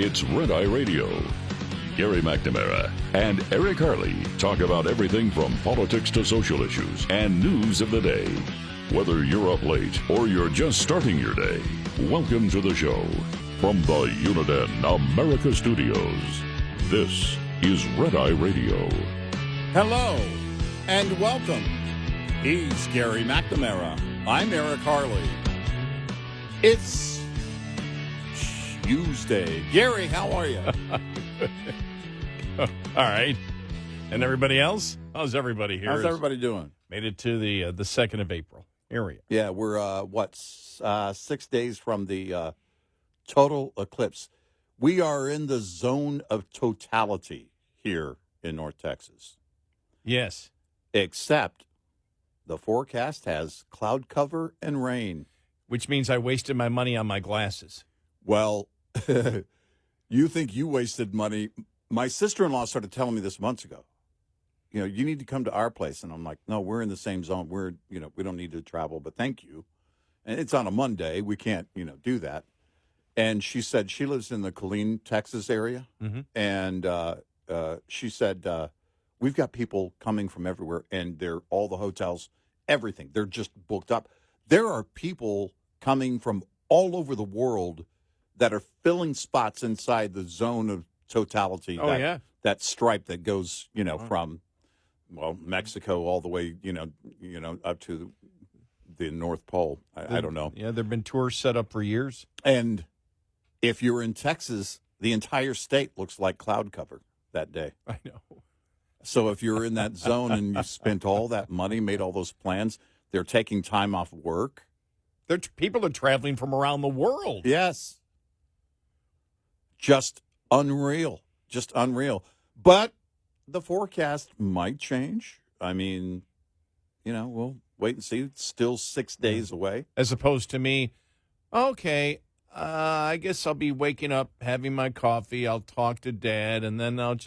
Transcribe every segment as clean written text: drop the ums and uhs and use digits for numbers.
It's Red Eye Radio. Gary McNamara and Eric Harley talk about everything from politics to social issues and news of the day. Whether you're up late or you're just starting your day, welcome to the show. From the Uniden America Studios, this is Red Eye Radio. Hello and welcome. He's Gary McNamara. I'm Eric Harley. It's Tuesday. Gary, how are you? All right. And everybody else? How's everybody here? How's everybody doing? Made it to the 2nd of April. Here we are. Yeah, we're, 6 days from the total eclipse. We are in the zone of totality here in North Texas. Yes. Except the forecast has cloud cover and rain. Which means I wasted my money on my glasses. Well, you think you wasted money. My sister-in-law started telling me this months ago. You know, you need to come to our place. And I'm like, no, we're in the same zone. We don't need to travel, but thank you. And it's on a Monday. We can't, do that. And she said she lives in the Killeen, Texas area. Mm-hmm. And she said, we've got people coming from everywhere, and they're all the hotels, everything. They're just booked up. There are people coming from all over the world that are filling spots inside the zone of totality. Oh, that stripe that goes, from Mexico all the way, up to the North Pole. I don't know. Yeah, there've been tours set up for years. And if you're in Texas, the entire state looks like cloud cover that day. I know. So if you're in that zone and you spent all that money, made all those plans, they're taking time off work. People are traveling from around the world. Yes. Just unreal. Just unreal. But the forecast might change. I mean, we'll wait and see. It's still 6 days away. As opposed to me, okay, I guess I'll be waking up, having my coffee. I'll talk to Dad, and then I'll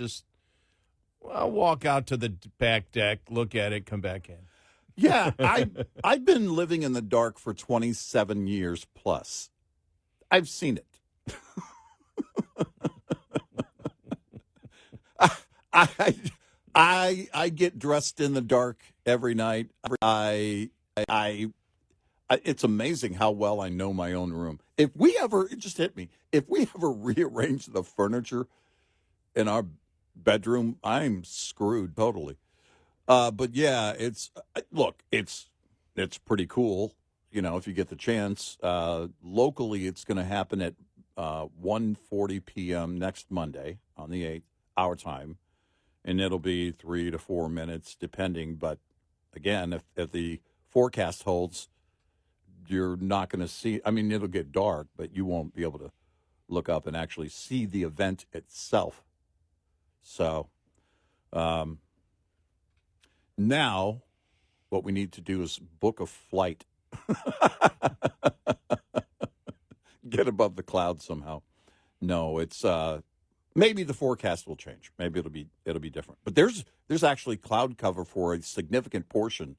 walk out to the back deck, look at it, come back in. Yeah, I've been living in the dark for 27 years plus. I've seen it. I get dressed in the dark every night. It's amazing how well I know my own room. It just hit me. If we ever rearrange the furniture in our bedroom, I'm screwed totally. But yeah, it's pretty cool. If you get the chance. Locally, it's going to happen at 1:40 p.m. next Monday on the 8th, our time, and it'll be 3 to 4 minutes depending. But again, if the forecast holds, you're not going to see. I mean, it'll get dark, but you won't be able to look up and actually see the event itself. So, now, what we need to do is book a flight. Get above the clouds somehow. No, it's maybe the forecast will change. Maybe it'll be different. But there's actually cloud cover for a significant portion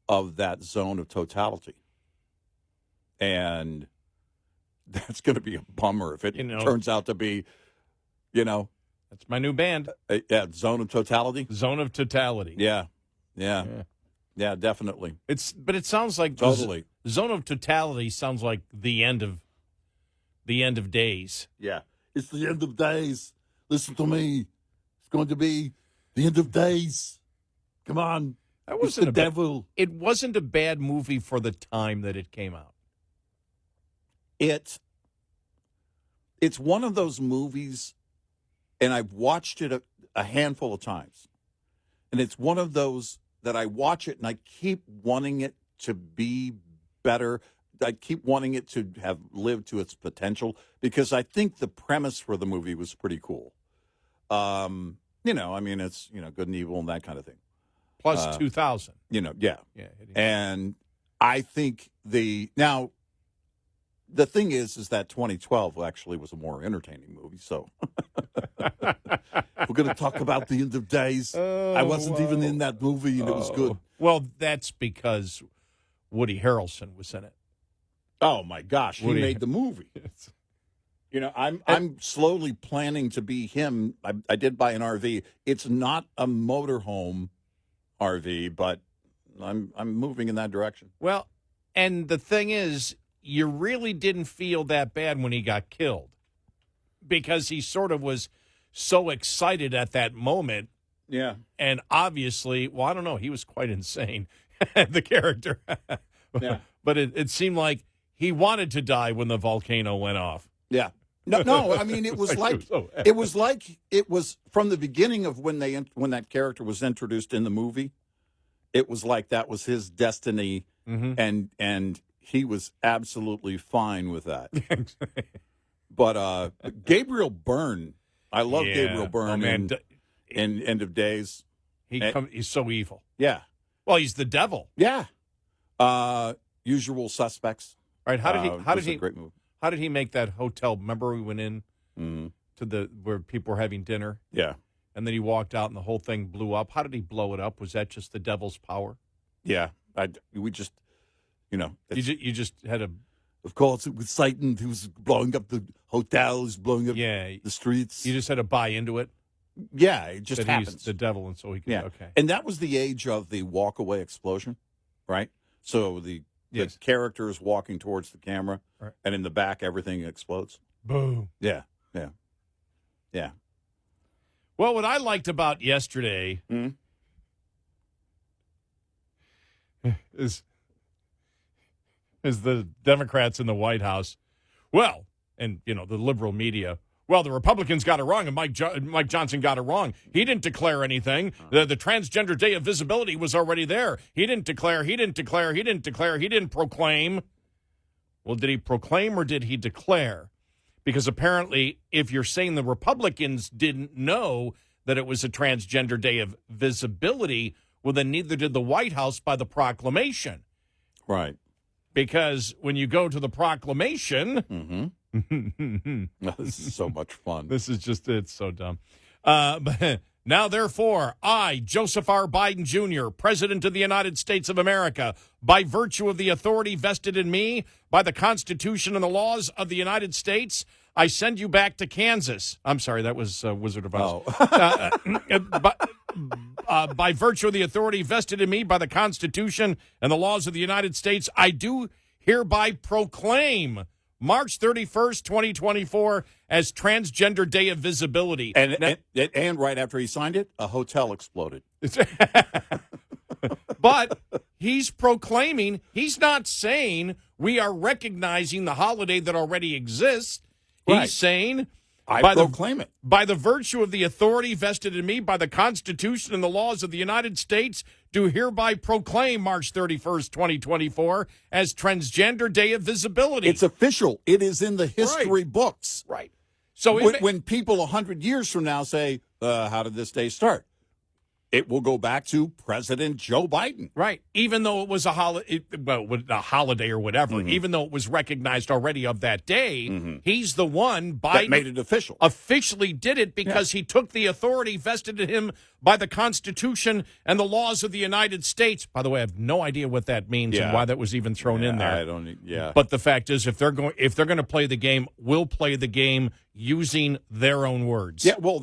of that zone of totality, and that's going to be a bummer if it turns out to be, That's my new band. Zone of Totality. Zone of Totality. Yeah, definitely. But it sounds like totally. Zone of Totality sounds like the end of days. Yeah, it's the end of days. Listen to me. It's going to be the end of days. Come on. That wasn't the devil. It wasn't a bad movie for the time that it came out. It's one of those movies. And I've watched it a handful of times. And it's one of those that I watch it and I keep wanting it to be better. I keep wanting it to have lived to its potential because I think the premise for the movie was pretty cool. It's, good and evil and that kind of thing. Plus 2000. Yeah. And I think the thing is that 2012 actually was a more entertaining movie. So we're going to talk about the end of days. I wasn't even in that movie, and it was good. Well, that's because Woody Harrelson was in it. Oh, my gosh. He made the movie. You know, I'm slowly planning to be him. I did buy an RV. It's not a motorhome RV, but I'm moving in that direction. Well, and the thing is, you really didn't feel that bad when he got killed because he sort of was so excited at that moment. Yeah. And obviously, well, I don't know, he was quite insane, the character. Yeah. But it seemed like he wanted to die when the volcano went off. Yeah. No. I mean, it was it was from the beginning of when that character was introduced in the movie. It was like that was his destiny, and he was absolutely fine with that. But Gabriel Byrne, I love Gabriel Byrne. Oh, man. In End of Days. He's so evil. Yeah. Well, he's the devil. Yeah. Usual Suspects. Right. How did he great movie. How did he make that hotel? Remember we went in to where people were having dinner? Yeah. And then he walked out and the whole thing blew up. How did he blow it up? Was that just the devil's power? Yeah. We just, you know. You just had a... Of course, it was Satan who was blowing up the hotels, blowing up the streets. You just had to buy into it? Yeah, it just that happens. He's the devil, and so he could... Yeah. Okay. And that was the age of the walk-away explosion, right? So the character is walking towards the camera, right, and in the back, everything explodes. Boom. Yeah. Well, what I liked about yesterday is the Democrats in the White House. Well, and, you know, the liberal media. Well, the Republicans got it wrong, and Mike Johnson got it wrong. He didn't declare anything. The Transgender Day of Visibility was already there. He didn't declare. He didn't proclaim. Well, did he proclaim or did he declare? Because apparently, if you're saying the Republicans didn't know that it was a Transgender Day of Visibility, well, then neither did the White House by the proclamation. Right. Because when you go to the proclamation... This is so much fun. This is just, it's so dumb. But now, therefore, I, Joseph R. Biden Jr., President of the United States of America, by virtue of the authority vested in me by the Constitution and the laws of the United States, I send you back to Kansas. I'm sorry, that was Wizard of Oz. By virtue of the authority vested in me by the Constitution and the laws of the United States, I do hereby proclaim March 31st, 2024, as Transgender Day of Visibility. And right after he signed it, a hotel exploded. But he's proclaiming, he's not saying we are recognizing the holiday that already exists. Right. He's saying, I proclaim it. By the virtue of the authority vested in me by the Constitution and the laws of the United States, do hereby proclaim March 31st, 2024, as Transgender Day of Visibility. It's official. It is in the history books. Right. So when people 100 years from now say, how did this day start? It will go back to President Joe Biden. Right. Even though it was a holiday or whatever, even though it was recognized already of that day, he's the one, Biden, that made it official. Officially did it because he took the authority vested in him by the Constitution and the laws of the United States. By the way, I have no idea what that means and why that was even thrown in there. I don't. Yeah. But the fact is, if they're going to play the game, we'll play the game using their own words. Yeah. Well,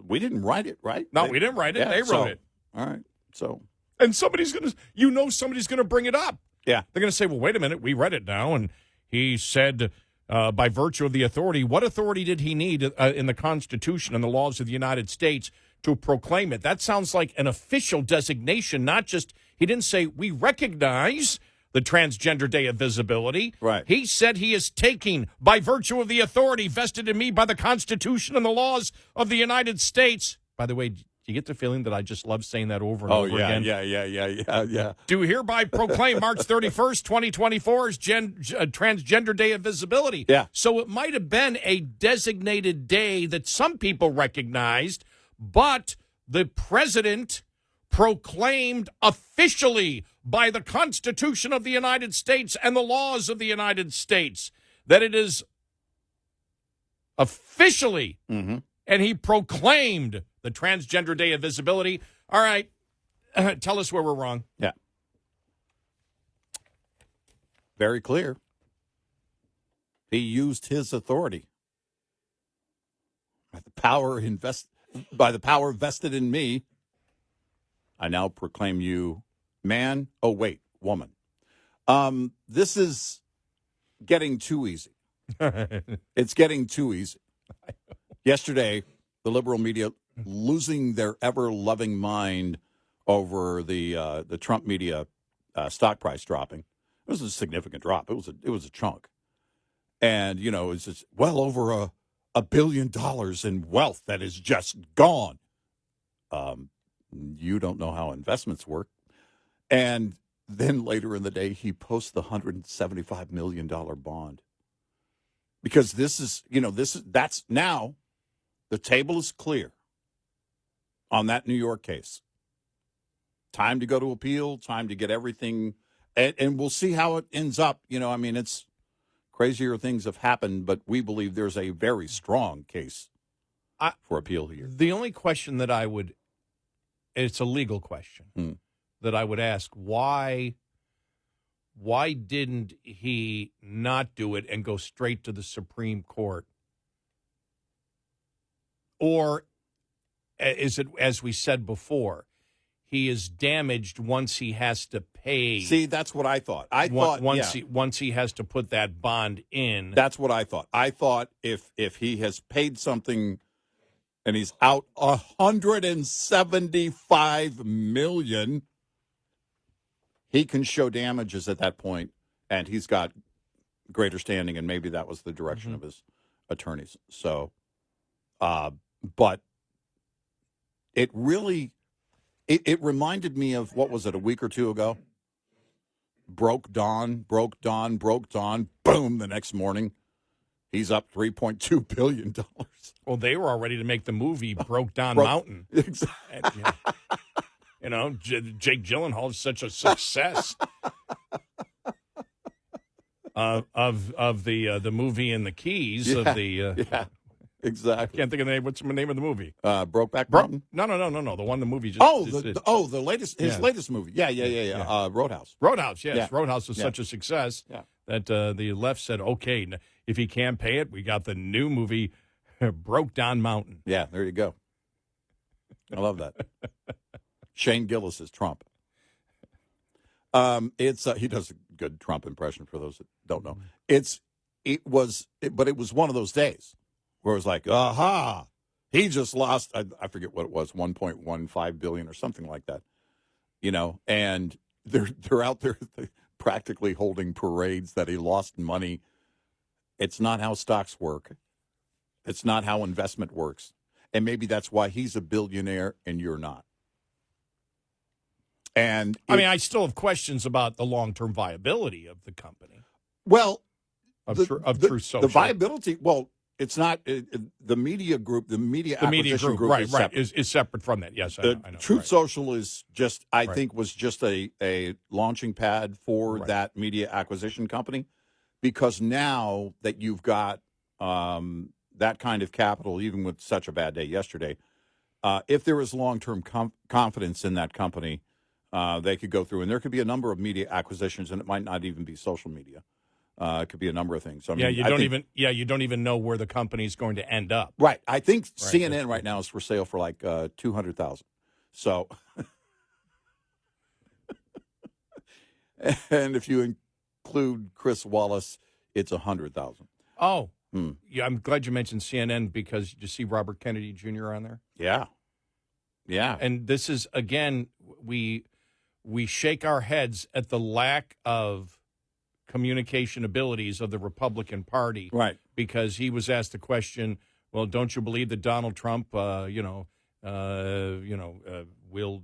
we didn't write it, right? No, we didn't write it. They wrote it. All right. So. And somebody's going to bring it up. Yeah. They're going to say, well, wait a minute. We read it now. And he said, by virtue of the authority, what authority did he need in the Constitution and the laws of the United States to proclaim it? That sounds like an official designation, not just, he didn't say, we recognize the Transgender Day of Visibility. Right. He said he is taking, by virtue of the authority vested in me by the Constitution and the laws of the United States. By the way, do you get the feeling that I just love saying that over and over again? Yeah. Do hereby proclaim March 31st, 2024 as Transgender Day of Visibility. Yeah. So it might have been a designated day that some people recognized, but the president proclaimed officially by the Constitution of the United States and the laws of the United States that it is officially, and he proclaimed the Transgender Day of Visibility. All right, tell us where we're wrong. Yeah. Very clear. He used his authority. By the power vested in me, I now proclaim you man. Oh, wait, woman. This is getting too easy. It's getting too easy. Yesterday, the liberal media losing their ever-loving mind over the Trump media stock price dropping. It was a significant drop. It was a chunk. And, it's just well over $1 billion in wealth that is just gone. You don't know how investments work. And then later in the day, he posts the $175 million bond. Because that's now the table is clear on that New York case. Time to go to appeal, time to get everything. And we'll see how it ends up. It's crazier things have happened, but we believe there's a very strong case for appeal here. The only question that it's a legal question that I would ask, why didn't he not do it and go straight to the Supreme Court? Or is it, as we said before, he is damaged once he has to pay? See, that's what I thought. Once he has to put that bond in. That's what I thought. I thought if he has paid something and he's out $175 million, he can show damages at that point, and he's got greater standing, and maybe that was the direction of his attorneys. So, but it really. It reminded me of, what was it, a week or two ago? Broke dawn, boom, the next morning. He's up $3.2 billion. Well, they were all ready to make the movie Broke Down Mountain. Exactly. Jake Gyllenhaal is such a success of the movie in the Keys. Yeah. Exactly. Can't think of the name. What's the name of the movie? Brokeback Mountain? No. The movie just. The latest, his latest movie. Yeah. Roadhouse. Roadhouse, yes. Yeah. Roadhouse was such a success that the left said, okay, if he can't pay it, we got the new movie, Broke Down Mountain. Yeah, there you go. I love that. Shane Gillis is Trump. He does a good Trump impression for those that don't know. It was one of those days where it was like, aha, he just lost, I forget what it was, $1.15 billion or something like that, and they're out there practically holding parades that he lost money. It's not how stocks work. It's not how investment works. And maybe that's why he's a billionaire and you're not. And I still have questions about the long-term viability of the company. Well, Truth Social. The viability, well, it's not the media group. The media acquisition group right, is separate from that. Yes, I know. Truth Social is just, I think, was just a launching pad for that media acquisition company, because now that you've got that kind of capital, even with such a bad day yesterday, if there is long-term confidence in that company, they could go through, and there could be a number of media acquisitions, and it might not even be social media. It could be a number of things. You don't even know where the company's going to end up. Right. I think CNN right now is for sale for like $200,000. So, and if you include Chris Wallace, it's $100,000. Oh, yeah. I'm glad you mentioned CNN, because you see Robert Kennedy Jr. on there. Yeah. And this is, again, we shake our heads at the lack of communication abilities of the Republican Party, right? Because he was asked the question, well, don't you believe that Donald Trump, will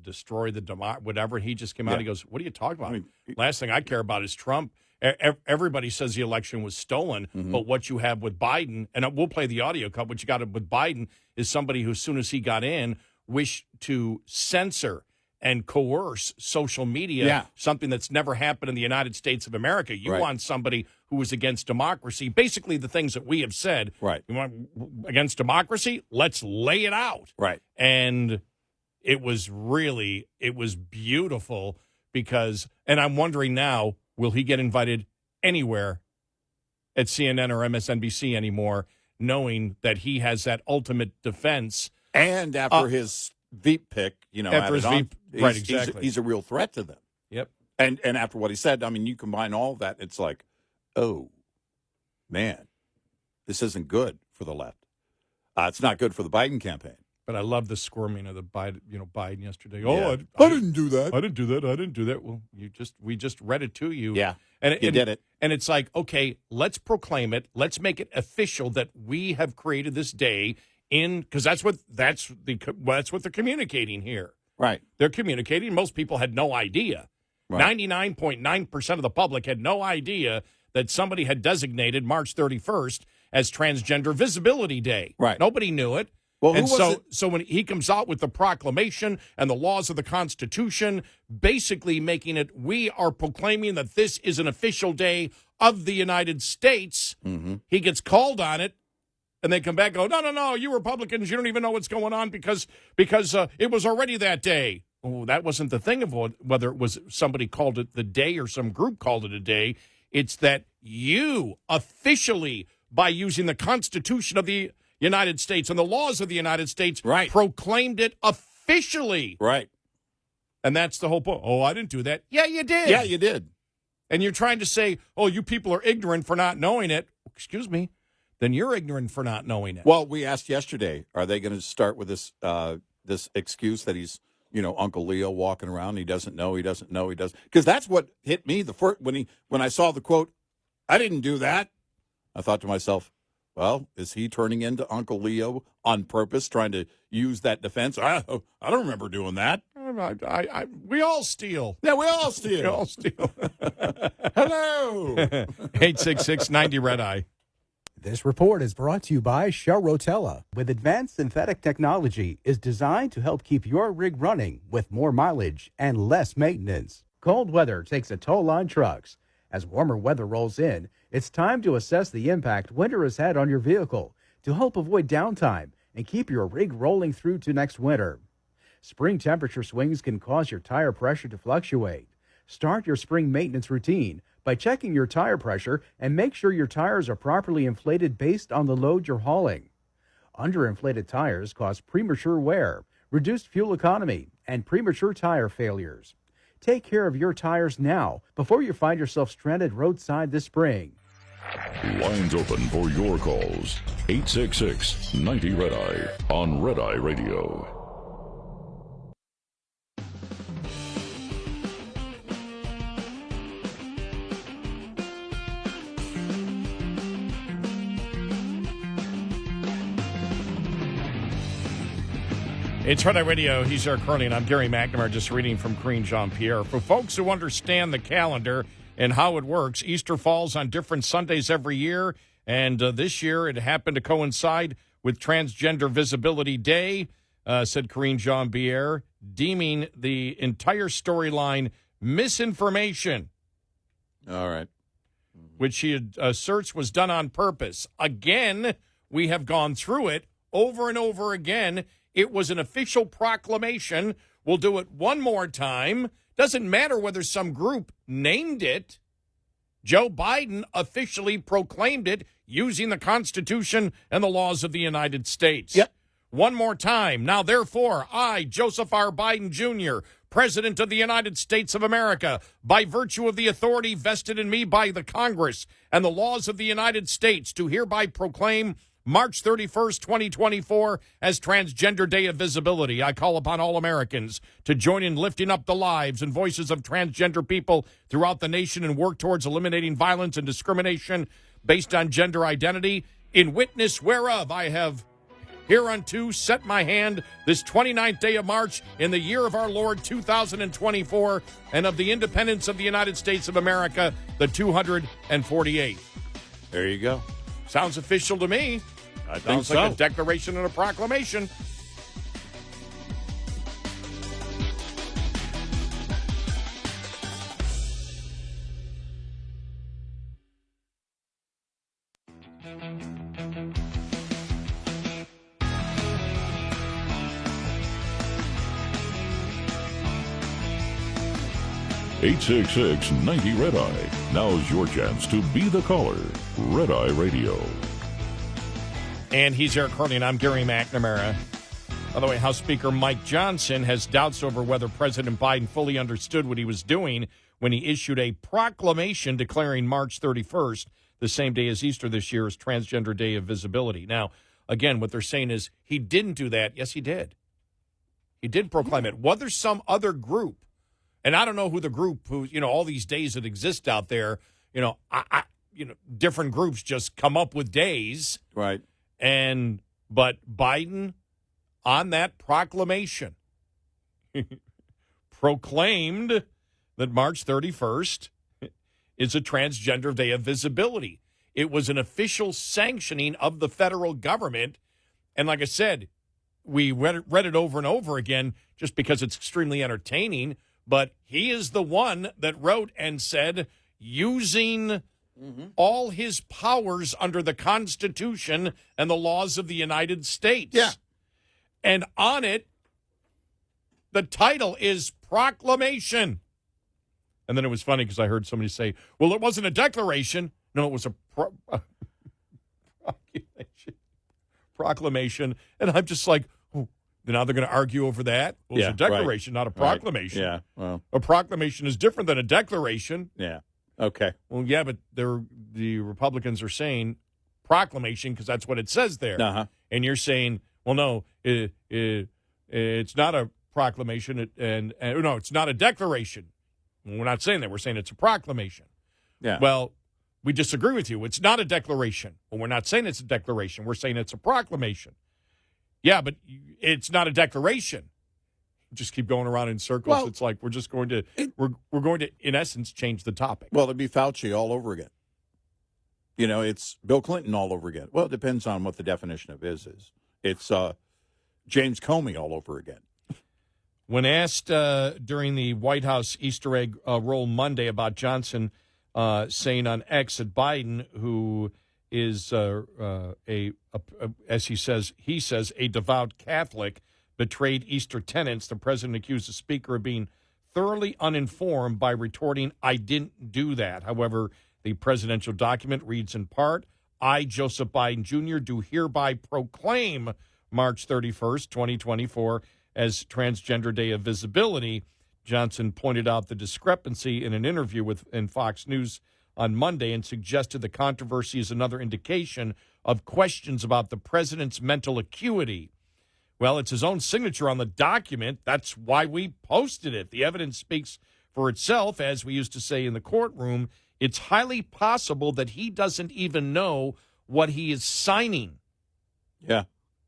destroy the whatever? He just came out. He goes, what are you talking about? Last thing I care about is Trump. Everybody says the election was stolen, but what you have with Biden, and we'll play the audio cut, what you got with Biden is somebody who, as soon as he got in, wished to censor and coerce social media, something that's never happened in the United States of America. You want somebody who was against democracy, basically the things that we have said. Right. You want against democracy? Let's lay it out. Right. And it was beautiful, because, and I'm wondering now, will he get invited anywhere at CNN or MSNBC anymore, knowing that he has that ultimate defense. And after his Veep pick, after his Veep, right, exactly. He's a real threat to them. Yep. And after what he said, I mean, you combine all of that, it's like, oh, man, this isn't good for the left. It's not good for the Biden campaign. But I love the squirming of the Biden yesterday. Yeah. Oh, I didn't do that. I didn't do that. I didn't do that. Well, we just read it to you. Yeah, and you did it. And it's like, okay, let's proclaim it. Let's make it official that we have created this day because that's what they're communicating here. Right. They're communicating. Most people had no idea. Right. 99.9% of the public had no idea that somebody had designated March 31st as Transgender Visibility Day. Right. Nobody knew it. Well, and so when he comes out with the proclamation and the laws of the Constitution, basically making it, we are proclaiming that this is an official day of the United States, he gets called on it, and they come back and go, no, you Republicans, you don't even know what's going on because it was already that day. Oh, that wasn't the thing of whether it was somebody called it the day or some group called it a day. It's that you officially, by using the Constitution of the United States and the laws of the United States, proclaimed it officially. Right. And that's the whole point. Oh, I didn't do that. Yeah, you did. Yeah, you did. And you're trying to say, oh, you people are ignorant for not knowing it. Excuse me. Then you're ignorant for not knowing it. Well, we asked yesterday, are they going to start with this this excuse that he's, Uncle Leo walking around, he doesn't know. Because that's what hit me the first when I saw the quote, I didn't do that. I thought to myself, well, is he turning into Uncle Leo on purpose, trying to use that defense? I don't remember doing that. We all steal. Yeah, we all steal. We all steal. Hello. 866-90-RED-EYE. This report is brought to you by Shell Rotella. With advanced synthetic technology, is designed to help keep your rig running with more mileage and less maintenance. Cold weather takes a toll on trucks. As warmer weather rolls in, it's time to assess the impact winter has had on your vehicle to help avoid downtime and keep your rig rolling through to next winter. Spring temperature swings can cause your tire pressure to fluctuate. Start your spring maintenance routine by checking your tire pressure and make sure your tires are properly inflated based on the load you're hauling. Underinflated tires cause premature wear, reduced fuel economy, and premature tire failures. Take care of your tires now before you find yourself stranded roadside this spring. Lines open for your calls. 866-90-RED-EYE on Red Eye Radio. It's Red Eye Radio. He's Eric Harley, and I'm Gary McNamara, just reading from Corinne Jean-Pierre. For folks who understand the calendar and how it works, Easter falls on different Sundays every year, and this year it happened to coincide with Transgender Visibility Day, said Corinne Jean-Pierre, deeming the entire storyline misinformation. All right. Which she asserts was done on purpose. Again, we have gone through it over and over again. It was an official proclamation. We'll do it one more time. Doesn't matter whether some group named it. Joe Biden officially proclaimed it using the Constitution and the laws of the United States. Yep. One more time. Now, therefore, I, Joseph R. Biden Jr., President of the United States of America, by virtue of the authority vested in me by the Congress and the laws of the United States, do hereby proclaim March 31st, 2024, as Transgender Day of Visibility. I call upon all Americans to join in lifting up the lives and voices of transgender people throughout the nation and work towards eliminating violence and discrimination based on gender identity. In witness whereof I have hereunto set my hand this 29th day of March in the year of our Lord 2024 and of the independence of the United States of America, the 248th. There you go. Sounds official to me. I think Sounds so. like a declaration and a proclamation. 866-90-RED-EYE. Now's your chance to be the caller. Red Eye Radio. And he's Eric Harley, and I'm Gary McNamara. By the way, House Speaker Mike Johnson has doubts over whether President Biden fully understood what he was doing when he issued a proclamation declaring March 31st, the same day as Easter this year, as Transgender Day of Visibility. Now, again, what they're saying is he didn't do that. Yes, he did. He did proclaim it. Whether some other group, and I don't know who the group who, all these days that exist out there, different groups just come up with days. Right. But Biden, on that proclamation, proclaimed that March 31st is a Transgender Day of Visibility. It was an official sanctioning of the federal government. And like I said, we read it over and over again just because it's extremely entertaining. But he is the one that wrote and said, using all his powers under the Constitution and the laws of the United States. Yeah. And on it, the title is Proclamation. And then it was funny because I heard somebody say, well, it wasn't a declaration. No, it was a proclamation. And I'm just like, oh, now they're going to argue over that? Well, it's a declaration, not a proclamation. Right. Yeah, well. A proclamation is different than a declaration. Yeah, okay. Well, yeah, but the Republicans are saying proclamation because that's what it says there. Uh-huh. And you're saying, well, no, it's not a proclamation, and no, it's not a declaration. We're not saying that. We're saying it's a proclamation. Yeah. Well, we disagree with you. It's not a declaration. Well, we're not saying it's a declaration. We're saying it's a proclamation. Yeah, but it's not a declaration. Just keep going around in circles. Well, it's like we're just going to we're going to, in essence, change the topic. Well, it'd be Fauci all over again. It's Bill Clinton all over again. Well, it depends on what the definition of is. It's James Comey all over again. When asked during the White House Easter egg roll Monday about Johnson saying on X that Biden, who is as he says a devout Catholic, betrayed Easter tenets, the president accused the speaker of being thoroughly uninformed by retorting, "I didn't do that." However, the presidential document reads in part, "I, Joseph Biden Jr., do hereby proclaim March 31st, 2024, as Transgender Day of Visibility." Johnson pointed out the discrepancy in an interview in Fox News on Monday and suggested the controversy is another indication of questions about the president's mental acuity. Well, it's his own signature on the document. That's why we posted it. The evidence speaks for itself, as we used to say in the courtroom. It's highly possible that he doesn't even know what he is signing. Yeah.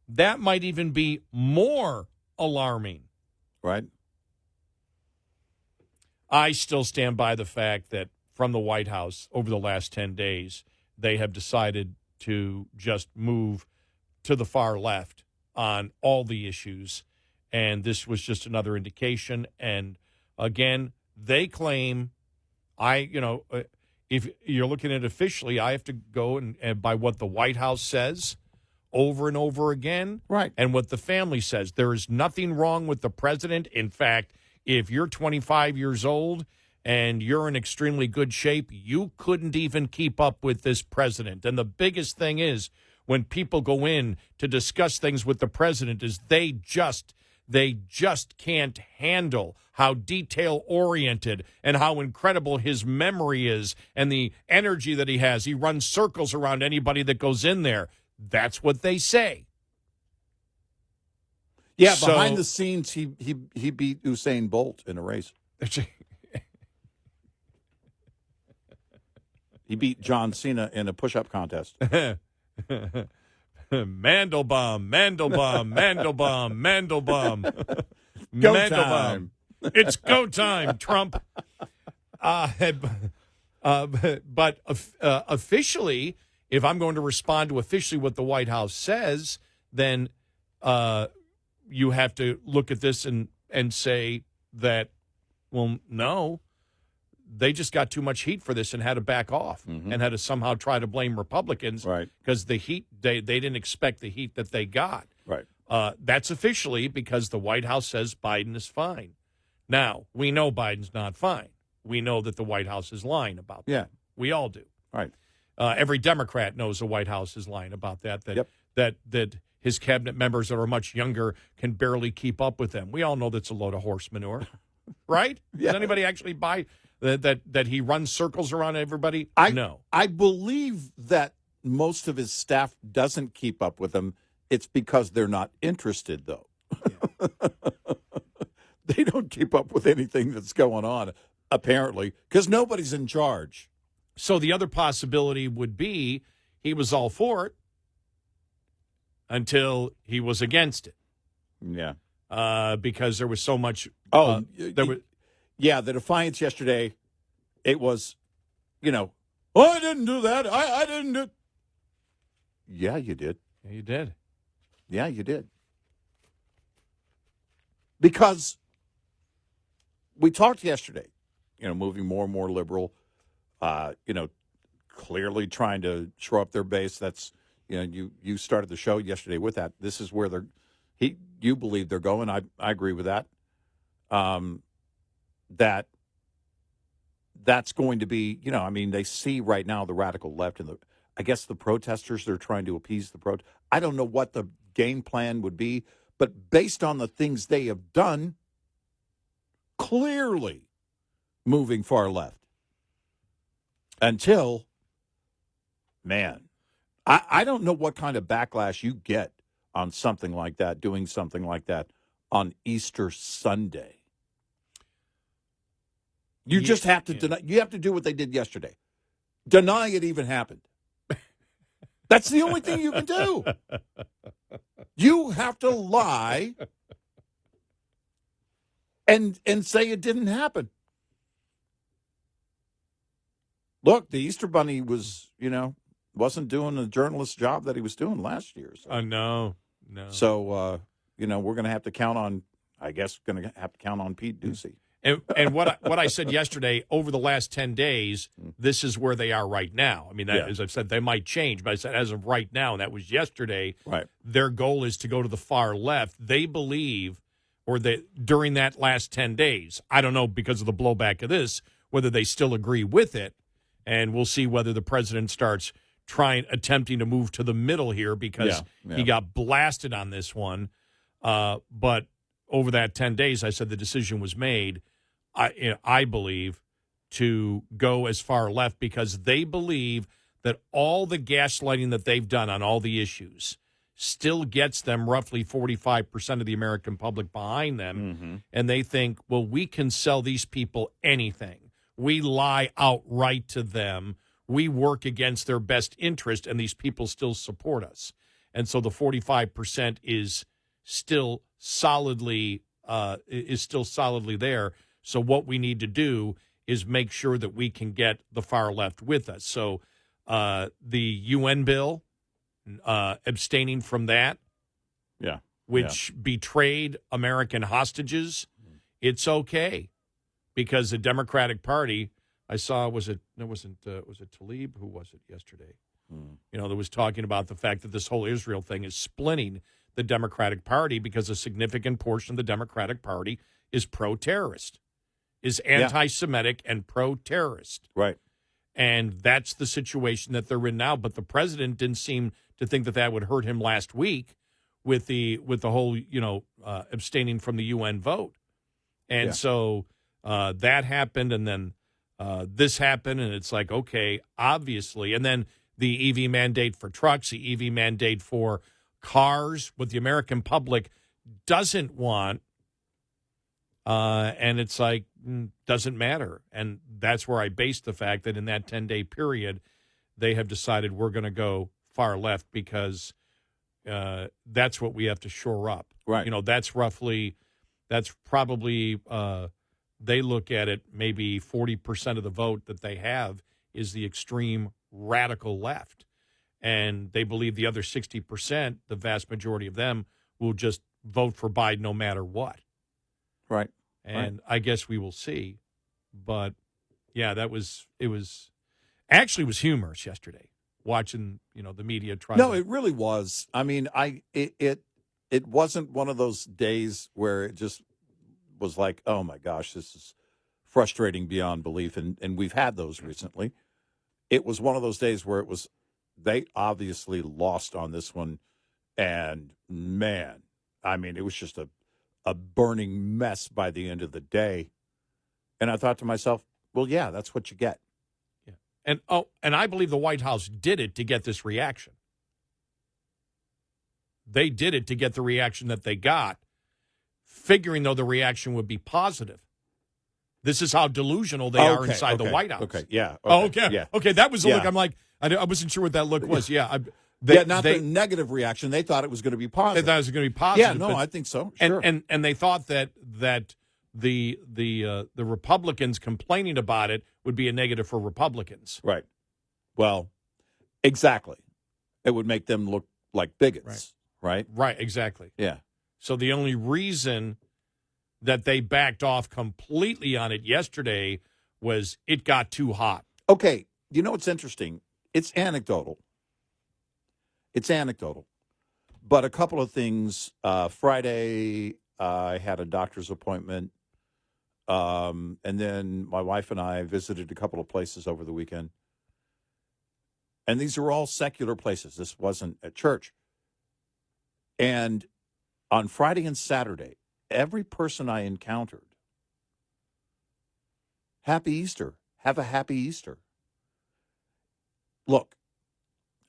That might even be more alarming. Right. I still stand by the fact that from the White House over the last 10 days, they have decided to just move to the far left on all the issues. And this was just another indication. And again, they claim if you're looking at it officially, I have to go and by what the White House says over and over again. Right. And what the family says. There is nothing wrong with the president. In fact, if you're 25 years old and you're in extremely good shape, you couldn't even keep up with this president. And the biggest thing is when people go in to discuss things with the president is they just can't handle how detail-oriented and how incredible his memory is and the energy that he has. He runs circles around anybody that goes in there. That's what they say. Yeah, behind the scenes, he beat Usain Bolt in a race. He beat John Cena in a push-up contest. Mandelbaum, Mandelbaum, Mandelbaum, Mandelbaum. Go Mandelbaum. time. It's go time, Trump. But officially, if I'm going to respond to officially what the White House says, then you have to look at this and say that, well, no, they just got too much heat for this and had to back off and had to somehow try to blame Republicans because the heat they didn't expect the heat that they got. Right. That's officially because the White House says Biden is fine. Now, we know Biden's not fine. we know that the White House is lying about that. Yeah. We all do. Right. Every Democrat knows the White House is lying about that. That his cabinet members that are much younger can barely keep up with them. We all know that's a load of horse manure, right? Yeah. Does anybody actually buy that he runs circles around everybody? No. I believe that most of his staff doesn't keep up with him. It's because they're not interested, though. Yeah. They don't keep up with anything that's going on, apparently, because nobody's in charge. So the other possibility would be he was all for it until he was against it. Yeah. Because there was so much. The defiance yesterday, it was, I didn't do that. I didn't do. Yeah, you did. Yeah, you did. Yeah, you did. Because we talked yesterday, moving more and more liberal, clearly trying to shore up their base. That's, you started the show yesterday with that. This is where you believe they're going. I agree with that. That's going to be, they see right now the radical left and I guess the protesters, they're trying to appease the I don't know what the game plan would be, but based on the things they have done, clearly moving far left. Until, man, I don't know what kind of backlash you get on something like that, doing something like that on Easter Sunday. You just have to deny. You have to do what they did yesterday. Deny it even happened. That's the only thing you can do. You have to lie and say it didn't happen. Look, the Easter Bunny wasn't doing the journalist job that he was doing last year. So. No. So, we're going to have to count on, Pete Ducey. And what I said yesterday, over the last 10 days, this is where they are right now. I mean, as I've said, they might change, but I said as of right now, and that was yesterday, right. Their goal is to go to the far left. They believe, during that last 10 days, I don't know because of the blowback of this, whether they still agree with it, and we'll see whether the president starts attempting to move to the middle here because he got blasted on this one. But over that 10 days, I said the decision was made, I believe, to go as far left because they believe that all the gaslighting that they've done on all the issues still gets them roughly 45% of the American public behind them. Mm-hmm. And they think, well, we can sell these people anything. We lie outright to them. We work against their best interest, and these people still support us. And so the 45% is still solidly there. So what we need to do is make sure that we can get the far left with us. So the UN bill, abstaining from that, which betrayed American hostages, it's okay because the Democratic Party, I saw, was it Tlaib? Who was it yesterday? That was talking about the fact that this whole Israel thing is splitting the Democratic Party because a significant portion of the Democratic Party is pro-terrorist, is anti-Semitic and pro-terrorist. Right. And that's the situation that they're in now. But the president didn't seem to think that would hurt him last week with the whole, abstaining from the UN vote. And so that happened, and then this happened, and it's like, okay, obviously. And then the EV mandate for trucks, the EV mandate for cars, what the American public doesn't want, and it's like, doesn't matter. And that's where I based the fact that in that 10-day period, they have decided we're going to go far left because that's what we have to shore up. Right. That's probably, they look at it, maybe 40% of the vote that they have is the extreme radical left. And they believe the other 60%, the vast majority of them, will just vote for Biden no matter what. Right. And I guess we will see. But, yeah, it was humorous yesterday, watching, the media try No, it really was. I mean, it wasn't one of those days where it just was like, oh, my gosh, this is frustrating beyond belief, and we've had those recently. It was one of those days where they obviously lost on this one, and man, I mean, it was just a burning mess by the end of the day. And I thought to myself, well, yeah, that's what you get. Yeah. And I believe the White House did it to get this reaction. They did it to get the reaction that they got, figuring, though, the reaction would be positive. This is how delusional they are inside the White House. Okay, yeah. Okay. Yeah. Okay, that was the Yeah. look. I'm like, I wasn't sure what that look was. Yeah. Not the negative reaction. They thought it was going to be positive. They thought it was going to be positive. Yeah, no, I think so. Sure. And they thought that the Republicans complaining about it would be a negative for Republicans. Right. Well, exactly. It would make them look like bigots, right? Right, exactly. Yeah. So the only reason that they backed off completely on it yesterday was it got too hot. Okay, you know what's interesting? It's anecdotal. But a couple of things. Friday, I had a doctor's appointment. And then my wife and I visited a couple of places over the weekend. And these are all secular places. This wasn't at church. And on Friday and Saturday, every person I encountered, Happy Easter. Have a happy Easter. Look,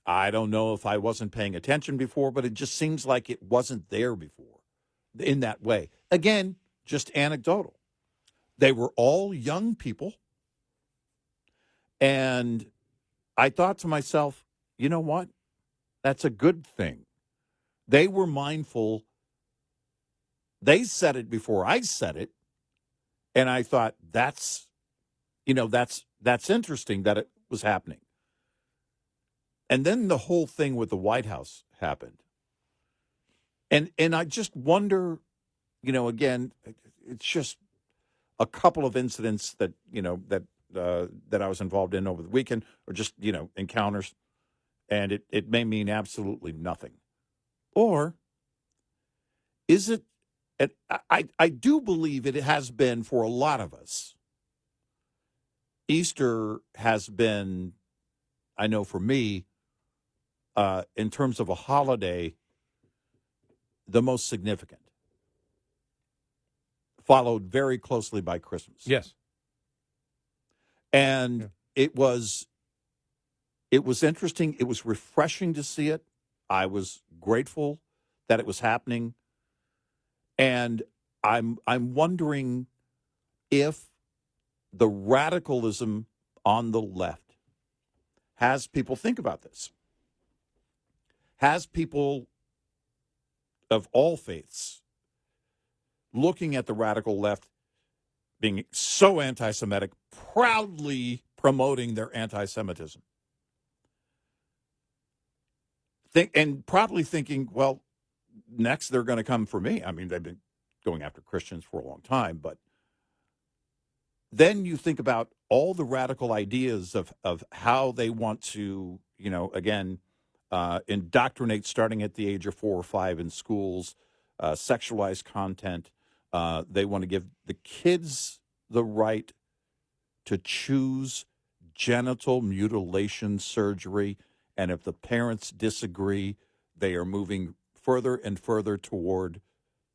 I don't know if I wasn't paying attention before, but it just seems like it wasn't there before in that way. Again, just anecdotal. They were all young people. And I thought to myself, you know what? That's a good thing. They were mindful. They said it before I said it. And I thought that's interesting that it was happening. And then the whole thing with the White House happened. And I just wonder, again, it's just a couple of incidents that I was involved in over the weekend, or just, encounters, and it may mean absolutely nothing. Or is it, I do believe it has been for a lot of us. Easter has been, I know for me, in terms of a holiday, the most significant, followed very closely by Christmas. Yes. And it was interesting. It was refreshing to see it. I was grateful that it was happening. And I'm wondering if the radicalism on the left has people think about this. Has people of all faiths looking at the radical left being so anti-Semitic, proudly promoting their anti-Semitism. And probably thinking, well, next they're going to come for me. I mean, they've been going after Christians for a long time, but then you think about all the radical ideas of how they want to, indoctrinate starting at the age of 4 or 5 in schools, sexualized content. They want to give the kids the right to choose genital mutilation surgery. And if the parents disagree, they are moving further and further toward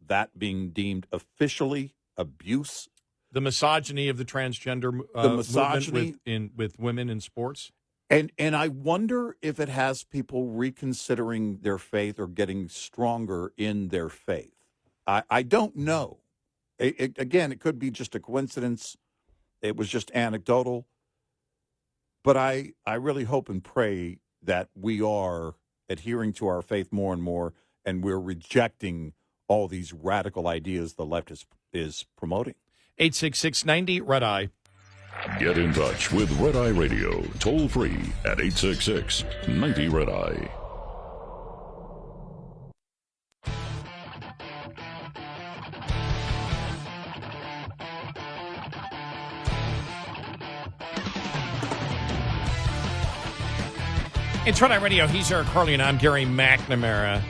that being deemed officially abuse. The misogyny of the transgender movement with women in sports. And I wonder if it has people reconsidering their faith or getting stronger in their faith. I don't know. Again, it could be just a coincidence. It was just anecdotal. But I really hope and pray that we are adhering to our faith more and more, and we're rejecting all these radical ideas the left is promoting. 866-90 Red Eye. Get in touch with Red Eye Radio, toll free at 866-90 Red Eye. It's Red Eye Radio. He's Eric Harley, and I'm Gary McNamara.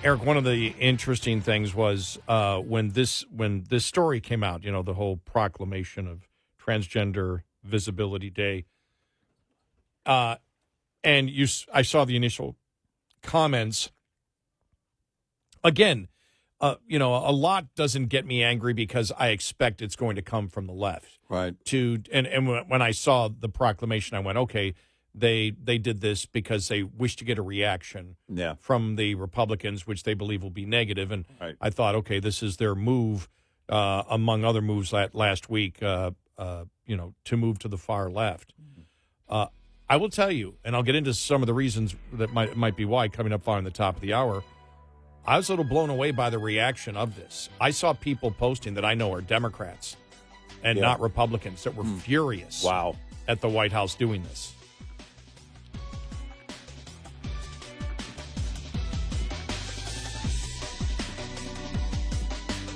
Eric, one of the interesting things was when this story came out, the whole proclamation of Transgender Visibility Day, and I saw the initial comments. Again, a lot doesn't get me angry because I expect it's going to come from the left. Right. And when I saw the proclamation, I went, okay, they did this because they wish to get a reaction from the Republicans, which they believe will be negative. And I thought, okay, this is their move, among other moves last week, to move to the far left. I will tell you, and I'll get into some of the reasons that might be why coming up on the top of the hour. I was a little blown away by the reaction of this. I saw people posting that I know are Democrats and not Republicans that were furious at the White House doing this.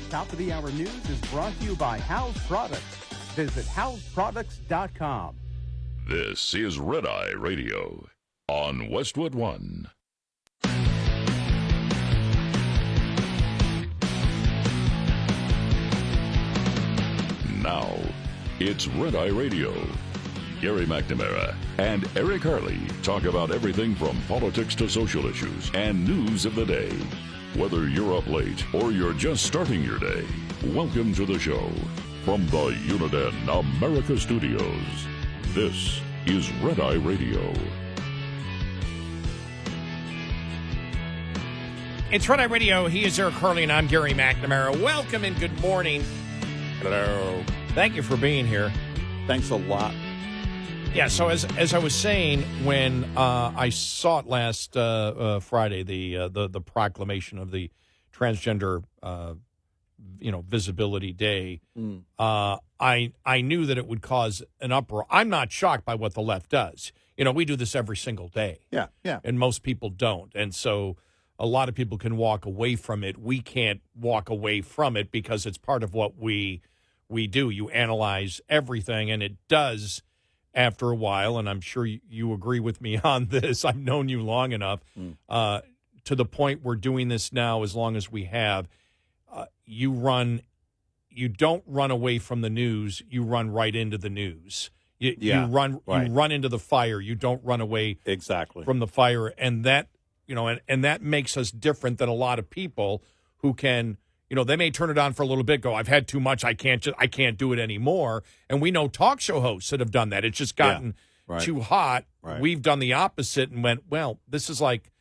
Top of the Hour News is brought to you by House Products. Visit houseproducts.com. This is Red Eye Radio on Westwood One. Now, it's Red Eye Radio. Gary McNamara and Eric Harley talk about everything from politics to social issues and news of the day. Whether you're up late or you're just starting your day, welcome to the show. From the Uniden America Studios, this is Red Eye Radio. It's Red Eye Radio. He is Eric Harley, and I'm Gary McNamara. Welcome and good morning. Hello. Thank you for being here. Thanks a lot. Yeah, so as I was saying, when I saw it last Friday, the proclamation of the Transgender Visibility Day, I knew that it would cause an uproar. I'm not shocked by what the left does. We do this every single day. Yeah. And most people don't. And so a lot of people can walk away from it. We can't walk away from it because it's part of what we do. You analyze everything, and it does after a while, and I'm sure you agree with me on this. I've known you long enough to the point we're doing this now as long as we have. You don't run away from the news. You run right into the news. You run into the fire. You don't run away from the fire, and that and that makes us different than a lot of people who can. They may turn it on for a little bit, go, I've had too much, I can't do it anymore. And we know talk show hosts that have done that. It's just gotten too hot. Right. We've done the opposite and went, well, this is like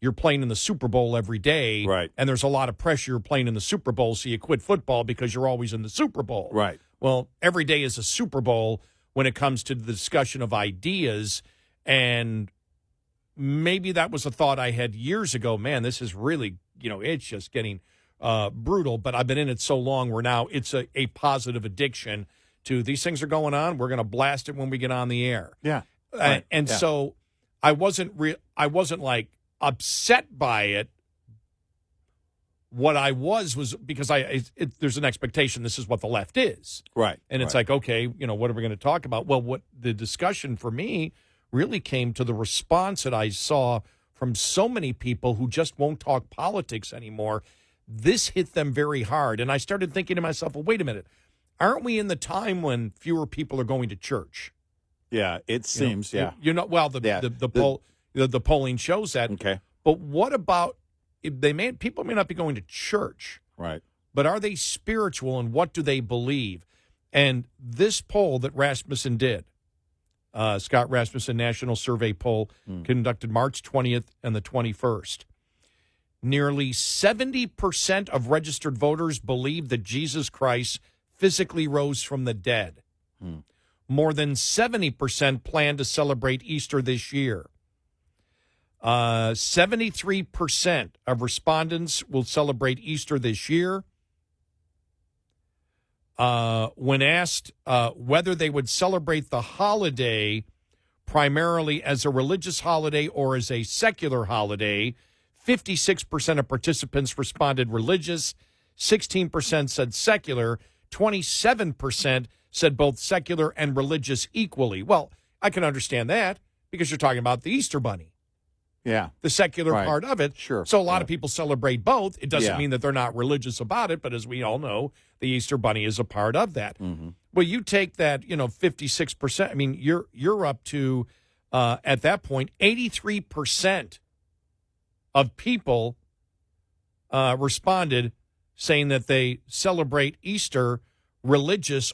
you're playing in the Super Bowl every day, and there's a lot of pressure. You're playing in the Super Bowl, so you quit football because you're always in the Super Bowl. Right. Well, every day is a Super Bowl when it comes to the discussion of ideas, and maybe that was a thought I had years ago. Man, this is really, it's just getting brutal, but I've been in it so long where now it's a positive addiction to these things are going on. We're going to blast it when we get on the air. Yeah. So I wasn't like upset by it. What I was because there's an expectation this is what the left is. Right. And it's like, okay, what are we going to talk about? Well, what the discussion for me really came to the response that I saw from so many people who just won't talk politics anymore. This hit them very hard. And I started thinking to myself, well, wait a minute. Aren't we in the time when fewer people are going to church? Yeah, it seems, the polling shows that. Okay. But what about people may not be going to church. Right. But are they spiritual, and what do they believe? And this poll that Rasmussen did, Scott Rasmussen National Survey poll conducted March 20th and the 21st. Nearly 70% of registered voters believe that Jesus Christ physically rose from the dead. More than 70% plan to celebrate Easter this year. 73% of respondents will celebrate Easter this year. When asked whether they would celebrate the holiday primarily as a religious holiday or as a secular holiday, 56% of participants responded religious, 16% said secular, 27% said both secular and religious equally. Well, I can understand that because you're talking about the Easter Bunny. Yeah. the secular Right. part of it. Sure. So a lot Yeah. of people celebrate both. It doesn't Yeah. mean that they're not religious about it, but as we all know, the Easter Bunny is a part of that. Mm-hmm. Well, you take that, 56%. I mean, you're up to at that point 83% of people responded saying that they celebrate Easter religious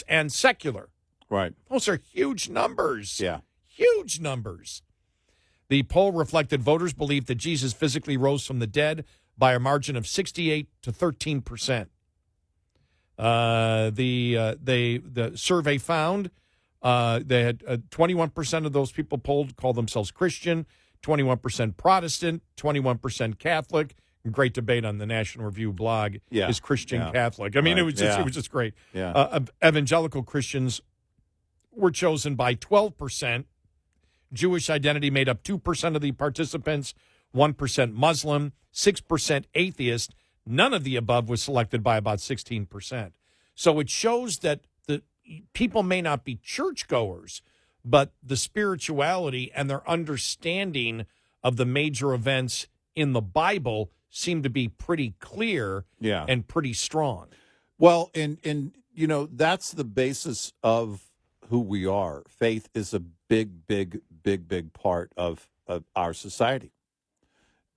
and secular. Right. Those are huge numbers. Yeah. Huge numbers. The poll reflected voters believed that Jesus physically rose from the dead by a margin of 68 to 13%. The survey found they had 21% of those people polled called themselves Christian, 21% Protestant, 21% Catholic. Great debate on the National Review blog. Yeah. Is Christian Yeah. Catholic? I mean, Right. it was just great. Yeah. Evangelical Christians were chosen by 12%. Jewish identity made up 2% of the participants, 1% Muslim, 6% atheist. None of the above was selected by about 16%. So it shows that the people may not be churchgoers, but the spirituality and their understanding of the major events in the Bible seem to be pretty clear Yeah. and pretty strong. Well, and that's the basis of who we are. Faith is a big part of our society.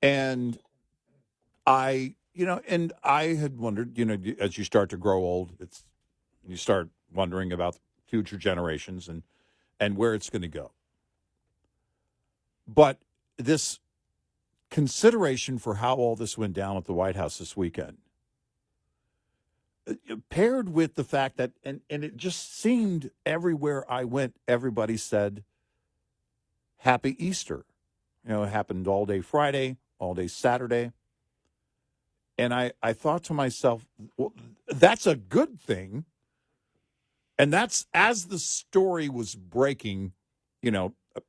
And I had wondered, as you start to grow old, you start wondering about future generations and where it's going to go. But this consideration for how all this went down at the White House this weekend, paired with the fact that, and it just seemed everywhere I went, everybody said, Happy Easter. It happened all day Friday, all day Saturday. And I thought to myself, well, that's a good thing. And that's as the story was breaking,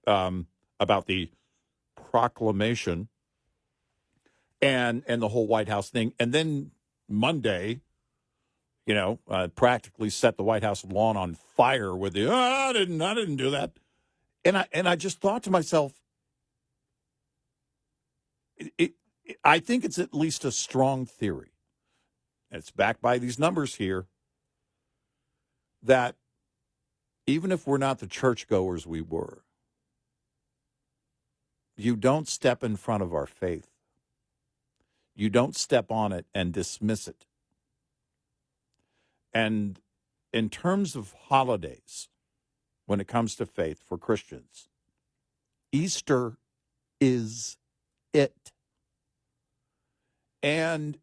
about the proclamation and the whole White House thing. And then Monday, practically set the White House lawn on fire with I didn't do that. And I just thought to myself, I think it's at least a strong theory. And it's backed by these numbers here that even if we're not the churchgoers we were, you don't step in front of our faith. You don't step on it and dismiss it. And in terms of holidays, when it comes to faith for Christians, Easter is it. And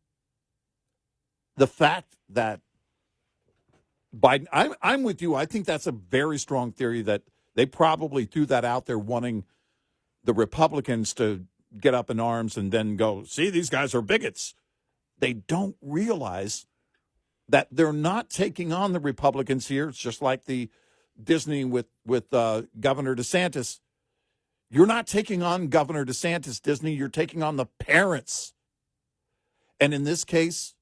the fact that Biden, I'm with you. I think that's a very strong theory that they probably threw that out there wanting the Republicans to get up in arms and then go, see, these guys are bigots. They don't realize that they're not taking on the Republicans here. It's just like the Disney with Governor DeSantis. You're not taking on Governor DeSantis, Disney. You're taking on the parents. And in this case,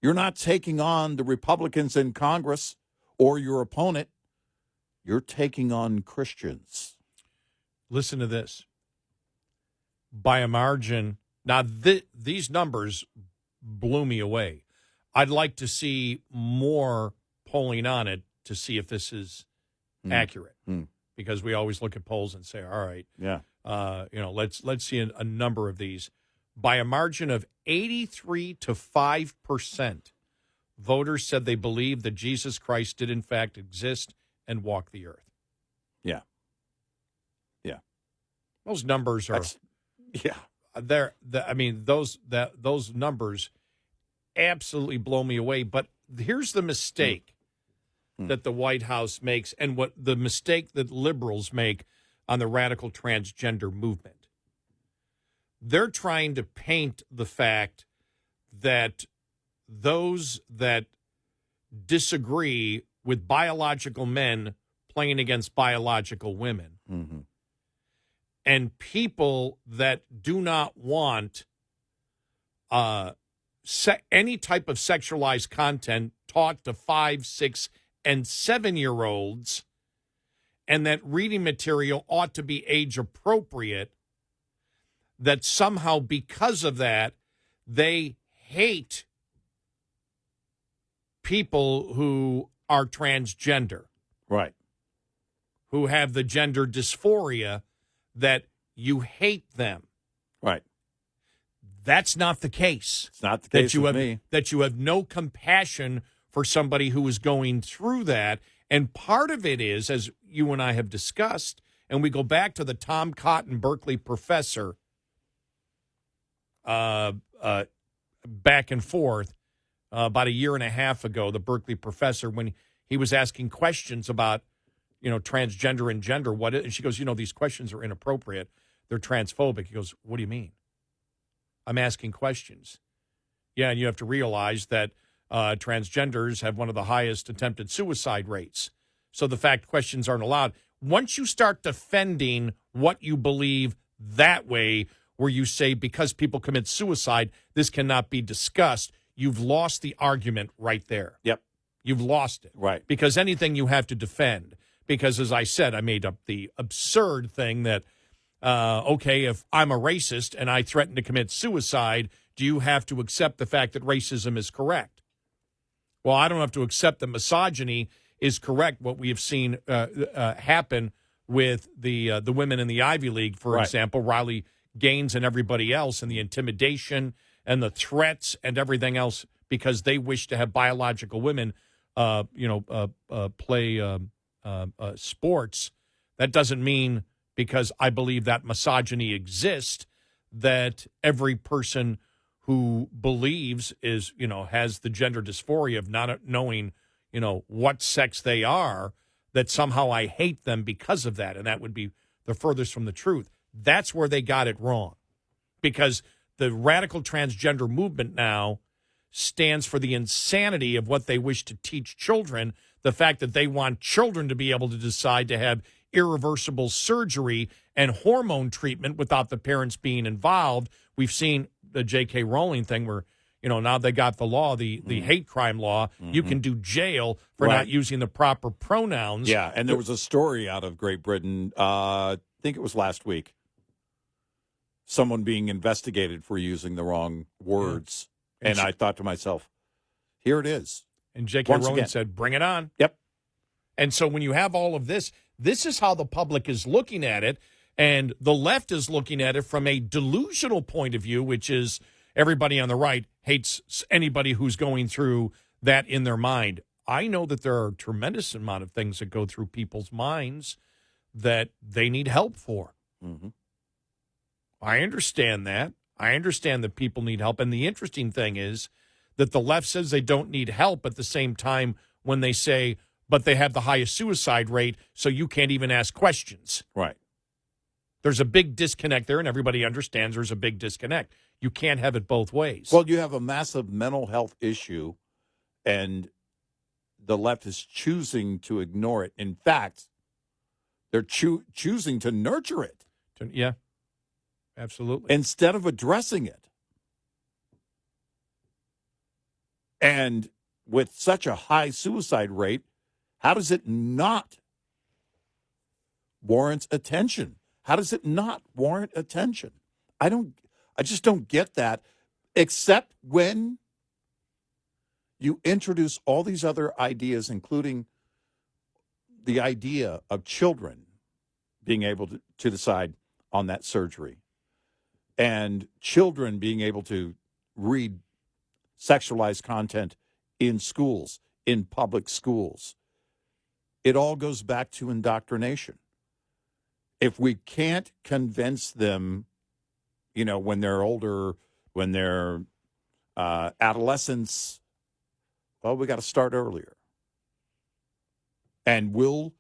you're not taking on the Republicans in Congress or your opponent. You're taking on Christians. Listen to this. By a margin, now these numbers blew me away. I'd like to see more polling on it to see if this is accurate, because we always look at polls and say, all right, let's see a number of these. By a margin of 83 to 5%, voters said they believe that Jesus Christ did in fact exist and walk the earth. Yeah. Yeah. Those numbers are those numbers absolutely blow me away. But here's the mistake that the White House makes, and what the mistake that liberals make on the radical transgender movement. They're trying to paint the fact that those that disagree with biological men playing against biological women and people that do not want any type of sexualized content taught to 5, 6, and 7-year-olds and that reading material ought to be age appropriate, that somehow because of that, they hate people who are transgender, Right. who have the gender dysphoria, that you hate them. Right. That's not the case. It's not the case with have, me. That you have no compassion for somebody who is going through that. And part of it is, as you and I have discussed, and we go back to the Tom Cotton Berkeley professor back and forth about a year and a half ago, the Berkeley professor, when he was asking questions about, transgender and gender. And she goes, these questions are inappropriate. They're transphobic. He goes, what do you mean? I'm asking questions. Yeah, and you have to realize that transgenders have one of the highest attempted suicide rates. So the fact questions aren't allowed. Once you start defending what you believe that way, where you say because people commit suicide, this cannot be discussed, you've lost the argument right there. Yep. You've lost it. Right. Because anything you have to defend. Because, as I said, I made up the absurd thing that, okay, if I'm a racist and I threaten to commit suicide, do you have to accept the fact that racism is correct? Well, I don't have to accept that misogyny is correct, what we have seen happen with the women in the Ivy League, for example, Riley Gaines and everybody else, and the intimidation and the threats and everything else because they wish to have biological women, play sports. That doesn't mean because I believe that misogyny exists that every person who believes has the gender dysphoria of not knowing, what sex they are, that somehow I hate them because of that. And that would be the furthest from the truth. That's where they got it wrong, because the radical transgender movement now stands for the insanity of what they wish to teach children, the fact that they want children to be able to decide to have irreversible surgery and hormone treatment without the parents being involved. We've seen the J.K. Rowling thing where, now they got the law, the hate crime law. Mm-hmm. You can do jail for not using the proper pronouns. Yeah, and there was a story out of Great Britain, I think it was last week, someone being investigated for using the wrong words. Yeah. And I thought to myself, here it is. And J.K. Rowling said, bring it on. Yep. And so when you have all of this, this is how the public is looking at it. And the left is looking at it from a delusional point of view, which is everybody on the right hates anybody who's going through that in their mind. I know that there are a tremendous amount of things that go through people's minds that they need help for. Mm-hmm. I understand that. I understand that people need help. And the interesting thing is that the left says they don't need help at the same time when they say, but they have the highest suicide rate, so you can't even ask questions. Right. There's a big disconnect there, and everybody understands there's a big disconnect. You can't have it both ways. Well, you have a massive mental health issue, and the left is choosing to ignore it. In fact, they're choosing to nurture it. Yeah, absolutely. Instead of addressing it. And with such a high suicide rate, how does it not warrant attention? How does it not warrant attention? I just don't get that, except when you introduce all these other ideas, including the idea of children being able to decide on that surgery, and children being able to read sexualized content in schools, in public schools. It all goes back to indoctrination. If we can't convince them, when they're older, when they're adolescents, well, we got to start earlier. And we'll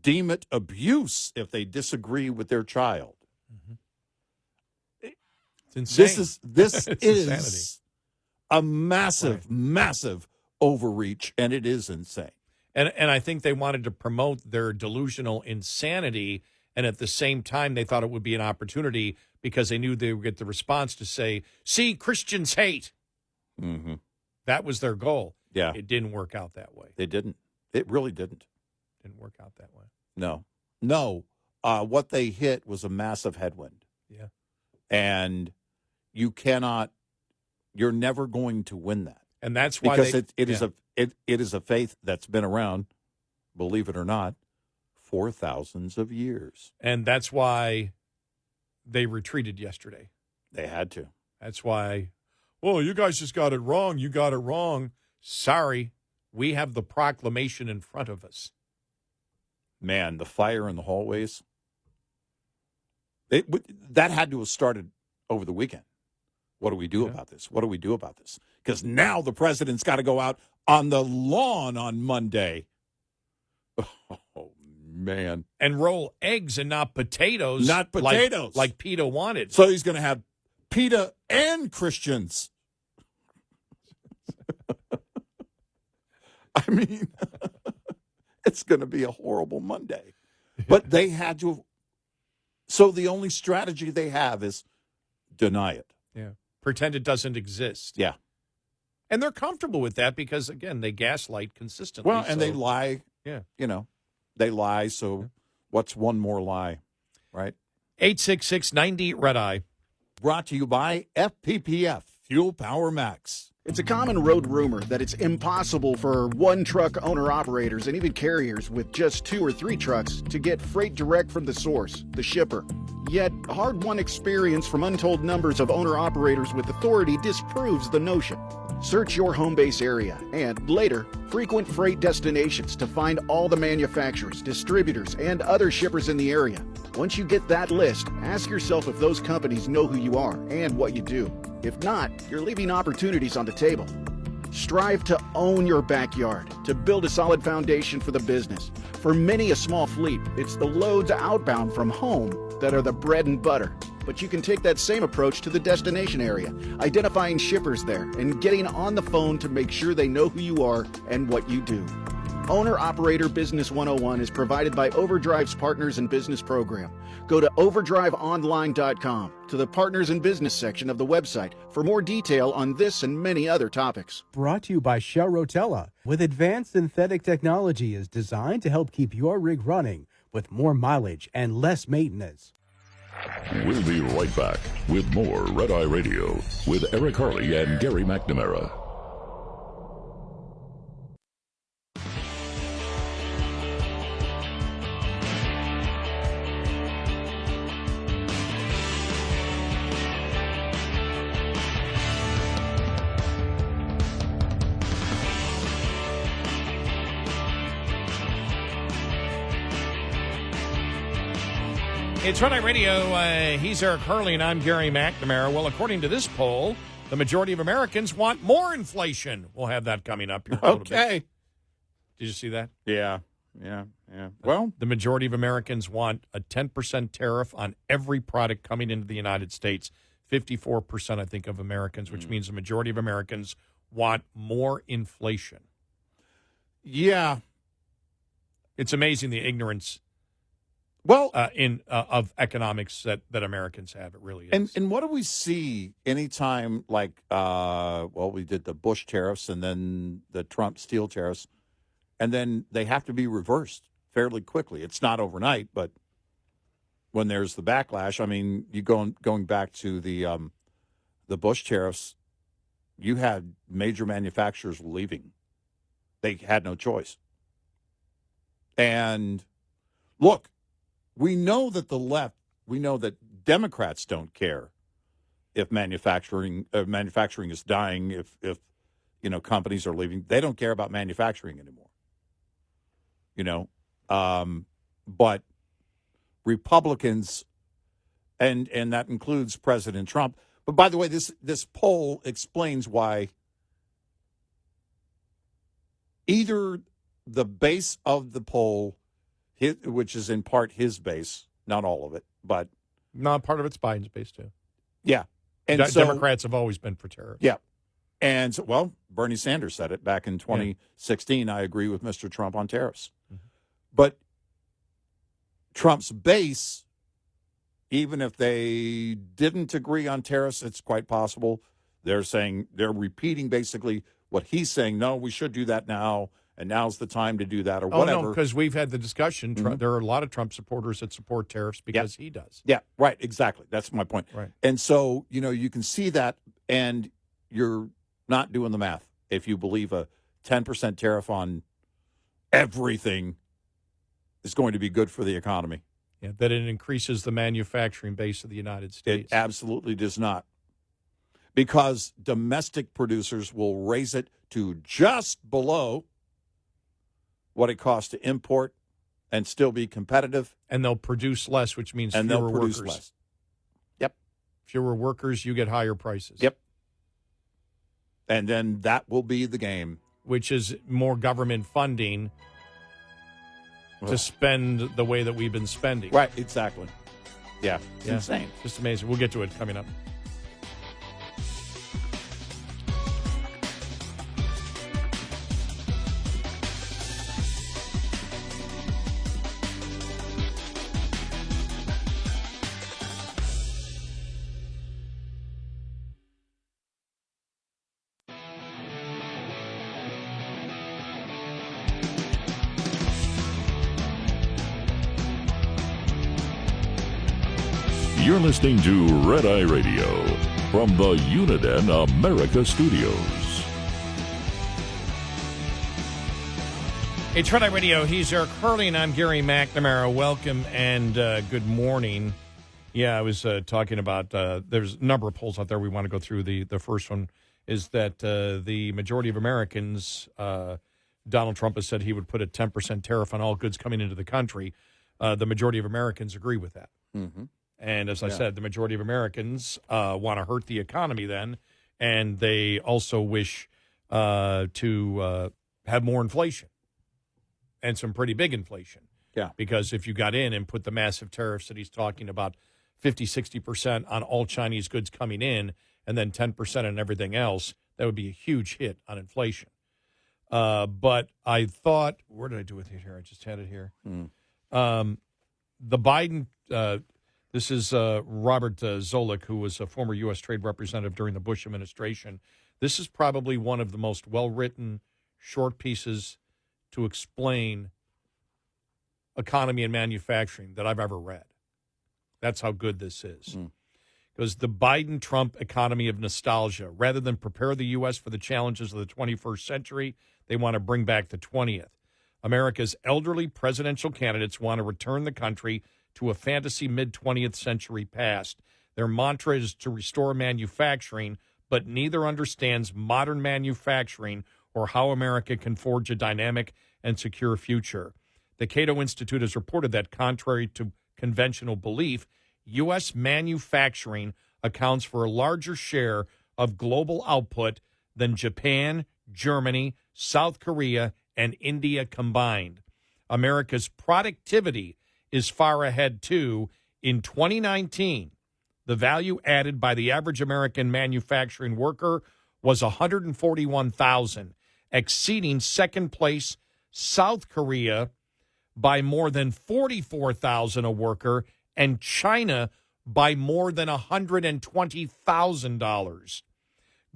deem it abuse if they disagree with their child. Mm-hmm. It's insane. This is insanity. A massive overreach, and it is insane. And I think they wanted to promote their delusional insanity, and at the same time, they thought it would be an opportunity because they knew they would get the response to say, see, Christians hate. Mm-hmm. That was their goal. Yeah. It didn't work out that way. It didn't. It really didn't. Didn't work out that way. No. What they hit was a massive headwind. Yeah. And you're never going to win that. And that's why because it is a faith that's been around, believe it or not, for thousands of years. And that's why they retreated yesterday. They had to. That's why, well, you guys just got it wrong. You got it wrong. Sorry, we have the proclamation in front of us. Man, the fire in the hallways, that had to have started over the weekend. What do we do about this? What do we do about this? Because now the president's got to go out on the lawn on Monday. Oh, man. And roll eggs and not potatoes. Not potatoes. Like PETA wanted. So he's going to have PETA and Christians. I mean, it's going to be a horrible Monday. But they had to. So the only strategy they have is deny it. Yeah. Pretend it doesn't exist. Yeah. And they're comfortable with that because, again, they gaslight consistently. Well, and they lie. Yeah. They lie. So what's one more lie, right? 866-90-RED-EYE. Brought to you by FPPF, Fuel Power Max. It's a common road rumor that it's impossible for one-truck owner-operators and even carriers with just 2 or 3 trucks to get freight direct from the source, the shipper. Yet, hard-won experience from untold numbers of owner-operators with authority disproves the notion. Search your home base area and, later, frequent freight destinations to find all the manufacturers, distributors, and other shippers in the area. Once you get that list, ask yourself if those companies know who you are and what you do. If not, you're leaving opportunities on the table. Strive to own your backyard, to build a solid foundation for the business. For many a small fleet, it's the loads outbound from home that are the bread and butter. But you can take that same approach to the destination area, identifying shippers there and getting on the phone to make sure they know who you are and what you do. Owner-Operator Business 101 is provided by Overdrive's Partners in Business program. Go to overdriveonline.com to the Partners in Business section of the website for more detail on this and many other topics. Brought to you by Shell Rotella. With advanced synthetic technology is designed to help keep your rig running with more mileage and less maintenance. We'll be right back with more Red Eye Radio with Eric Harley and Gary McNamara. It's Red Eye Radio. He's Eric Harley, and I'm Gary McNamara. Well, according to this poll, the majority of Americans want more inflation. We'll have that coming up here in a little bit. Did you see that? Yeah. Well, the majority of Americans want a 10% tariff on every product coming into the United States. 54%, I think, of Americans, which means the majority of Americans want more inflation. Yeah. It's amazing the ignorance of economics that Americans have. It really is. And what do we see anytime, like, we did the Bush tariffs and then the Trump steel tariffs, and then they have to be reversed fairly quickly. It's not overnight, but when there's the backlash, I mean, you going back to the Bush tariffs, you had major manufacturers leaving. They had no choice. And look, we know that that Democrats don't care if manufacturing is dying, if companies are leaving. They don't care about manufacturing anymore. But Republicans, and that includes President Trump. But by the way, this poll explains why either the base of the poll, which is in part his base, not all of it, but not part of it's Biden's base too. Yeah, and Democrats have always been for tariffs. Yeah, and so, Bernie Sanders said it back in 2016. I agree with Mr. Trump on tariffs, but Trump's base, even if they didn't agree on tariffs, it's quite possible they're repeating basically what he's saying. No, we should do that now, and now's the time to do that or Oh, whatever. no, because we've had the discussion. There are a lot of Trump supporters that support tariffs because he does. Yeah, right, exactly. That's my point. Right. And so, you can see that, and you're not doing the math if you believe a 10% tariff on everything is going to be good for the economy. Yeah, that it increases the manufacturing base of the United States. It absolutely does not. Because domestic producers will raise it to just below what it costs to import and still be competitive. And they'll produce less, which means And fewer they'll produce workers. less. Yep. Fewer workers, you get higher prices. Yep. And then that will be the game. Which is more government funding to spend the way that we've been spending. Right, exactly. Yeah, it's insane. Just amazing. We'll get to it coming up. You're listening to Red Eye Radio from the Uniden America Studios. It's Red Eye Radio. He's Eric Harley, and I'm Gary McNamara. Welcome and good morning. Yeah, I was talking about there's a number of polls out there we want to go through. The first one is that the majority of Americans, Donald Trump has said he would put a 10% tariff on all goods coming into the country. The majority of Americans agree with that. Mm-hmm. And as I said, the majority of Americans want to hurt the economy then, and they also wish to have more inflation and some pretty big inflation. Yeah. Because if you got in and put the massive tariffs that he's talking about, 50, 60% on all Chinese goods coming in, and then 10% on everything else, that would be a huge hit on inflation. But I thought, where did I do it here? I just had it here. The Biden... This is Robert Zoellick, who was a former U.S. Trade Representative during the Bush administration. This is probably one of the most well-written short pieces to explain economy and manufacturing that I've ever read. That's how good this is. Because the Biden-Trump economy of nostalgia, rather than prepare the U.S. for the challenges of the 21st century, they want to bring back the 20th. America's elderly presidential candidates want to return the country to a fantasy mid-20th century past. Their mantra is to restore manufacturing, but neither understands modern manufacturing or how America can forge a dynamic and secure future. The Cato Institute has reported that, contrary to conventional belief, U.S. manufacturing accounts for a larger share of global output than Japan, Germany, South Korea, and India combined. America's productivity is far ahead, too. In 2019, the value added by the average American manufacturing worker was $141,000, exceeding second place South Korea by more than $44,000 a worker and China by more than $120,000.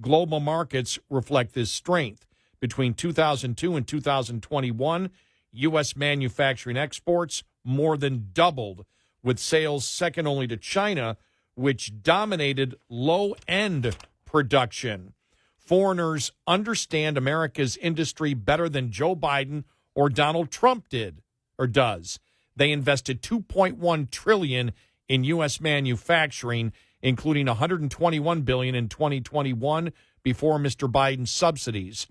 Global markets reflect this strength. Between 2002 and 2021, U.S. manufacturing exports more than doubled, with sales second only to China, which dominated low-end production. Foreigners understand America's industry better than Joe Biden or Donald Trump did or does. They invested $2.1 trillion in U.S. manufacturing, including $121 billion in 2021 before Mr. Biden's subsidies.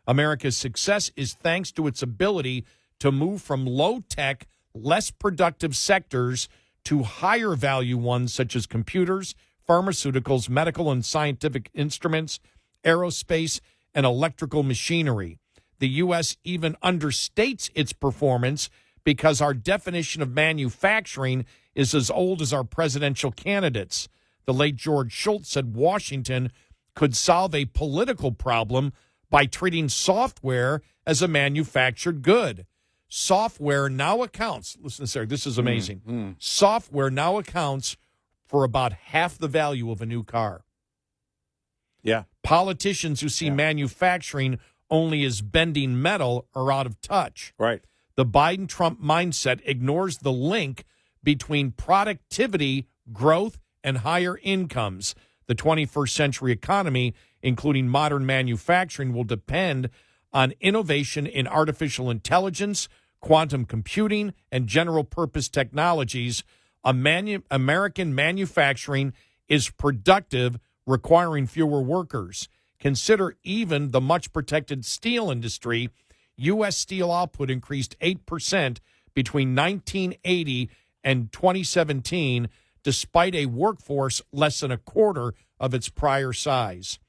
America's success is thanks to its ability to move from low-tech, less productive sectors to higher value ones such as computers, pharmaceuticals, medical and scientific instruments, aerospace, and electrical machinery. The U.S. even understates its performance because our definition of manufacturing is as old as our presidential candidates. The late George Shultz said Washington could solve a political problem by treating software as a manufactured good. Software now accounts, listen to this, Eric, this is amazing. Software now accounts for about half the value of a new car. Yeah. Politicians who see manufacturing only is bending metal or out of touch. Right. The Biden-Trump mindset ignores the link between productivity, growth, and higher incomes. The 21st century economy, including modern manufacturing, will depend on innovation in artificial intelligence, quantum computing, and general-purpose technologies. American manufacturing is productive, requiring fewer workers. Consider even the much-protected steel industry. U.S. steel output increased 8% between 1980 and 2017, despite a workforce less than a quarter of its prior size.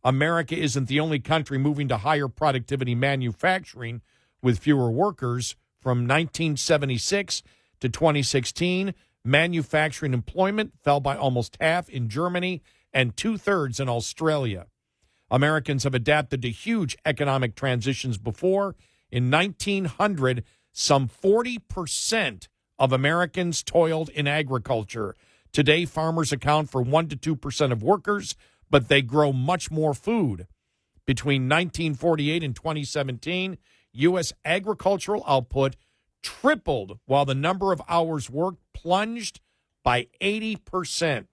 America isn't the only country moving to higher productivity manufacturing with fewer workers. From 1976 to 2016, manufacturing employment fell by almost half in Germany and two-thirds in Australia. Americans have adapted to huge economic transitions before. In 1900, some 40% of Americans toiled in agriculture. Today, farmers account for 1% to 2% of workers, but they grow much more food. Between 1948 and 2017, U.S. agricultural output tripled while the number of hours worked plunged by 80%.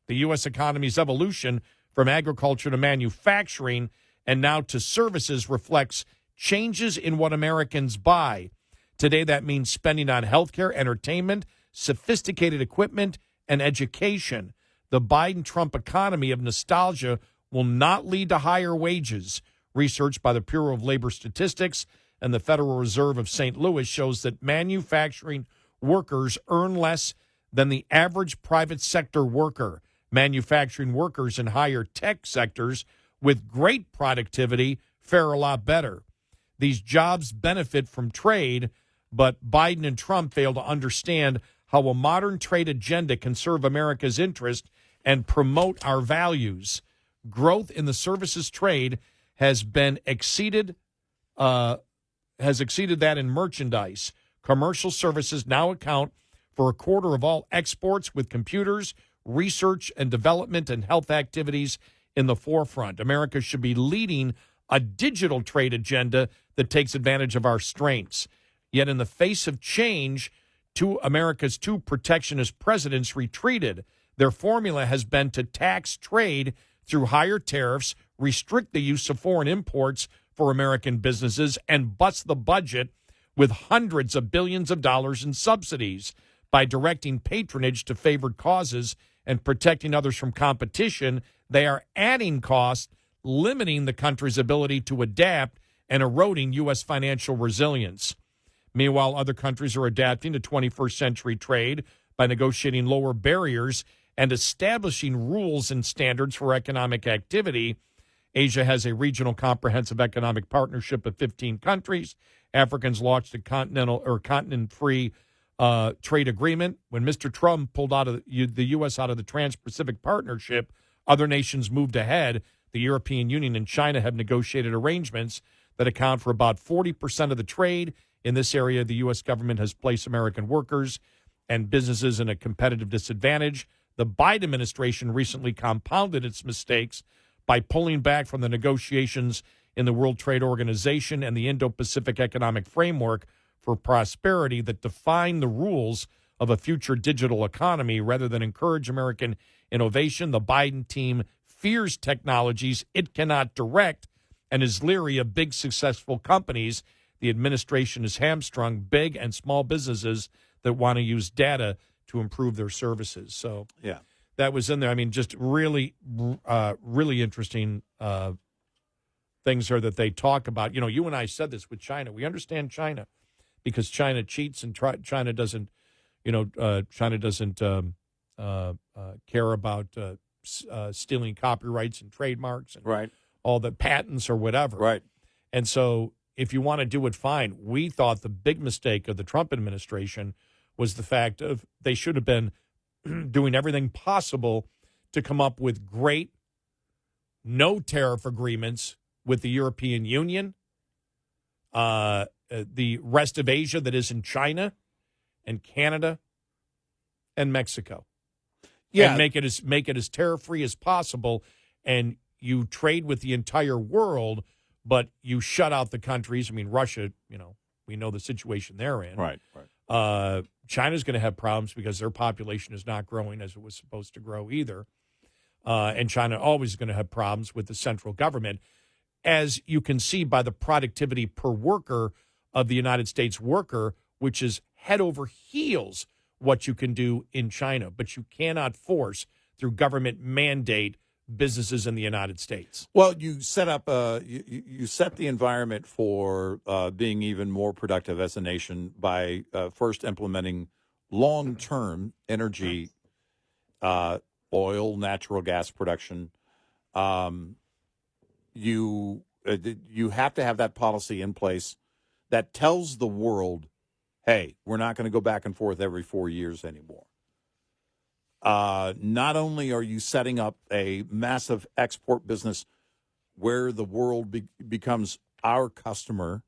The U.S. economy's evolution from agriculture to manufacturing and now to services reflects changes in what Americans buy. Today, that means spending on healthcare, entertainment, sophisticated equipment, and education. The Biden-Trump economy of nostalgia will not lead to higher wages. Research by the Bureau of Labor Statistics and the Federal Reserve of St. Louis shows that manufacturing workers earn less than the average private sector worker. Manufacturing workers in higher tech sectors with great productivity fare a lot better. These jobs benefit from trade, but Biden and Trump fail to understand how a modern trade agenda can serve America's interest and promote our values. Growth in the services trade has exceeded that in merchandise. Commercial services now account for a quarter of all exports, with computers, research and development, and health activities in the forefront. America should be leading a digital trade agenda that takes advantage of our strengths. Yet in the face of change, America's two protectionist presidents retreated. Their formula has been to tax trade through higher tariffs, restrict the use of foreign imports for American businesses, and bust the budget with hundreds of billions of dollars in subsidies. By directing patronage to favored causes and protecting others from competition, they are adding costs, limiting the country's ability to adapt, and eroding U.S. financial resilience. Meanwhile, other countries are adapting to 21st century trade by negotiating lower barriers and establishing rules and standards for economic activity. Asia has a regional comprehensive economic partnership of 15 countries. Africans launched a continent-free trade agreement. When Mr. Trump pulled out of the U.S. out of the Trans-Pacific Partnership, other nations moved ahead. The European Union and China have negotiated arrangements that account for about 40% of the trade. In this area, the U.S. government has placed American workers and businesses in a competitive disadvantage. The Biden administration recently compounded its mistakes by pulling back from the negotiations in the World Trade Organization and the Indo-Pacific Economic Framework for Prosperity that define the rules of a future digital economy rather than encourage American innovation. The Biden team fears technologies it cannot direct and is leery of big, successful companies. The administration has hamstrung big and small businesses that want to use data to improve their services. So yeah, that was in there. I mean, just really, really interesting things there that they talk about. You know, you and I said this with China. We understand China because China cheats and China doesn't, care about stealing copyrights and trademarks and right, all the patents or whatever. right. And so if you want to do it, fine. We thought the big mistake of the Trump administration was the fact of they should have been doing everything possible to come up with great no tariff agreements with the European Union, the rest of Asia that isn't China, and Canada, and Mexico. Yeah, and make it as tariff free as possible, and you trade with the entire world but you shut out the countries. I mean, Russia, we know the situation they're in. Right, right. China's going to have problems because their population is not growing as it was supposed to grow either. And China always is going to have problems with the central government, as you can see by the productivity per worker of the United States worker, which is head over heels what you can do in China. But you cannot force, through government mandate, businesses in the United States. Well, you set up you set the environment for being even more productive as a nation by first implementing long-term energy, oil, natural gas production. You have to have that policy in place that tells the world, hey, we're not going to go back and forth every 4 years anymore. Not only are you setting up a massive export business where the world becomes our customer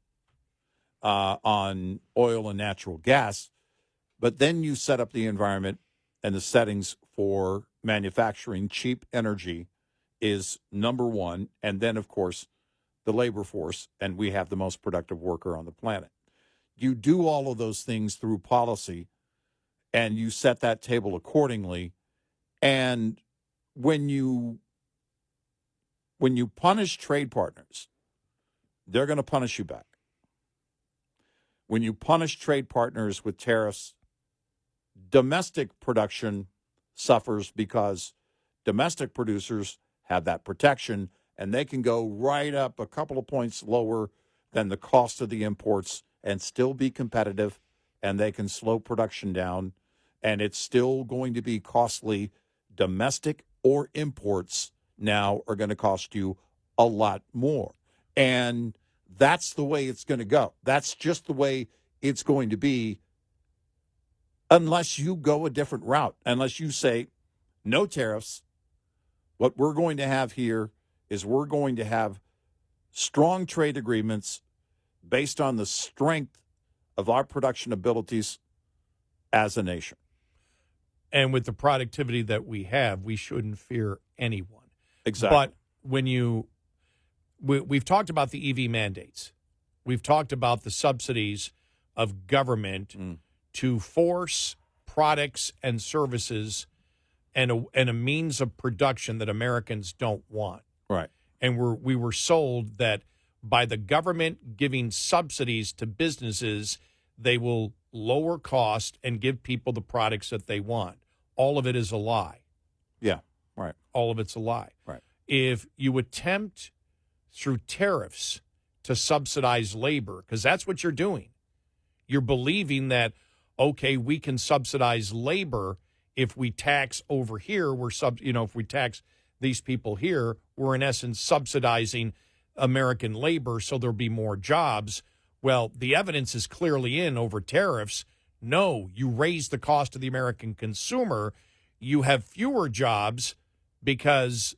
on oil and natural gas, but then you set up the environment and the settings for manufacturing cheap energy is number one. And then, of course, the labor force, and we have the most productive worker on the planet. You do all of those things through policy, and you set that table accordingly. And when you punish trade partners, they're going to punish you back. When you punish trade partners with tariffs, domestic production suffers because domestic producers have that protection, and they can go right up a couple of points lower than the cost of the imports and still be competitive, and they can slow production down, and it's still going to be costly. Domestic or imports now are going to cost you a lot more. And that's the way it's going to go. That's just the way it's going to be unless you go a different route, unless you say no tariffs. What we're going to have here is we're going to have strong trade agreements based on the strength of our production abilities as a nation. And with the productivity that we have, we shouldn't fear anyone. Exactly. But when we've talked about the EV mandates. We've talked about the subsidies of government to force products and services and a means of production that Americans don't want. Right. And we were sold that by the government giving subsidies to businesses, they will lower cost and give people the products that they want. All of it is a lie. Yeah, right. All of it's a lie. Right. If you attempt through tariffs to subsidize labor, because that's what you're doing, you're believing that, okay, we can subsidize labor if we tax over here. If we tax these people here, we're in essence subsidizing American labor, so there'll be more jobs. Well, the evidence is clearly in over tariffs. No, you raise the cost of the American consumer. You have fewer jobs because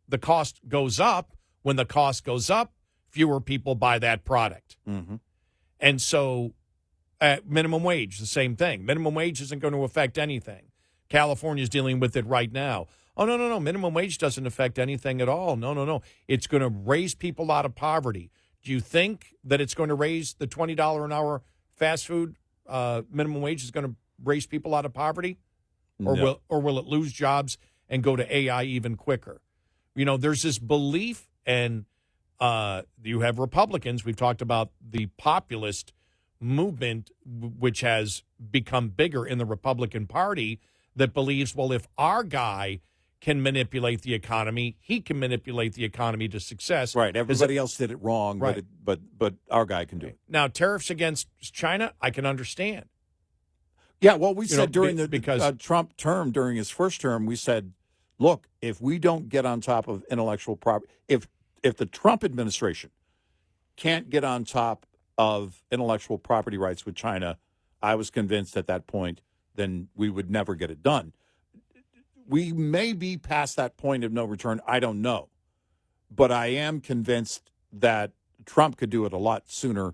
the cost goes up. When the cost goes up, fewer people buy that product. Mm-hmm. And so minimum wage, the same thing. Minimum wage isn't going to affect anything. California's dealing with it right now. Oh, no. Minimum wage doesn't affect anything at all. No. It's going to raise people out of poverty. Do you think that it's going to raise the $20 an hour fast food minimum wage is going to raise people out of poverty? No. Or will it lose jobs and go to AI even quicker? There's this belief, and you have Republicans. We've talked about the populist movement, which has become bigger in the Republican Party, that believes, well, if our guy can manipulate the economy, he can manipulate the economy to success. Right. Everybody else did it wrong, right. but our guy can do it. Now, tariffs against China, I can understand. Yeah, well, we said during because Trump term, during his first term, we said, look, if we don't get on top of intellectual property, if the Trump administration can't get on top of intellectual property rights with China, I was convinced at that point, then we would never get it done. We may be past that point of no return. I don't know. But I am convinced that Trump could do it a lot sooner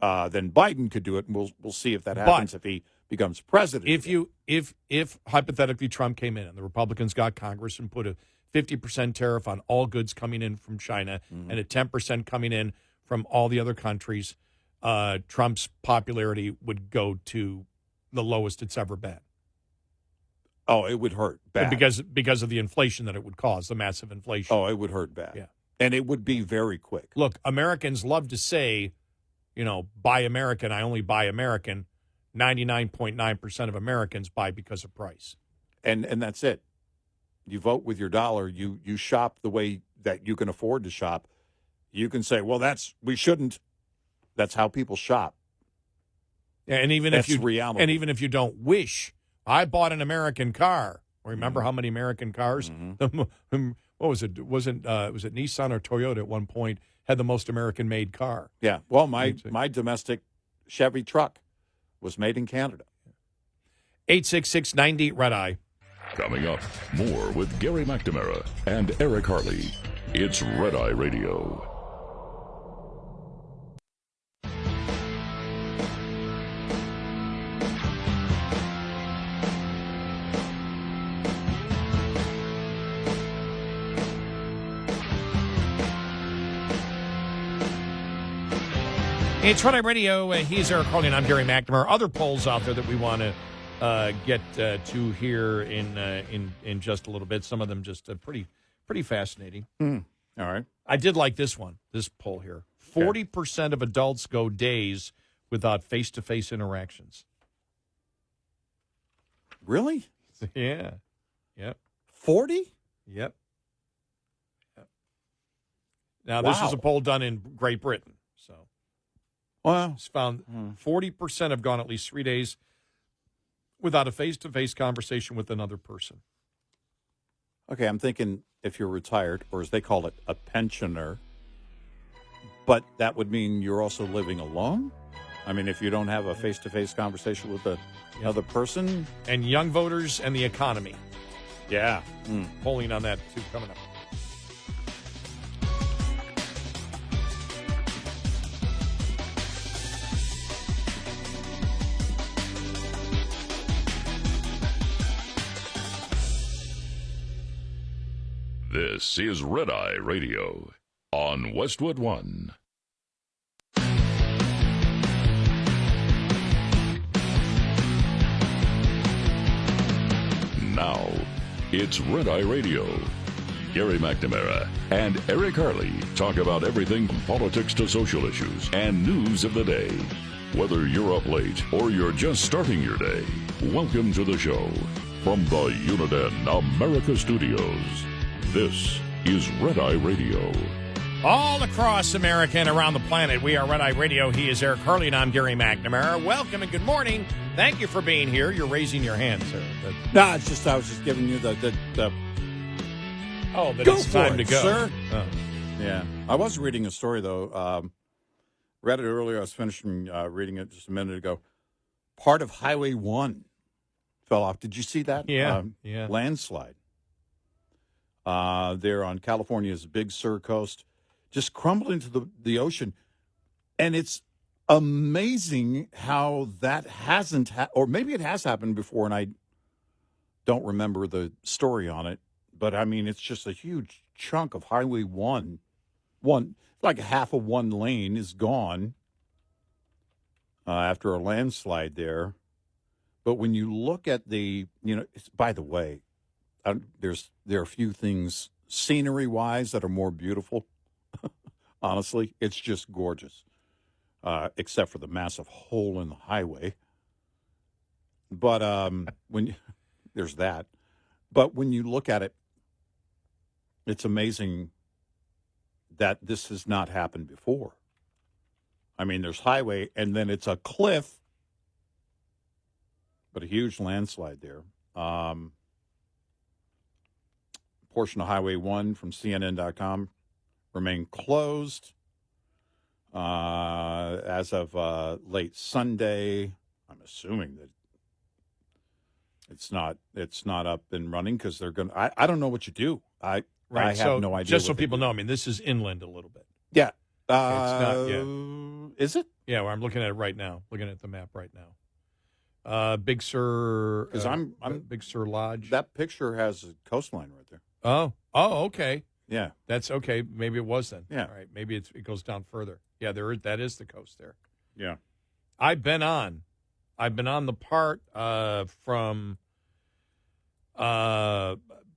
than Biden could do it, and we'll see if that happens if he becomes president. If hypothetically Trump came in and the Republicans got Congress and put a 50% tariff on all goods coming in from China and a 10% coming in from all the other countries, Trump's popularity would go to the lowest it's ever been. Oh, it would hurt bad. Because of the inflation that it would cause, the massive inflation. Oh, it would hurt bad. Yeah. And it would be very quick. Look, Americans love to say, buy American, I only buy American. 99.9% of Americans buy because of price. And that's it. You vote with your dollar. You shop the way that you can afford to shop. You can say, well, we shouldn't. That's how people shop. And even that's if you reality. And even if you don't wish, I bought an American car. Remember how many American cars? What was it? Was it Nissan or Toyota at one point had the most American-made car? Yeah. Well, my domestic Chevy truck was made in Canada. 866-90 Red Eye. Coming up, more with Gary McNamara and Eric Harley. It's Red Eye Radio. It's Red Eye Radio. He's Eric Harley, and I'm Gary McNamara. Other polls out there that we want to get to here in just a little bit. Some of them just pretty fascinating. All right. I did like this one, this poll here. 40% of adults go days without face-to-face interactions. Really? Yeah. Yep. 40? Yep. Now, this is a poll done in Great Britain, so. Well, It's found 40% have gone at least 3 days without a face-to-face conversation with another person. okay, I'm thinking if you're retired, or as they call it, a pensioner, but that would mean you're also living alone? I mean, if you don't have a face-to-face conversation with another person? And young voters and the economy. Yeah. Polling on that, too, coming up. This is Red Eye Radio on Westwood One. Now, it's Red Eye Radio. Gary McNamara and Eric Harley talk about everything from politics to social issues and news of the day. Whether you're up late or you're just starting your day, welcome to the show. From the Uniden America Studios, this is Red Eye Radio. All across America and around the planet, we are Red Eye Radio. He is Eric Harley, and I'm Gary McNamara. Welcome and good morning. Thank you for being here. You're raising your hand, sir. No, it's just I was just giving you the Oh, that go it's for time it, to go. sir. Oh. Yeah. I was reading a story, though. Read it earlier. I was finishing reading it just a minute ago. Part of Highway 1 fell off. Did you see that? Yeah. Landslide. There on California's Big Sur coast. Just crumbled into the ocean. And it's amazing how that hasn't or maybe it has happened before, and I don't remember the story on it. But, I mean, it's just a huge chunk of Highway 1. Like half of one lane is gone after a landslide there. But when you look at by the way, there are a few things scenery-wise that are more beautiful. Honestly, it's just gorgeous, except for the massive hole in the highway. But there's that. But when you look at it, it's amazing that this has not happened before. I mean, there's highway, and then it's a cliff, but a huge landslide there. Portion of Highway 1 from CNN.com remained closed as of late Sunday. I'm assuming that it's not up and running because they're going to. I don't know what you do. I have no idea. Just so people know, I mean, this is inland a little bit. Yeah. It's not, Is it? Yeah, well, I'm looking at it right now. Looking at the map right now. Big Sur. Because I'm Big Sur Lodge. That picture has a coastline right there. Okay. Yeah. That's okay. Maybe it was then. Yeah. All right. Maybe it goes down further. Yeah, that is the coast there. Yeah. I've been on the part from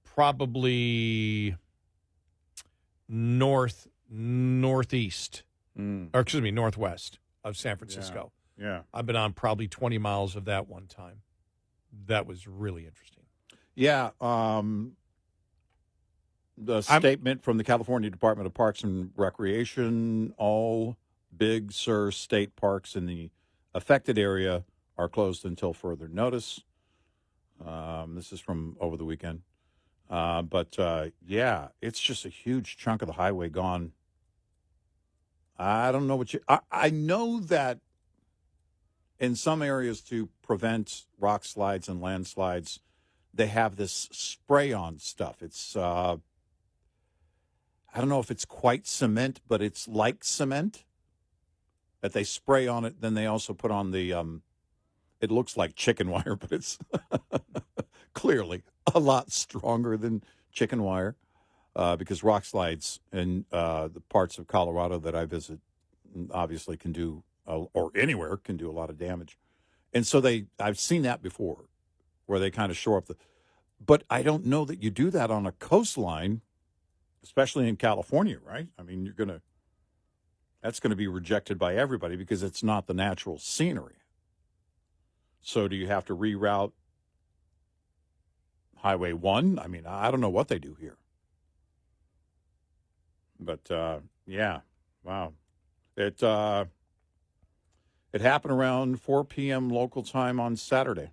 probably northeast, or excuse me, northwest of San Francisco. Yeah. I've been on probably 20 miles of that one time. That was really interesting. Yeah. The statement from the California Department of Parks and Recreation: all Big Sur state parks in the affected area are closed until further notice. This is from over the weekend. But it's just a huge chunk of the highway gone. I don't know what I know that in some areas to prevent rock slides and landslides, they have this spray-on stuff. It's I don't know if it's quite cement, but it's like cement that they spray on it. Then they also put on the, it looks like chicken wire, but it's clearly a lot stronger than chicken wire because rock slides in the parts of Colorado that I visit obviously can do, or anywhere can do a lot of damage. And so I've seen that before where they kind of shore up but I don't know that you do that on a coastline, especially in California, right? I mean, that's going to be rejected by everybody because it's not the natural scenery. So do you have to reroute Highway 1? I mean, I don't know what they do here. But, wow. It happened around 4 p.m. local time on Saturday.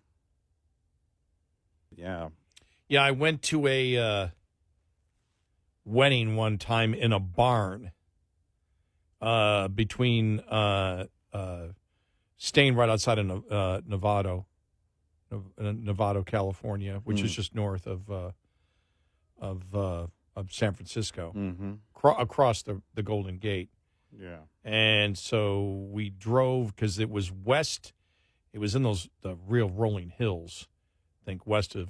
Yeah. Yeah, I went to a wedding one time in a barn between staying right outside of Novato, California, which is just north of San Francisco, across the Golden Gate. Yeah. And so we drove because it was west. It was in the real rolling hills, I think west of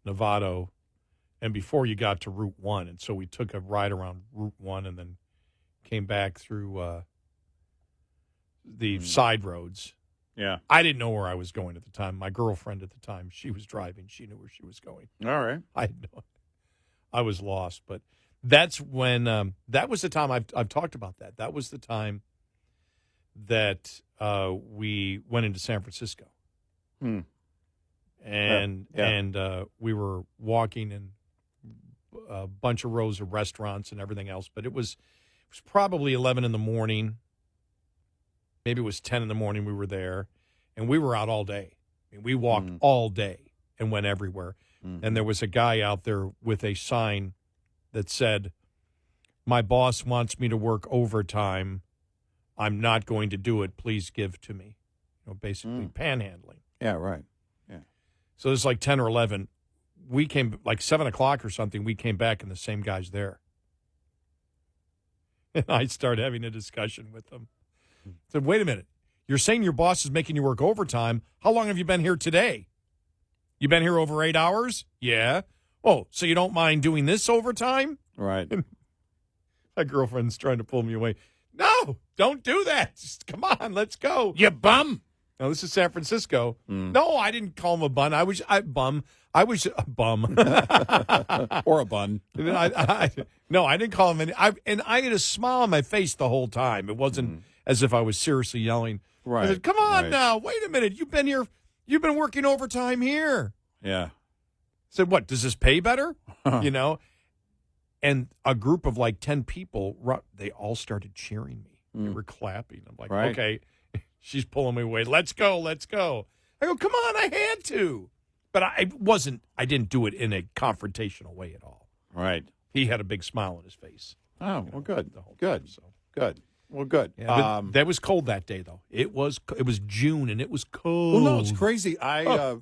Novato, and before you got to Route 1. And so we took a ride around Route 1 and then came back through the side roads. Yeah. I didn't know where I was going at the time. My girlfriend at the time, she was driving. She knew where she was going. All right. I was lost. But that's when that was the time I've talked about that. That was the time that we went into San Francisco. And we were walking in a bunch of rows of restaurants and everything else. But it was probably 11 in the morning. Maybe it was 10 in the morning we were there. And we were out all day. I mean, we walked all day and went everywhere. And there was a guy out there with a sign that said, "My boss wants me to work overtime. I'm not going to do it. Please give to me." Basically panhandling. Yeah, right. Yeah. So it was like 10 or 11. We came, like 7 o'clock or something, we came back and the same guy's there. And I started having a discussion with them. I said, "Wait a minute. You're saying your boss is making you work overtime. How long have you been here today? You been here over 8 hours? Yeah. Oh, so you don't mind doing this overtime?" Right. My girlfriend's trying to pull me away. "No, don't do that. Just come on, let's go." You bum. Now, this is San Francisco. No, I didn't call him a bum. I was a bum. Or a bun. No, I didn't call him any. And I had a smile on my face the whole time. It wasn't as if I was seriously yelling. Right. I said, "Come on now. Wait a minute. You've been here. You've been working overtime here." Yeah. I said, "What, does this pay better?" And a group of like 10 people, they all started cheering me. They were clapping. I'm like, okay, she's pulling me away. Let's go, let's go. I go, "Come on, I had to." But I didn't do it in a confrontational way at all. Right. He had a big smile on his face. Oh, well, good. The whole Good. time, so. Good. Well, good. Yeah, that was cold that day, though. It was June, and it was cold. Well, no, it's crazy. I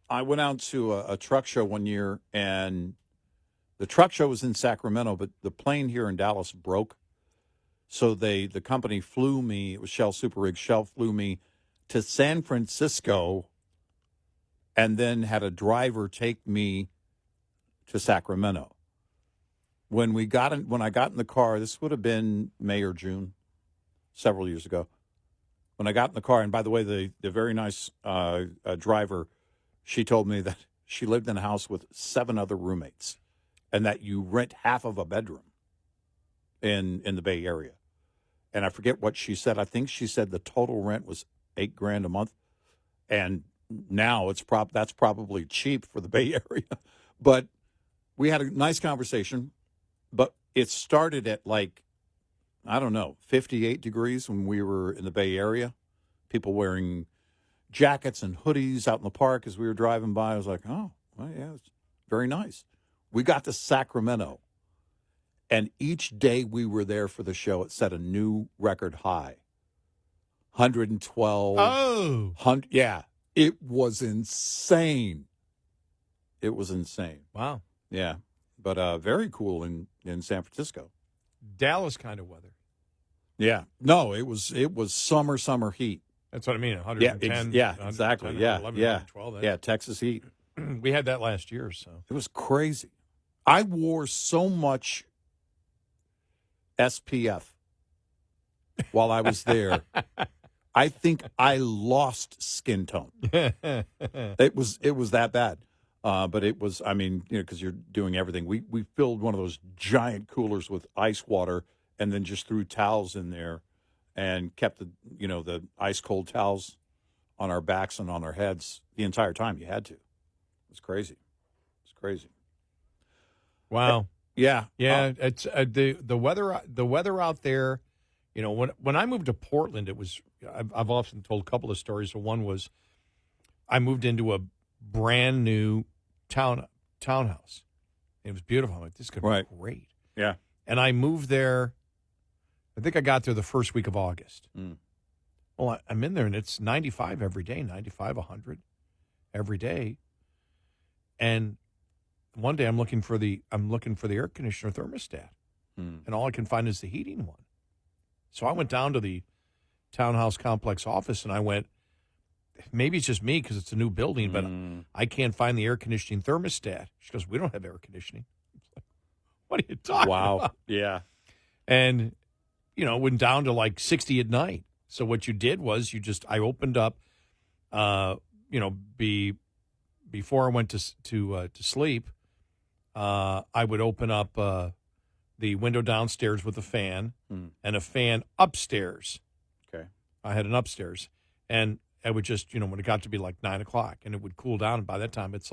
went out to a truck show one year, and the truck show was in Sacramento, but the plane here in Dallas broke. So the company flew me. It was Shell Super Rig. Shell flew me to San Francisco, and then had a driver take me to Sacramento. When I got in the car, this would have been May or June, several years ago. When I got in the car, and by the way, the very nice driver, she told me that she lived in a house with 7 other roommates, and that you rent half of a bedroom in the Bay Area. And I forget what she said. I think she said the total rent was $8,000 a month, and now that's probably cheap for the Bay Area. But we had a nice conversation. But it started at 58 degrees when we were in the Bay Area. People wearing jackets and hoodies out in the park as we were driving by. I was like, oh, well, yeah, it's very nice. We got to Sacramento, and each day we were there for the show, it set a new record high. 112. Oh. 100, yeah. It was insane. It was insane. Wow. Yeah. But very cool in San Francisco. Dallas kind of weather. Yeah. No, it was summer heat. That's what I mean, 110. Yeah, exactly. 110, Yeah, 111, yeah. 112, Yeah, Texas heat. We had that last year, so. It was crazy. I wore so much SPF while I was there. I think I lost skin tone. It was that bad. But it was, because you're doing everything. We filled one of those giant coolers with ice water and then just threw towels in there and kept the ice cold towels on our backs and on our heads the entire time. You had to. It was crazy. It's crazy. Wow. Yeah. Yeah. It's the weather out there. When I moved to Portland, it was, I've often told a couple of stories. So one was I moved into a brand new townhouse. It was beautiful. I'm like, this could be great. Yeah. And I moved there. I think I got there the first week of August. Well, I'm in there, and it's 95 every day, 95, 100 every day. And one day I'm looking for the air conditioner thermostat, and all I can find is the heating one. So I went down to the townhouse complex office, and I went, maybe it's just me because it's a new building, but I can't find the air conditioning thermostat. She goes, we don't have air conditioning. What are you talking about? Yeah. And, went down to 60 at night. So what you did was I opened up, before I went to sleep, I would open up the window downstairs with a fan and a fan upstairs. Okay. I had an upstairs. And I would just, when it got to be 9 o'clock, and it would cool down. And by that time, it's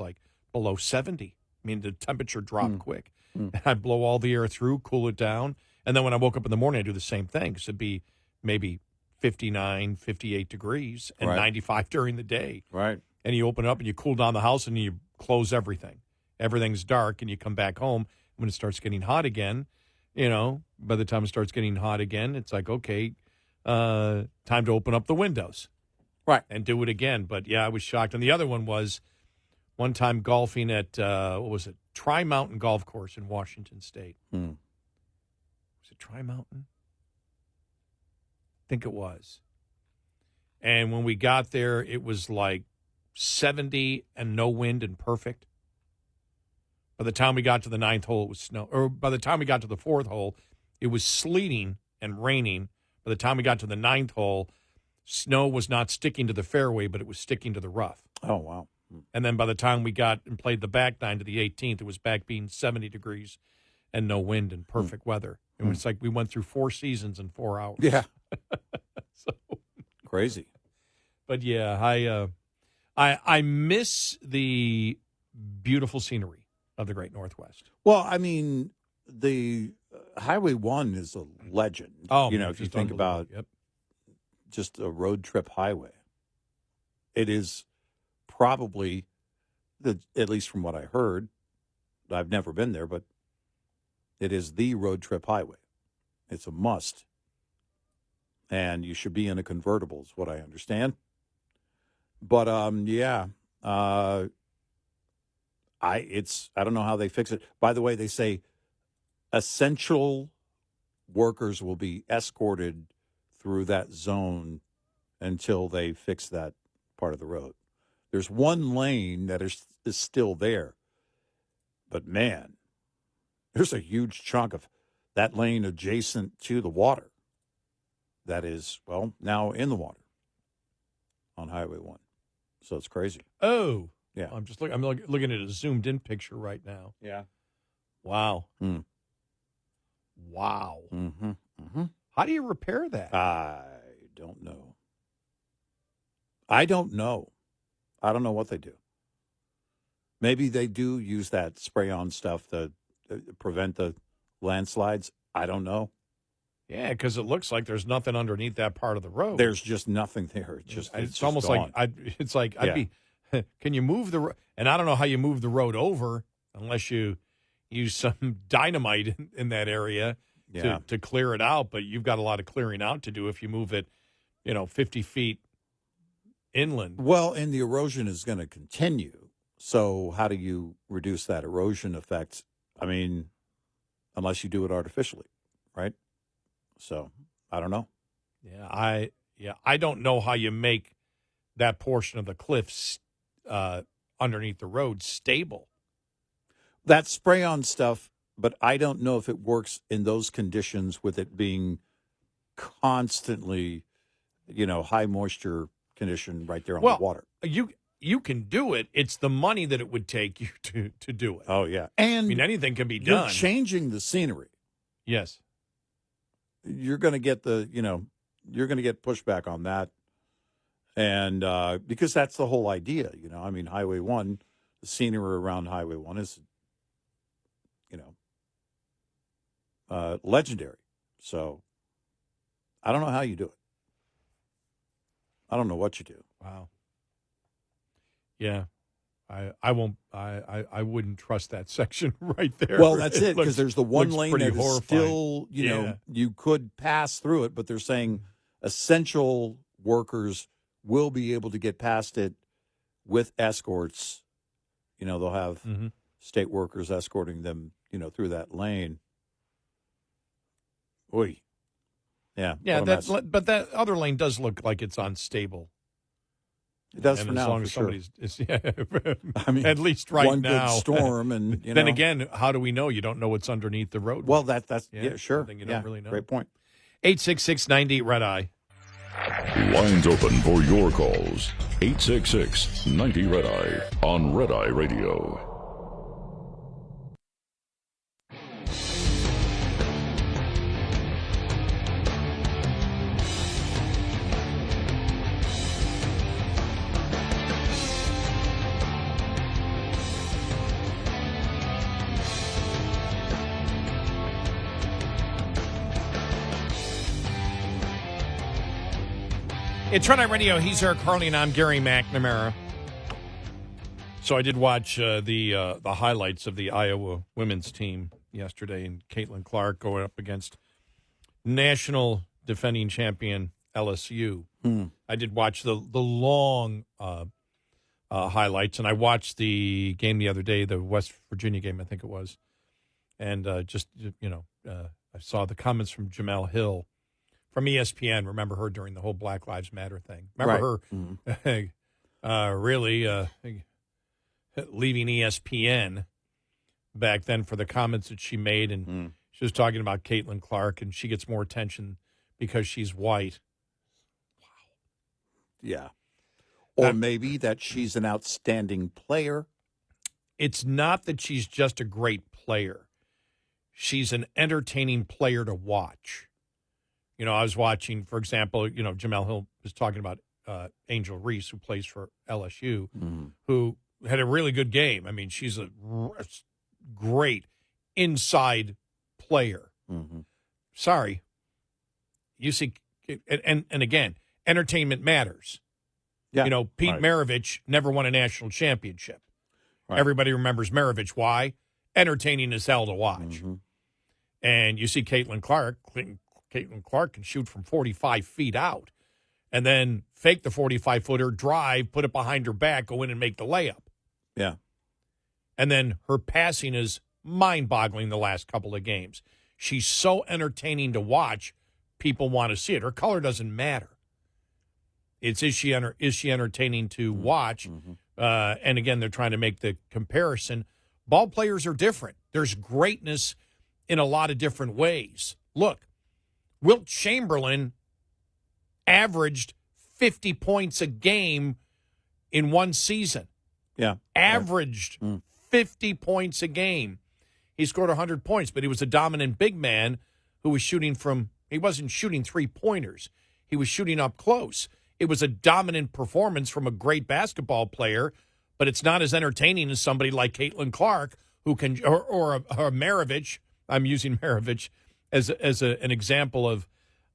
below 70. I mean, the temperature dropped quick. And I'd blow all the air through, cool it down. And then when I woke up in the morning, I'd do the same thing. So it'd be maybe 59, 58 degrees and 95 during the day. Right. And you open up and you cool down the house and you close everything. Everything's dark and you come back home. When it starts getting hot again, by the time it starts getting hot again, it's okay, time to open up the windows. Right. And do it again. But, yeah, I was shocked. And the other one was one time golfing at, Tri-Mountain Golf Course in Washington State. Was it Tri-Mountain? I think it was. And when we got there, it was 70 and no wind and perfect. By the time we got to the ninth hole, it was snow. Or by the time we got to the fourth hole, it was sleeting and raining. By the time we got to the ninth hole, snow was not sticking to the fairway, but it was sticking to the rough. Oh, wow. And then by the time we got and played the back nine to the 18th, it was back being 70 degrees and no wind and perfect weather. It was we went through 4 seasons in 4 hours. Yeah. So crazy. But, yeah, I miss the beautiful scenery of the Great Northwest. Well, the Highway 1 is a legend. Oh, if you think about just a road trip highway, it is probably, at least from what I heard, I've never been there, but it is the road trip highway. It's a must. And you should be in a convertible, is what I understand. But, I don't know how they fix it. By the way, they say essential workers will be escorted through that zone until they fix that part of the road. There's one lane that is still there, But, man, there's a huge chunk of that lane adjacent to the water that is, well, now in the water on Highway 1. So it's crazy. Oh. Yeah. I'm just looking at a zoomed-in picture right now. Yeah. Wow. Mm. Wow. Mm-hmm. Mm-hmm. How do you repair that? I don't know. I don't know what they do. Maybe they do use that spray-on stuff to prevent the landslides. I don't know. Yeah, because it looks like there's nothing underneath that part of the road. There's just nothing there. It's It's just almost gone. I'd be. Can you move the? And I don't know how you move the road over unless you use some dynamite in that area to clear it out. But you've got a lot of clearing out to do if you move it, 50 feet inland. Well, and the erosion is going to continue. So how do you reduce that erosion effect? I mean, unless you do it artificially, right? So I don't know. I don't know how you make that portion of the cliffs underneath the road stable. That spray-on stuff, but I don't know if it works in those conditions with it being constantly, high moisture condition right there on the water. You can do it. It's the money that it would take you to do it. Oh, yeah. And anything can be you're done. changing the scenery. Yes. You're going to get you're going to get pushback on that. And because that's the whole idea, Highway 1, the scenery around Highway 1 is, legendary. So I don't know how you do it. I don't know what you do. Wow. Yeah. I won't. I wouldn't trust that section right there. Well, that's it, because there's the one lane that is horrifying. still, you could pass through it, but they're saying essential workers will be able to get past it with escorts. They'll have state workers escorting them, through that lane. Oy. Yeah. Yeah, but that other lane does look like it's unstable. It does and for as now, long for as sure. somebody's, at least right one now. Good storm, and then again, how do we know? You don't know what's underneath the road. Well, that's sure. Something you don't really know. Great point. 866-98 Red Eye. Lines open for your calls. 866-90 Red Eye on Red Eye Radio. It's Red Eye Radio. He's Eric Harley, and I'm Gary McNamara. So I did watch the highlights of the Iowa women's team yesterday, and Caitlin Clark going up against national defending champion LSU. I did watch the long highlights, and I watched the game the other day, the West Virginia game, I think it was, and I saw the comments from Jamele Hill from ESPN. Remember her during the whole Black Lives Matter thing. Remember her really leaving ESPN back then for the comments that she made. And she was talking about Caitlin Clark, and she gets more attention because she's white. Wow. Yeah. Or maybe that she's an outstanding player. It's not that she's just a great player. She's an entertaining player to watch. I was watching, for example, Jamele Hill was talking about Angel Reese, who plays for LSU, who had a really good game. I mean, she's a great inside player. Sorry. You see, and again, entertainment matters. Yeah. Pete Maravich never won a national championship. Right. Everybody remembers Maravich. Why? Entertaining as hell to watch. And you see Caitlin Clark. Caitlin Clark can shoot from 45 feet out and then fake the 45-footer, drive, put it behind her back, go in and make the layup. Yeah. And then her passing is mind-boggling the last couple of games. She's so entertaining to watch, people want to see it. Her color doesn't matter. It's is she entertaining to watch? And again, they're trying to make the comparison. Ball players are different. There's greatness in a lot of different ways. Look, Wilt Chamberlain averaged 50 points a game in one season. Yeah. Averaged 50 points a game. He scored 100 points, but he was a dominant big man who was shooting he wasn't shooting three-pointers. He was shooting up close. It was a dominant performance from a great basketball player, but it's not as entertaining as somebody like Caitlin Clark who can, or Maravich. I'm using Maravich as an example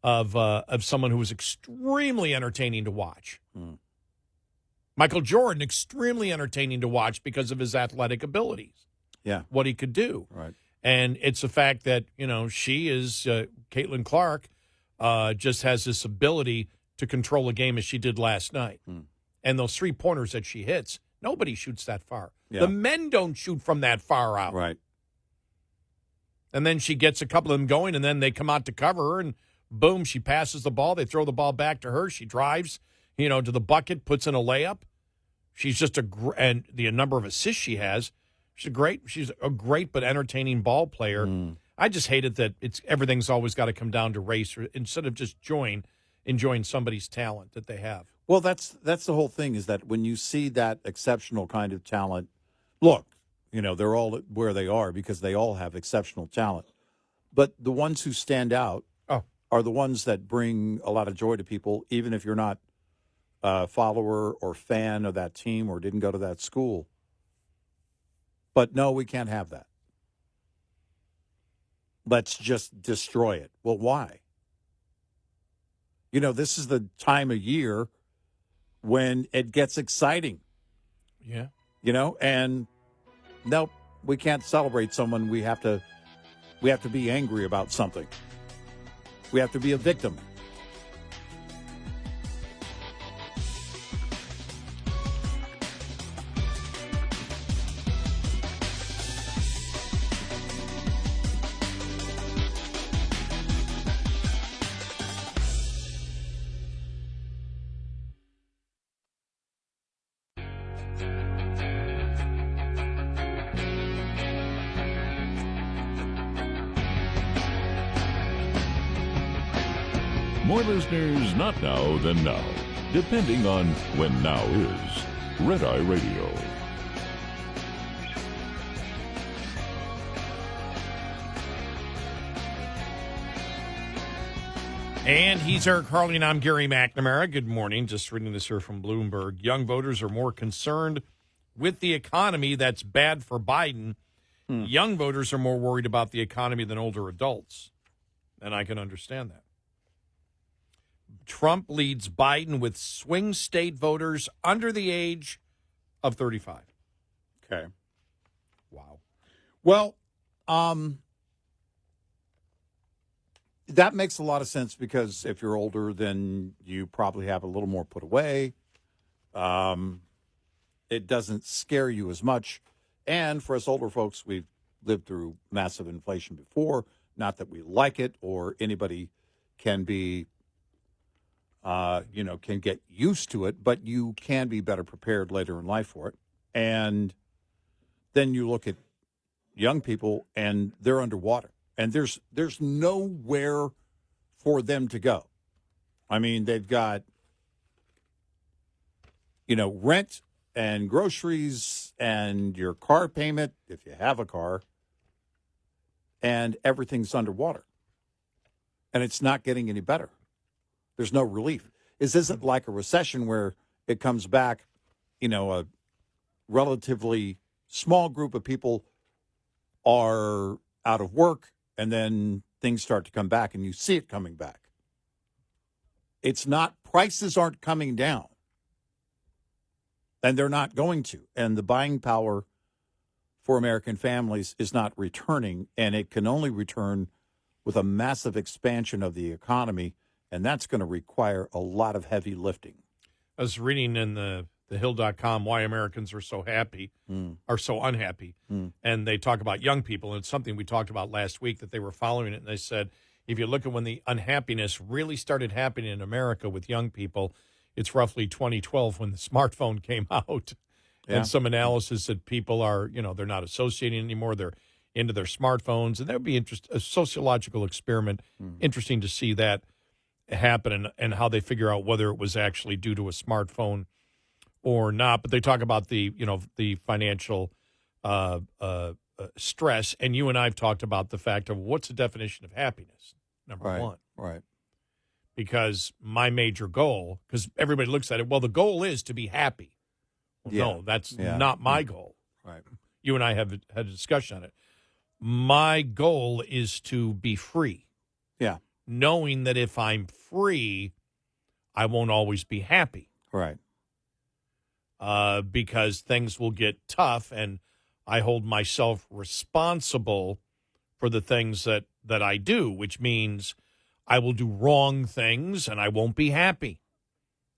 of someone who was extremely entertaining to watch. Michael Jordan, extremely entertaining to watch because of his athletic abilities. Yeah. What he could do. Right. And it's the fact that, she is, Caitlin Clark, just has this ability to control a game as she did last night. And those three-pointers that she hits, nobody shoots that far. Yeah. The men don't shoot from that far out. Right. And then she gets a couple of them going, and then they come out to cover her, and boom, she passes the ball. They throw the ball back to her. She drives, to the bucket, puts in a layup. She's just and the number of assists she has, she's a great but entertaining ball player. I just hate it that everything's always got to come down to race instead of just enjoying somebody's talent that they have. Well, that's the whole thing, is that when you see that exceptional kind of talent, look, they're all where they are because they all have exceptional talent. But the ones who stand out are the ones that bring a lot of joy to people, even if you're not a follower or fan of that team or didn't go to that school. But no, we can't have that. Let's just destroy it. Well, why? This is the time of year when it gets exciting. Yeah. And nope, we can't celebrate someone. We have to be angry about something. We have to be a victim. More listeners not now than now, depending on when now is. Red Eye Radio. And he's Eric Harley, and I'm Gary McNamara. Good morning. Just reading this here from Bloomberg. Young voters are more concerned with the economy that's bad for Biden. Young voters are more worried about the economy than older adults. And I can understand that. Trump leads Biden with swing state voters under the age of 35. Okay. Wow. Well, that makes a lot of sense because if you're older, then you probably have a little more put away. It doesn't scare you as much. And for us older folks, we've lived through massive inflation before. Not that we like it or anybody can be, can get used to it, but you can be better prepared later in life for it. And then you look at young people and they're underwater. And there's nowhere for them to go. I mean, they've got, rent and groceries and your car payment, if you have a car, and everything's underwater. And it's not getting any better. There's no relief. This isn't like a recession where it comes back, a relatively small group of people are out of work, and then things start to come back, and you see it coming back. It's not, prices aren't coming down, and they're not going to. And the buying power for American families is not returning, and it can only return with a massive expansion of the economy, and that's going to require a lot of heavy lifting. I was reading in the Hill.com why Americans are so happy, are so unhappy. And they talk about young people, and it's something we talked about last week that they were following it. And they said, if you look at when the unhappiness really started happening in America with young people, it's roughly 2012 when the smartphone came out. Yeah. And some analysis that people are, they're not associating anymore. They're into their smartphones. And that would be a sociological experiment. Interesting to see that happen and how they figure out whether it was actually due to a smartphone or not. But they talk about the financial stress. And you and I have talked about the fact of what's the definition of happiness, number one. Right. Because my major goal, because everybody looks at it, well, the goal is to be happy. Well, no, that's not my goal. Right. You and I have had a discussion on it. My goal is to be free. Yeah. Knowing that if I'm free, I won't always be happy. Right. Because things will get tough, and I hold myself responsible for the things that I do, which means I will do wrong things and I won't be happy.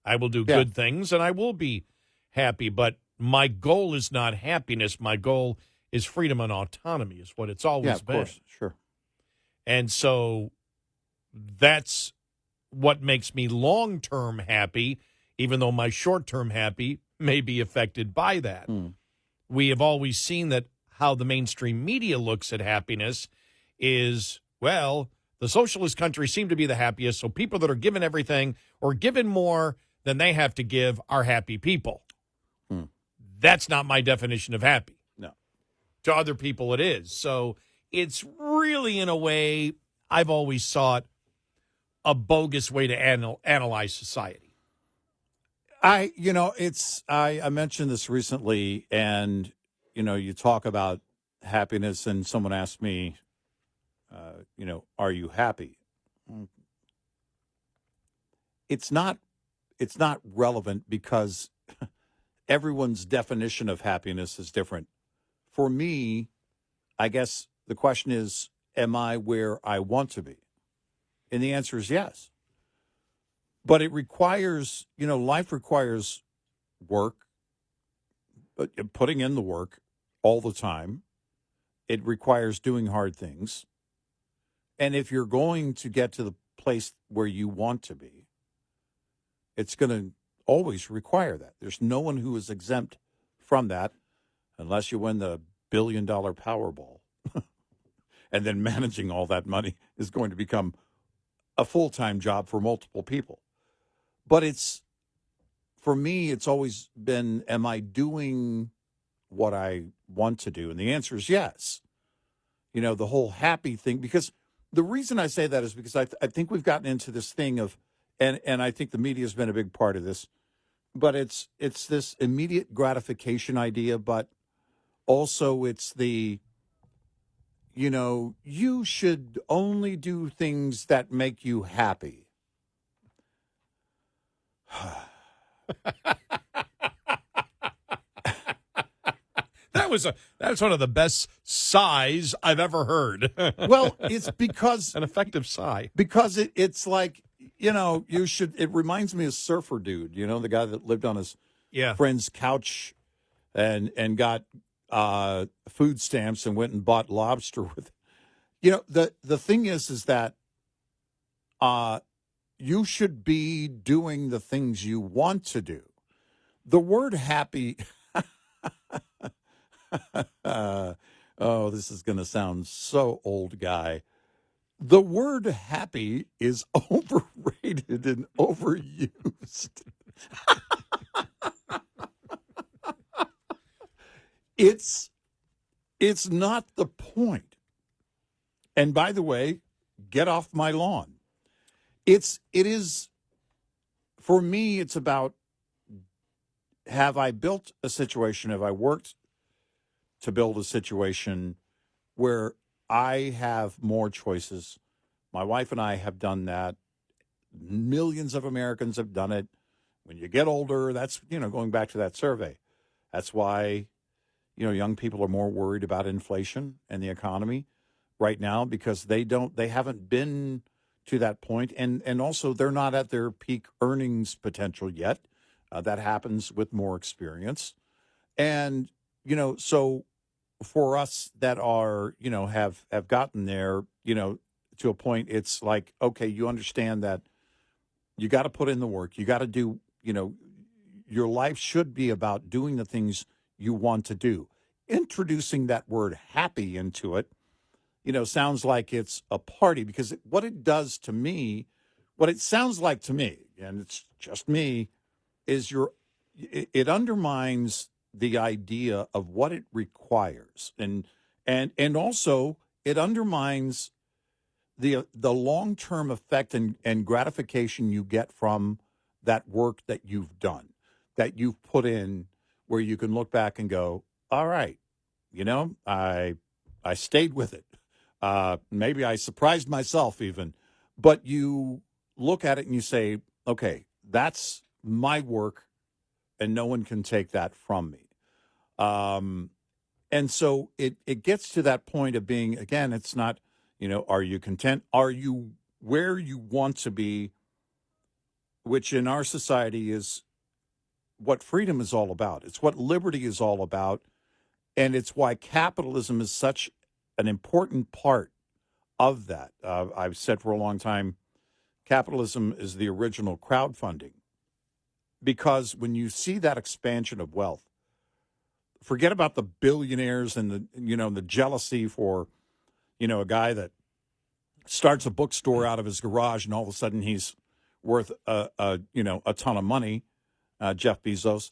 I will do good things and I will be happy. But my goal is not happiness. My goal is freedom and autonomy, is what it's always been. Yeah, of course. Sure. And so that's what makes me long-term happy, even though my short-term happy may be affected by that. We have always seen that how the mainstream media looks at happiness is, well, the socialist countries seem to be the happiest, so people that are given everything or given more than they have to give are happy people. That's not my definition of happy. No. To other people, it is. So it's really, in a way, I've always sought a bogus way to analyze society. I mentioned this recently, and, you talk about happiness, and someone asked me, are you happy? It's not relevant because everyone's definition of happiness is different. For me, I guess the question is, am I where I want to be? And the answer is yes. But it requires, life requires work, putting in the work all the time. It requires doing hard things. And if you're going to get to the place where you want to be, it's going to always require that. There's no one who is exempt from that unless you win the $1 billion Powerball. And then managing all that money is going to become a full-time job for multiple people. But for me, it's always been, am I doing what I want to do? And the answer is yes. The whole happy thing, because the reason I say that is because I think we've gotten into this thing of, and I think the media has been a big part of this, but it's this immediate gratification idea, but also it's the, you should only do things that make you happy. That's one of the best sighs I've ever heard. Well, it's because an effective sigh. Because it's like, you should. It reminds me of Surfer Dude, the guy that lived on his friend's couch and got food stamps and went and bought lobster with. The thing is that you should be doing the things you want to do. The word happy. Oh, this is going to sound so old guy. The word happy is overrated and overused. It's not the point. And by the way, get off my lawn. It is, for me, it's about, have I built a situation, have I worked to build a situation where I have more choices? My wife and I have done that. Millions of Americans have done it. When you get older, that's, going back to that survey. That's why, young people are more worried about inflation and the economy right now, because they haven't been to that point. And also they're not at their peak earnings potential yet. That happens with more experience. And, so for us that are, have gotten there, to a point, it's like, okay, you understand that you got to put in the work. You got to do, your life should be about doing the things you want to do. Introducing that word happy into it, sounds like it's a party, because what it does to me, what it sounds like to me, and it's just me, is it undermines the idea of what it requires, and also it undermines the long-term effect and gratification you get from that work that you've done, that you've put in, where you can look back and go, all right, I stayed with it. Maybe I surprised myself even, but you look at it and you say, okay, that's my work and no one can take that from me. And so it gets to that point of being, again, it's not, are you content? Are you where you want to be, which in our society is what freedom is all about. It's what liberty is all about. And it's why capitalism is such an important part of that. I've said for a long time, capitalism is the original crowdfunding, because when you see that expansion of wealth, forget about the billionaires and the jealousy for, a guy that starts a bookstore out of his garage and all of a sudden he's worth a ton of money, Jeff Bezos.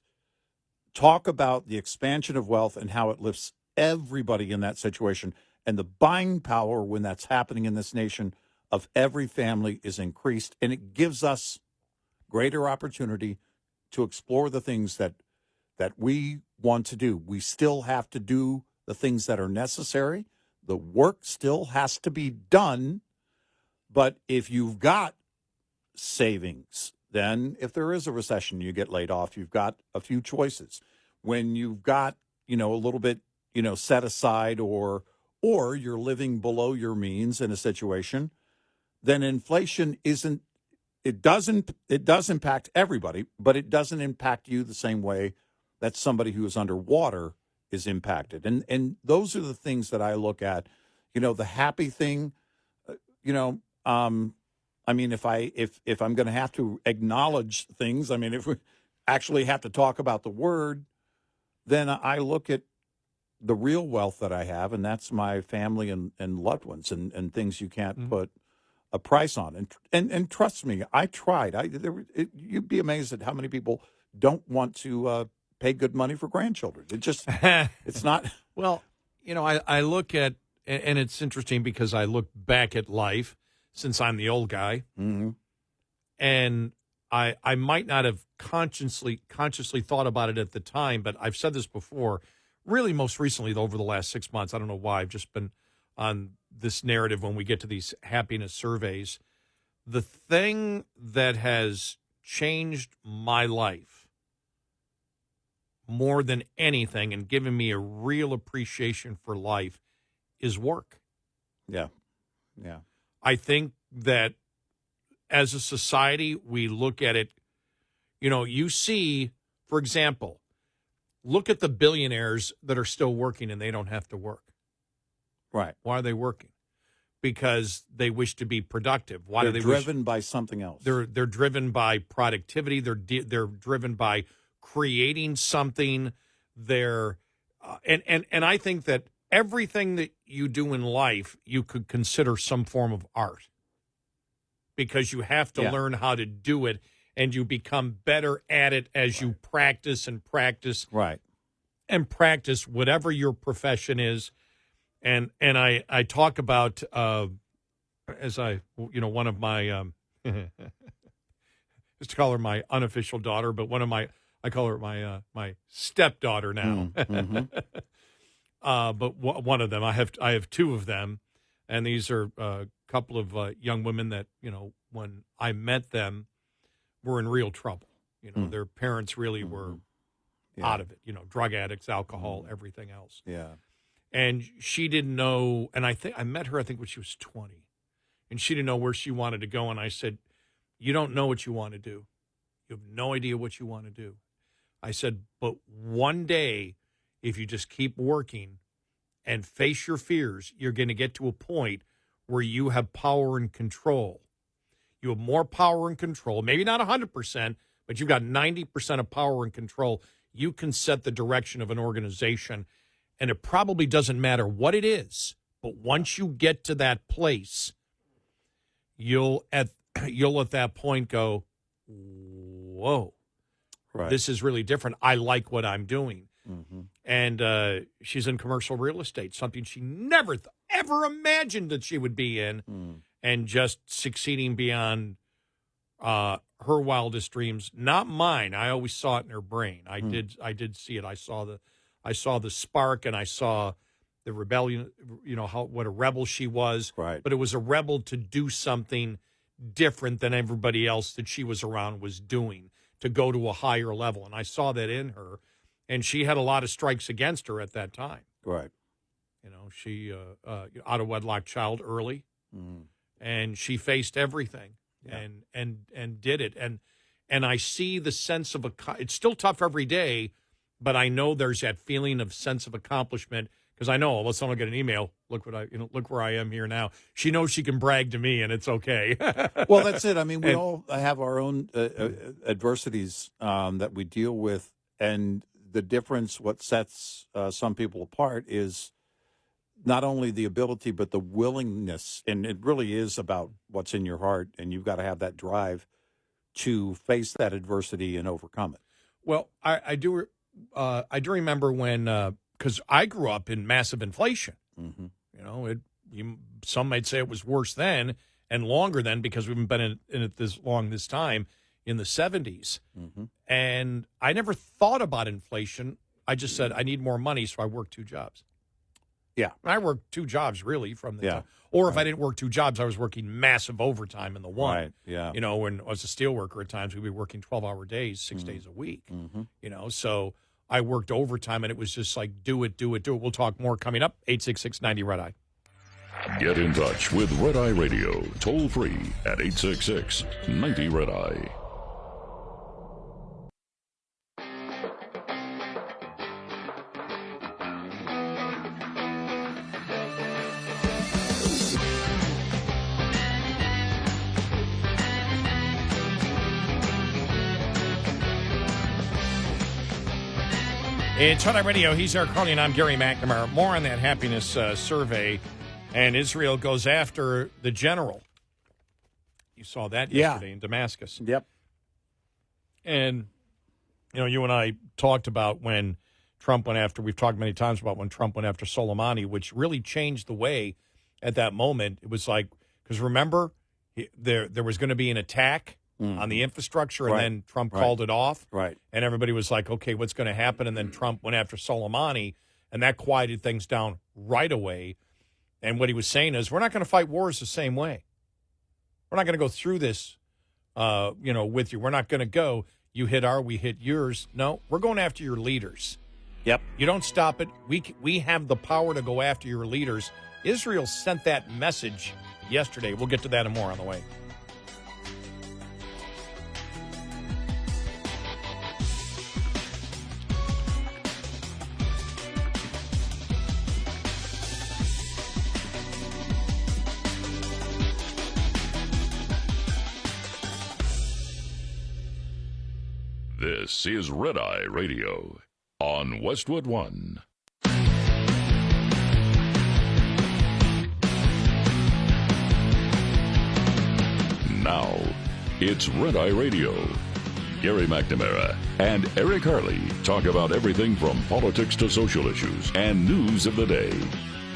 Talk about the expansion of wealth and how it lifts everybody in that situation. And the buying power, when that's happening in this nation, of every family is increased. And it gives us greater opportunity to explore the things that we want to do. We still have to do the things that are necessary. The work still has to be done. But if you've got savings, then if there is a recession, you get laid off, you've got a few choices. When you've got, a little bit, set aside, or you're living below your means in a situation, then inflation it does impact everybody, but it doesn't impact you the same way that somebody who is underwater is impacted. And those are the things that I look at. The happy thing, I mean, if I'm going to have to acknowledge things, I mean, if we actually have to talk about the word, then I look at the real wealth that I have, and that's my family and loved ones, and things you can't put a price on. And trust me, I tried. You'd be amazed at how many people don't want to pay good money for grandchildren. It just, it's not. Well, I look at, and it's interesting because I look back at life, since I'm the old guy, and I might not have consciously thought about it at the time, but I've said this before, really most recently, over the last 6 months. I don't know why. I've just been on this narrative when we get to these happiness surveys. The thing that has changed my life more than anything and given me a real appreciation for life is work. Yeah. Yeah. I think that as a society, we look at it, you see, for example, look at the billionaires that are still working and they don't have to work. Right. Why are they working? Because they wish to be productive. Why They're do they driven by something else? They're driven by productivity. They're driven by creating something. They're and I think that everything that you do in life, you could consider some form of art, because you have to learn how to do it, and you become better at it as you practice and practice. Right. And practice whatever your profession is. And I talk about, as one of my, just to call her my unofficial daughter, but I call her my stepdaughter now. But one of them, I have two of them, and these are a couple of young women that, when I met them, were in real trouble. Their parents really were out of it, drug addicts, alcohol, everything else. Yeah. And she didn't know, and I met her, when she was 20, and she didn't know where she wanted to go. And I said, you don't know what you want to do. You have no idea what you want to do. I said, but one day, if you just keep working and face your fears, you're going to get to a point where you have power and control. You have more power and control, maybe not 100%, but you've got 90% of power and control. you can set the direction of an organization, and it probably doesn't matter what it is. But once you get to that place, you'll at that point go, whoa, Right. this is really different. I like what I'm doing. Mm-hmm. And she's in commercial real estate, something she never ever imagined that she would be in, and just succeeding beyond her wildest dreams. Not mine. I always saw it in her brain. I did see it. I saw the spark, and I saw the rebellion, what a rebel she was. Right. But it was a rebel to do something different than everybody else that she was around was doing, to go to a higher level. And I saw that in her. And she had a lot of strikes against her at that time. Right. She out of wedlock child early, and she faced everything and did it. And I see the sense of it's still tough every day, but I know there's that feeling of sense of accomplishment, because I know unless someone get an email, look where I am here now. She knows she can brag to me, and it's okay. Well, that's it. I mean, we all have our own adversities that we deal with, and the difference, what sets some people apart, is not only the ability, but the willingness. And it really is about what's in your heart. And you've got to have that drive to face that adversity and overcome it. Well, I do remember when, because I grew up in massive inflation. Mm-hmm. Some might say it was worse then and longer then, because we've been in it this time. In the 70s. Mm-hmm. And I never thought about inflation. I just said, I need more money, so I worked 2 jobs. Yeah. I worked 2 jobs, really, from the time. Or if I didn't work 2 jobs, I was working massive overtime in the one. Right, yeah. When I was a steel worker, at times we'd be working 12-hour days, 6 days a week. Mm-hmm. So I worked overtime, and it was just like, do it. We'll talk more coming up. 866-90-RED-EYE. Get in touch with Red Eye Radio, toll free at 866-90-RED-EYE. It's Red Eye Radio. He's Eric Harley, and I'm Gary McNamara. More on that happiness survey. And Israel goes after the general. You saw that yesterday in Damascus. Yep. And, you and I talked about when Trump went after, we've talked many times about when Trump went after Soleimani, which really changed the way at that moment. It was like, because remember, there was going to be an attack on the infrastructure, and then Trump called it off. Right. And everybody was like, okay, what's going to happen? And then Trump went after Soleimani, and that quieted things down right away. And what he was saying is, we're not going to fight wars the same way. We're not going to go through this, with you. We're not going to go, you hit we hit yours. No, we're going after your leaders. Yep. You don't stop it. We have the power to go after your leaders. Israel sent that message yesterday. We'll get to that and more on the way. This is Red Eye Radio on Westwood One. Now, it's Red Eye Radio. Gary McNamara and Eric Harley talk about everything from politics to social issues and news of the day.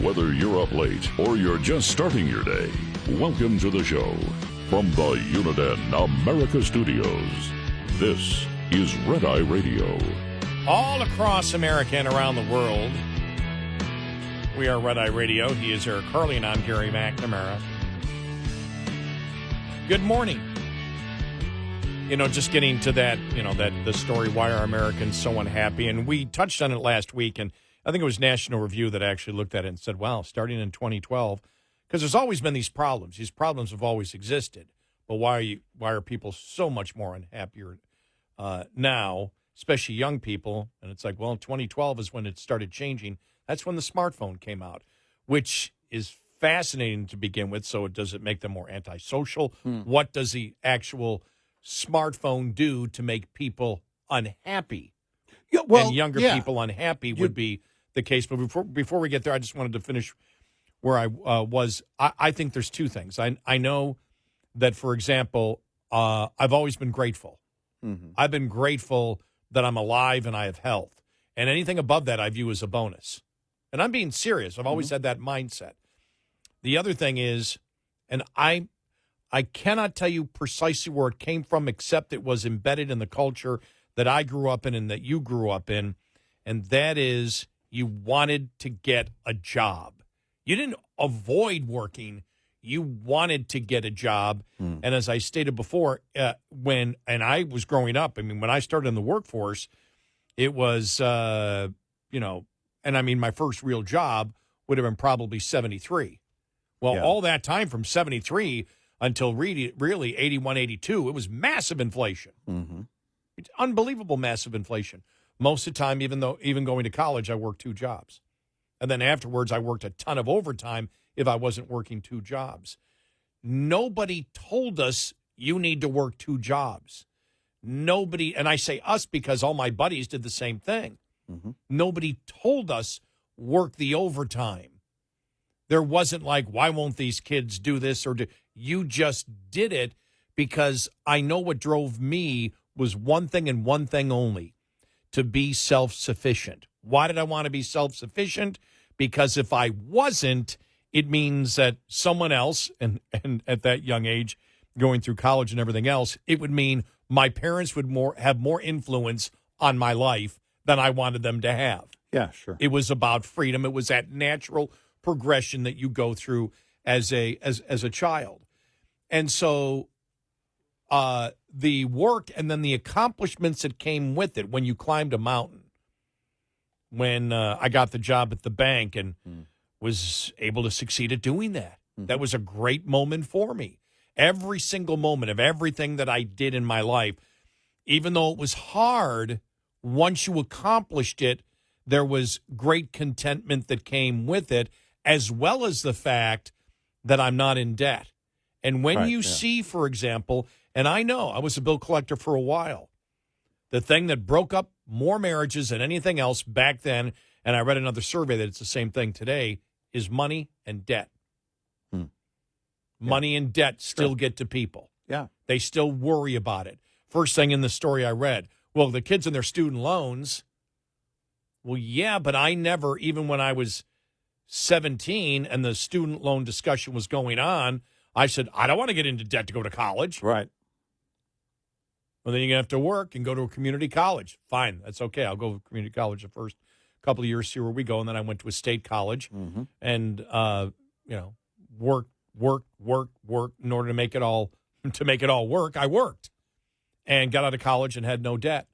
Whether you're up late or you're just starting your day, welcome to the show. From the Uniden America Studios, this is Red Eye Radio. All across America and around the world, we are Red Eye Radio. He is Eric Harley, and I'm Gary McNamara. Good morning. Just getting to that, the story, why are Americans so unhappy? And we touched on it last week, and I think it was National Review that actually looked at it and said, wow, starting in 2012, because there's always been these problems. These problems have always existed. But why are people so much more unhappier now, especially young people? And it's like, well, 2012 is when it started changing. That's when the smartphone came out, which is fascinating to begin with. So does it make them more antisocial? What does the actual smartphone do to make people unhappy? Yeah, well, and younger yeah. people unhappy would be the case. But before we get there, I just wanted to finish where I was. I think there's two things. I know that, for example, I've always been grateful. Mm-hmm. I've been grateful that I'm alive and I have health. And anything above that I view as a bonus. And I'm being serious. I've always had that mindset. The other thing is, and I cannot tell you precisely where it came from, except it was embedded in the culture that I grew up in and that you grew up in, and that is you wanted to get a job. You didn't avoid working. You wanted to get a job. And as I stated before, when I was growing up, I mean, when I started in the workforce, it was, and I mean, my first real job would have been probably 73. Well, all that time from 73 until really 81, 82, it was massive inflation. Mm-hmm. It's unbelievable massive inflation. Most of the time, even going to college, I worked 2 jobs. And then afterwards, I worked a ton of overtime if I wasn't working 2 jobs. Nobody told us you need to work 2 jobs. Nobody, and I say us because all my buddies did the same thing. Mm-hmm. Nobody told us work the overtime. There wasn't like, why won't these kids do this? You just did it because I know what drove me was one thing and one thing only, to be self-sufficient. Why did I want to be self-sufficient? Because if I wasn't, it means that someone else, and at that young age, going through college and everything else, it would mean my parents would have more influence on my life than I wanted them to have. Yeah, sure. It was about freedom. It was that natural progression that you go through as a child. And so the work and then the accomplishments that came with it when you climbed a mountain, when I got the job at the bank and was able to succeed at doing that. That was a great moment for me. Every single moment of everything that I did in my life, even though it was hard, once you accomplished it, there was great contentment that came with it, as well as the fact that I'm not in debt. And when you see, for example, and I know I was a bill collector for a while, the thing that broke up more marriages than anything else back then, and I read another survey that it's the same thing today, is money and debt. Money and debt still get to people. Yeah. They still worry about it. First thing in the story I read, well, the kids and their student loans. Well, yeah, but I never, even when I was 17 and the student loan discussion was going on, I said, I don't want to get into debt to go to college. Right. Well, then you're going to have to work and go to a community college. Fine, that's okay. I'll go to community college the first couple of years, see where we go. And then I went to a state college and, work in order to make it all work. I worked and got out of college and had no debt.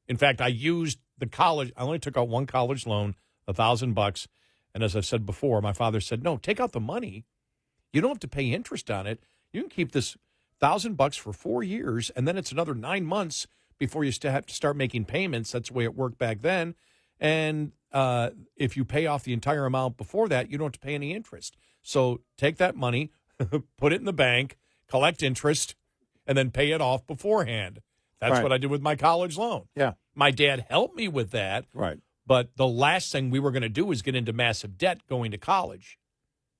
In fact, I used the college. I only took out one college loan, $1,000. And as I've said before, my father said, no, take out the money. You don't have to pay interest on it. You can keep this $1,000 for 4 years, and then it's another 9 months before you have to start making payments. That's the way it worked back then. And if you pay off the entire amount before that, you don't have to pay any interest. So take that money, put it in the bank, collect interest, and then pay it off beforehand. That's what I did with my college loan. Yeah. My dad helped me with that. Right. But the last thing we were going to do was get into massive debt going to college.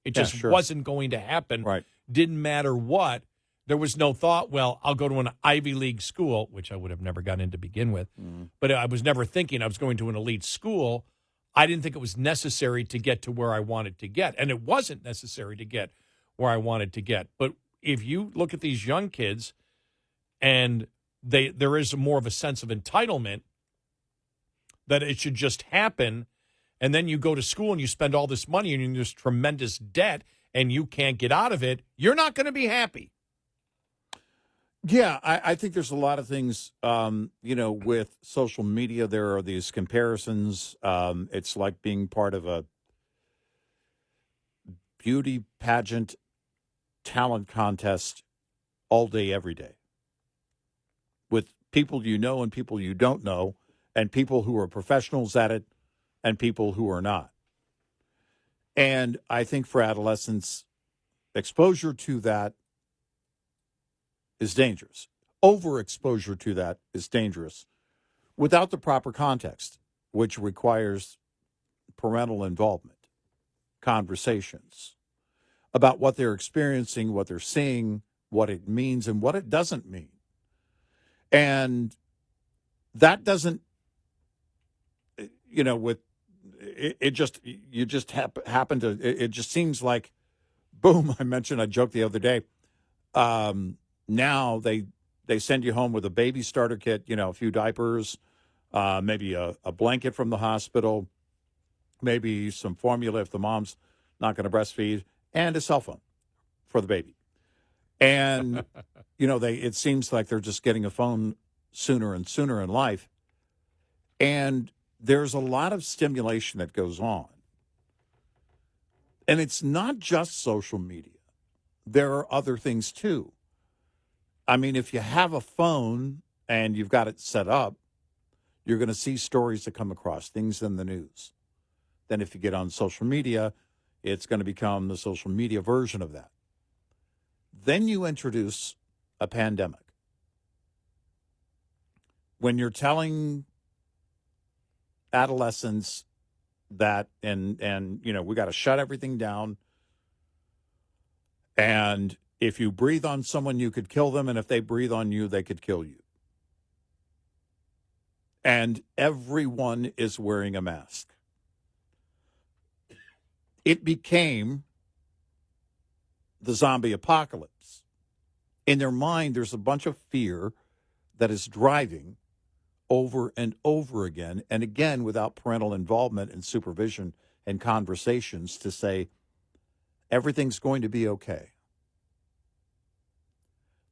It just wasn't going to happen. Right. Didn't matter what. There was no thought, well, I'll go to an Ivy League school, which I would have never gotten into to begin with. But I was never thinking I was going to an elite school. I didn't think it was necessary to get to where I wanted to get. And it wasn't necessary to get where I wanted to get. But if you look at these young kids and there is more of a sense of entitlement that it should just happen, and then you go to school and you spend all this money and you're in this tremendous debt and you can't get out of it, you're not going to be happy. Yeah, I think there's a lot of things, with social media. There are these comparisons. It's like being part of a beauty pageant talent contest all day, every day, with people you know and people you don't know, and people who are professionals at it and people who are not. And I think for adolescents, exposure to that is dangerous. Overexposure to that is dangerous. without the proper context, which requires parental involvement, conversations about what they're experiencing, what they're seeing, what it means, and what it doesn't mean. And that doesn't, with it just, you just happen to, it just seems like, boom, I joked the other day. Now they send you home with a baby starter kit, a few diapers, maybe a blanket from the hospital, maybe some formula if the mom's not going to breastfeed, and a cell phone for the baby. And, it seems like they're just getting a phone sooner and sooner in life. And there's a lot of stimulation that goes on. And it's not just social media. There are other things too. I mean, if you have a phone and you've got it set up, you're going to see stories that come across, things in the news. Then if you get on social media, it's going to become the social media version of that. Then you introduce a pandemic. When you're telling adolescents that, and we got to shut everything down, and if you breathe on someone, you could kill them, and if they breathe on you, they could kill you. And everyone is wearing a mask. It became the zombie apocalypse. In their mind, there's a bunch of fear that is driving over and over again, and again, without parental involvement and supervision and conversations to say, everything's going to be okay.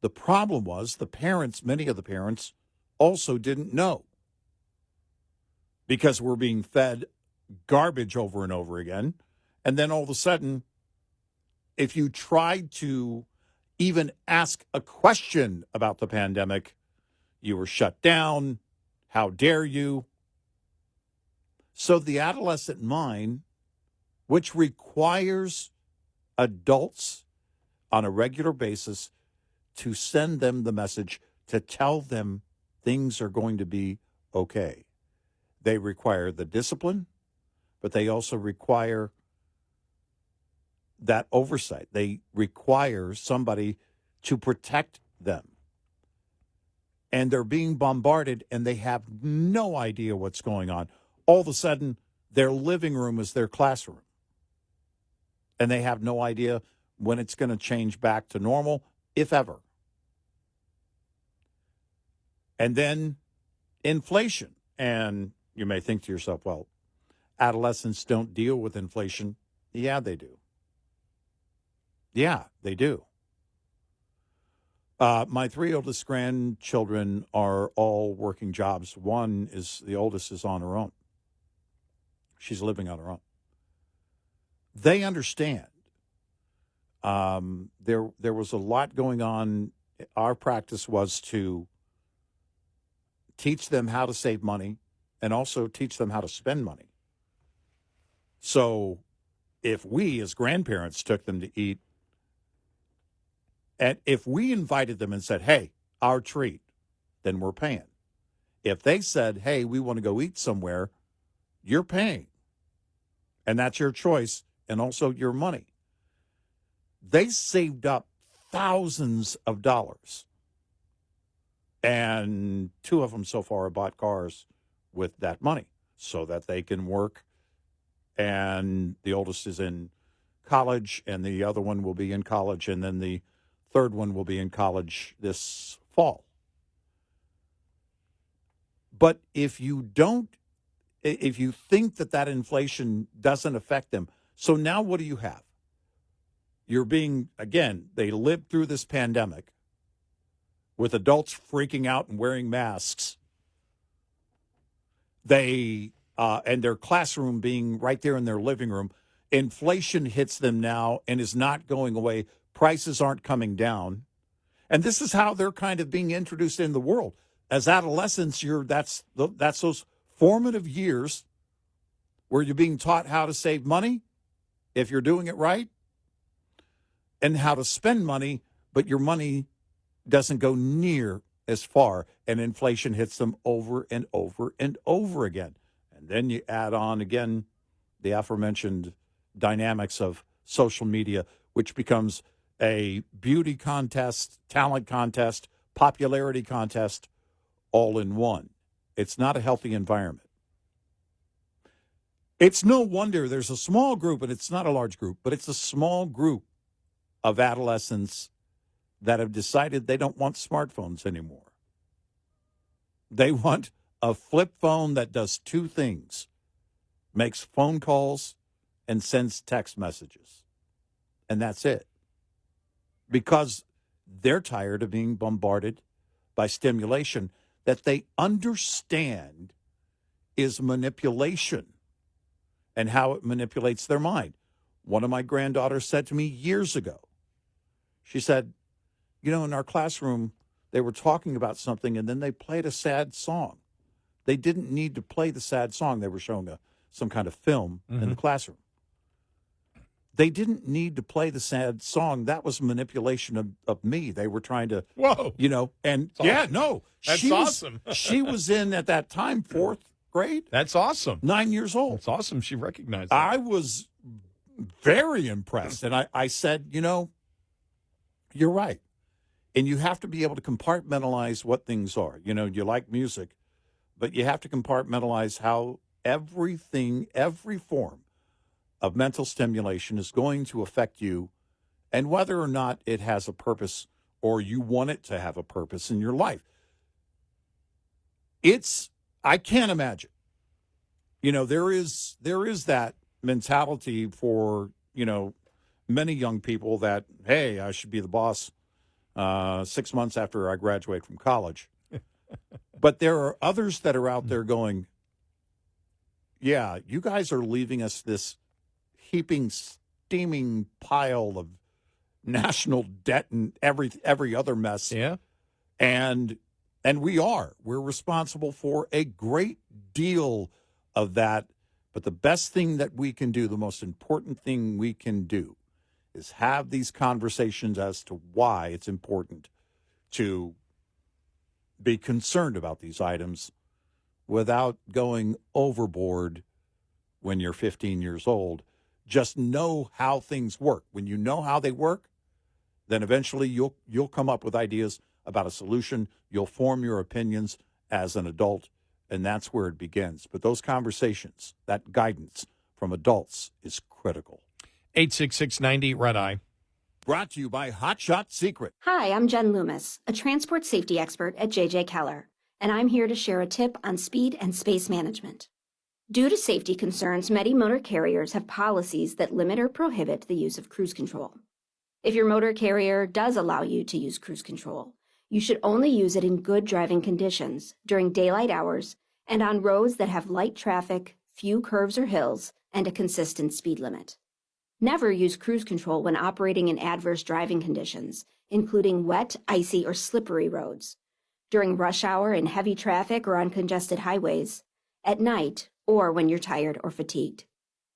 The problem was the parents, many of the parents, also didn't know, because we're being fed garbage over and over again. And then all of a sudden, if you tried to even ask a question about the pandemic, you were shut down. How dare you? So the adolescent mind, which requires adults on a regular basis to send them the message, to tell them things are going to be okay. They require the discipline, but they also require that oversight. They require somebody to protect them. And they're being bombarded, and they have no idea what's going on. All of a sudden, their living room is their classroom. And they have no idea when it's going to change back to normal, if ever. And then inflation. And you may think to yourself, well, adolescents don't deal with inflation. Yeah, they do. Yeah, they do. My three oldest grandchildren are all working jobs. The oldest is on her own. She's living on her own. They understand. There was a lot going on. Our practice was to teach them how to save money and also teach them how to spend money. So if we as grandparents took them to eat, and if we invited them and said, hey, our treat, then we're paying. If they said, hey, we want to go eat somewhere, you're paying. And that's your choice and also your money. They saved up thousands of dollars. And two of them so far have bought cars with that money so that they can work. And the oldest is in college, and the other one will be in college, and then the third one will be in college this fall. But if you think that inflation doesn't affect them, so now what do you have? They lived through this pandemic with adults freaking out and wearing masks. And their classroom being right there in their living room. Inflation hits them now and is not going away. Prices aren't coming down. And this is how they're kind of being introduced in the world. As adolescents, that's those formative years where you're being taught how to save money, if you're doing it right, and how to spend money, but your money doesn't go near as far, and inflation hits them over and over and over again. And then you add on again the aforementioned dynamics of social media, which becomes a beauty contest, talent contest, popularity contest, all in one. It's not a healthy environment. It's no wonder there's a small group, and it's not a large group, but it's a small group of adolescents that have decided they don't want smartphones anymore. They want a flip phone that does two things: makes phone calls and sends text messages. And that's it. Because they're tired of being bombarded by stimulation that they understand is manipulation and how it manipulates their mind. One of my granddaughters said to me years ago, she said, you know, in our classroom, they were talking about something and then they played a sad song. They didn't need to play the sad song. They were showing some kind of film in the classroom. They didn't need to play the sad song. That was manipulation of me. They were trying to, you know, and That's awesome. She was in at that time, 4th grade. That's awesome. 9 years old. That's awesome. She recognized that. I was very impressed. And I said, you know, you're right. And you have to be able to compartmentalize what things are. You know, you like music, but you have to compartmentalize how everything, every form of mental stimulation is going to affect you, and whether or not it has a purpose or you want it to have a purpose in your life. I can't imagine. You know, there is that mentality for, you know, many young people that, hey, I should be the boss 6 months after I graduate from college. But there are others that are out there going, yeah, you guys are leaving us this heaping, steaming pile of national debt and every other mess. Yeah. And we're responsible for a great deal of that. But the best thing that we can do, the most important thing we can do, is have these conversations as to why it's important to be concerned about these items without going overboard when you're 15 years old. Just know how things work. When you know how they work, then eventually you'll come up with ideas about a solution. You'll form your opinions as an adult, and that's where it begins. But those conversations, that guidance from adults is critical. 86690 Red Eye. Brought to you by Hot Shot Secret. Hi, I'm Jen Loomis, a transport safety expert at J.J. Keller, and I'm here to share a tip on speed and space management. Due to safety concerns, many motor carriers have policies that limit or prohibit the use of cruise control. If your motor carrier does allow you to use cruise control, you should only use it in good driving conditions during daylight hours and on roads that have light traffic, few curves or hills, and a consistent speed limit. Never use cruise control when operating in adverse driving conditions, including wet, icy, or slippery roads, during rush hour in heavy traffic or on congested highways, at night, or when you're tired or fatigued.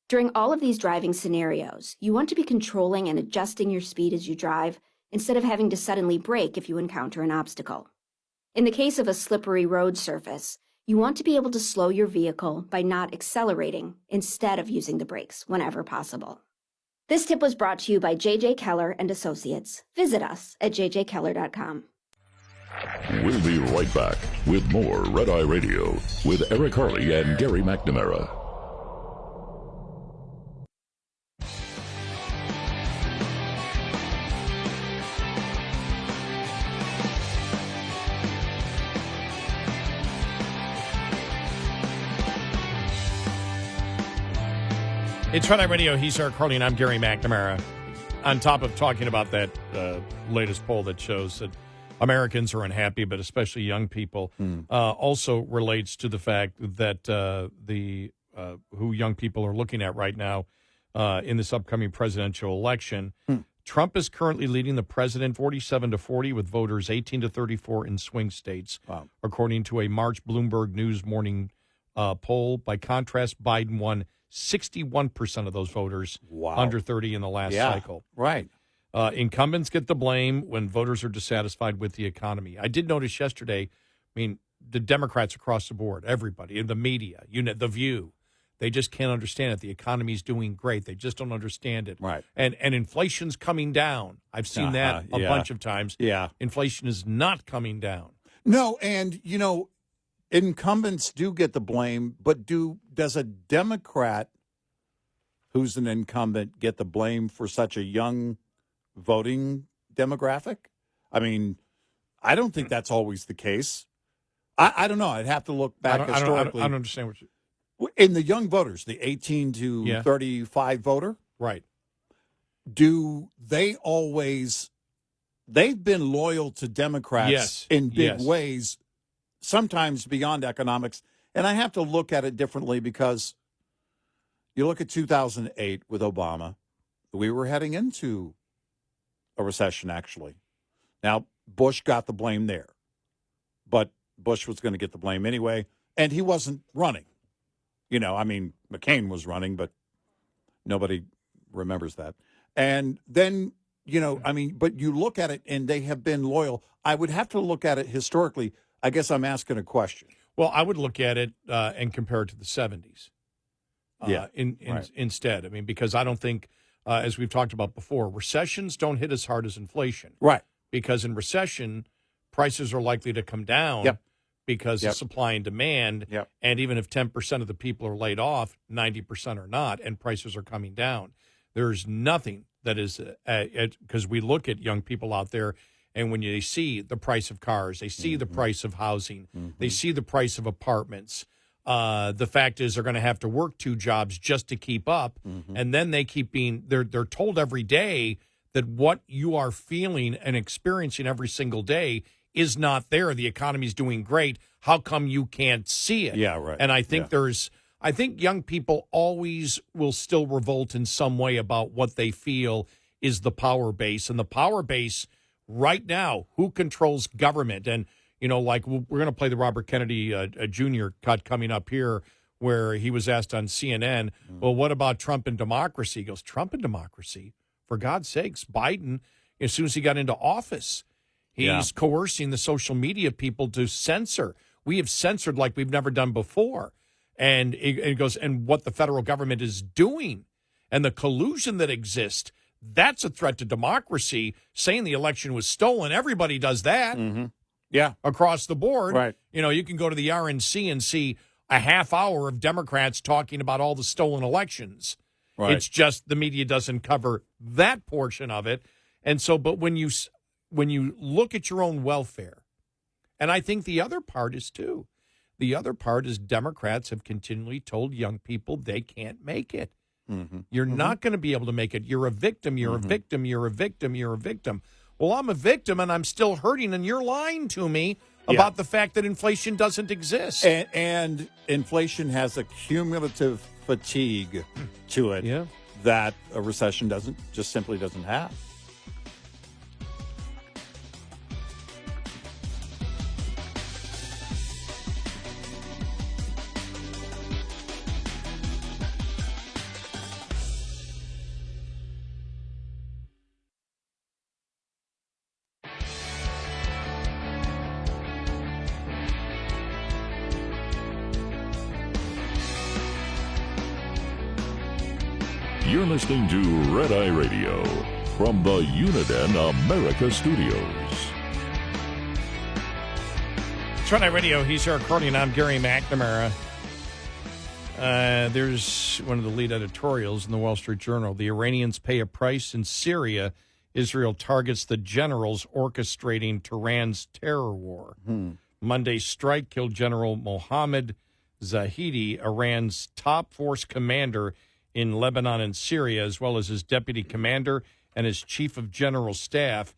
During all of these driving scenarios, you want to be controlling and adjusting your speed as you drive instead of having to suddenly brake if you encounter an obstacle. In the case of a slippery road surface, you want to be able to slow your vehicle by not accelerating instead of using the brakes whenever possible. This tip was brought to you by J.J. Keller and Associates. Visit us at jjkeller.com. We'll be right back with more Red Eye Radio with Eric Harley and Gary McNamara. It's Red Eye Radio. He's Eric Harley, and I'm Gary McNamara. On top of talking about that latest poll that shows that Americans are unhappy, but especially young people, also relates to the fact that who young people are looking at right now in this upcoming presidential election. Trump is currently leading the president 47-40 with voters 18-34 in swing states, according to a March Bloomberg News morning poll. By contrast, Biden won 61% of those voters under 30 in the last cycle. Right. Incumbents get the blame when voters are dissatisfied with the economy. I did notice yesterday, I mean, the Democrats across the board, everybody, in the media, The View, they just can't understand it. The economy's doing great. They just don't understand it. Right. And inflation's coming down. I've seen that a bunch of times. Yeah. Inflation is not coming down. No, and, incumbents do get the blame, but does a Democrat who's an incumbent get the blame for such a young voting demographic? I mean, I don't think that's always the case. I don't know. I'd have to look back historically. I don't understand what you... In the young voters, the 18 to 35 voter, right? Do they always? They've been loyal to Democrats in big ways, sometimes beyond economics. And I have to look at it differently because you look at 2008 with Obama, we were heading into a recession, actually. Now, Bush got the blame there, but Bush was going to get the blame anyway, and he wasn't running. McCain was running, but nobody remembers that. And then, but you look at it and they have been loyal. I would have to look at it historically. I guess I'm asking a question. Well, I would look at it and compare it to the 70s. Instead. I mean, because I don't think, as we've talked about before, recessions don't hit as hard as inflation. Right. Because in recession, prices are likely to come down. Because of supply and demand. And even if 10% of the people are laid off, 90% are not, and prices are coming down. There's nothing that is, because we look at young people out there, and when they see the price of cars, they see the price of housing, they see the price of apartments. The fact is they're going to have to work 2 jobs just to keep up. And then they keep being, they're told every day that what you are feeling and experiencing every single day is not there. The economy's doing great. How come you can't see it? Yeah, right. And I think I think young people always will still revolt in some way about what they feel is the power base. And the power base right now, who controls government? And, like we're going to play the Robert Kennedy Jr. cut coming up here where he was asked on CNN, well, what about Trump and democracy? He goes, Trump and democracy? For God's sakes, Biden, as soon as he got into office, he's coercing the social media people to censor. We have censored like we've never done before. And it goes, and what the federal government is doing and the collusion that exists, that's a threat to democracy. Saying the election was stolen, everybody does that. Across the board. Right. You can go to the RNC and see a half hour of Democrats talking about all the stolen elections. Right. It's just the media doesn't cover that portion of it. And so, but when you look at your own welfare, and I think the other part is too, the other part is Democrats have continually told young people they can't make it. You're not going to be able to make it. You're a victim. You're a victim. You're a victim. You're a victim. Well, I'm a victim and I'm still hurting, and you're lying to me about the fact that inflation doesn't exist. And inflation has a cumulative fatigue to it that a recession simply doesn't have. You're listening to Red Eye Radio from the Uniden America Studios. It's Red Eye Radio. He's Eric Harley, and I'm Gary McNamara. There's one of the lead editorials in the Wall Street Journal. The Iranians pay a price in Syria. Israel targets the generals orchestrating Tehran's terror war. Monday's strike killed General Mohammad Zahidi, Iran's top force commander in Lebanon and Syria, as well as his deputy commander and his chief of general staff.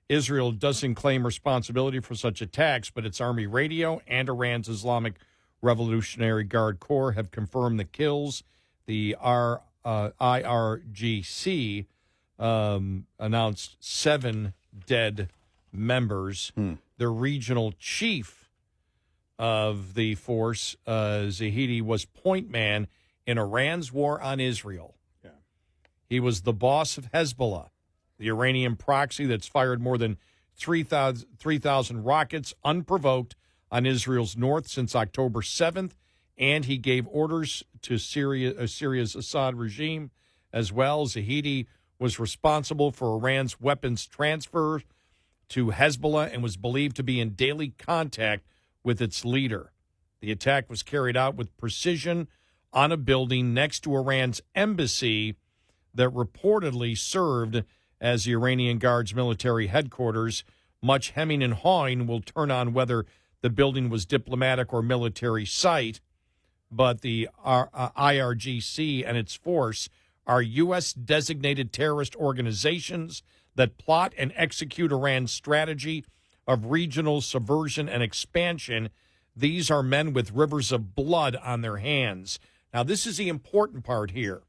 Israel doesn't claim responsibility for such attacks, but its Army radio and Iran's Islamic Revolutionary Guard Corps have confirmed the kills. The IRGC announced 7 dead members. The regional chief of the force, Zahidi, was point man in Iran's war on Israel. He was the boss of Hezbollah, the Iranian proxy that's fired more than 3,000 rockets unprovoked on Israel's north since October 7th, and he gave orders to Syria's Assad regime as well. Zahidi was responsible for Iran's weapons transfer to Hezbollah and was believed to be in daily contact with its leader. The attack was carried out with precision on a building next to Iran's embassy that reportedly served as the Iranian Guard's military headquarters. Much hemming and hawing will turn on whether the building was diplomatic or military site, but the IRGC and its force are U.S.-designated terrorist organizations that plot and execute Iran's strategy of regional subversion and expansion. These are men with rivers of blood on their hands. Now, this is the important part here.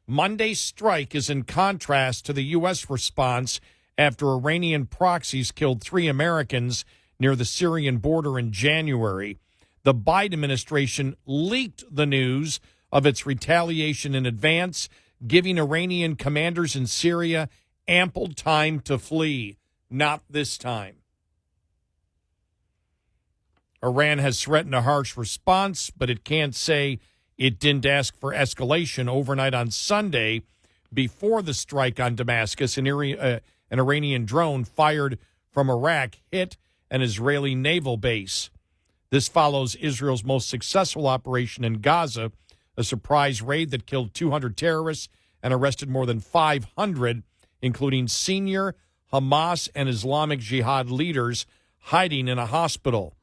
Monday's strike is in contrast to the U.S. response after Iranian proxies killed 3 Americans near the Syrian border in January. The Biden administration leaked the news of its retaliation in advance, giving Iranian commanders in Syria ample time to flee. Not this time. Iran has threatened a harsh response, but it can't say it didn't ask for escalation. Overnight on Sunday, before the strike on Damascus, an Iranian drone fired from Iraq hit an Israeli naval base. This follows Israel's most successful operation in Gaza, a surprise raid that killed 200 terrorists and arrested more than 500, including senior Hamas and Islamic Jihad leaders hiding in a hospital.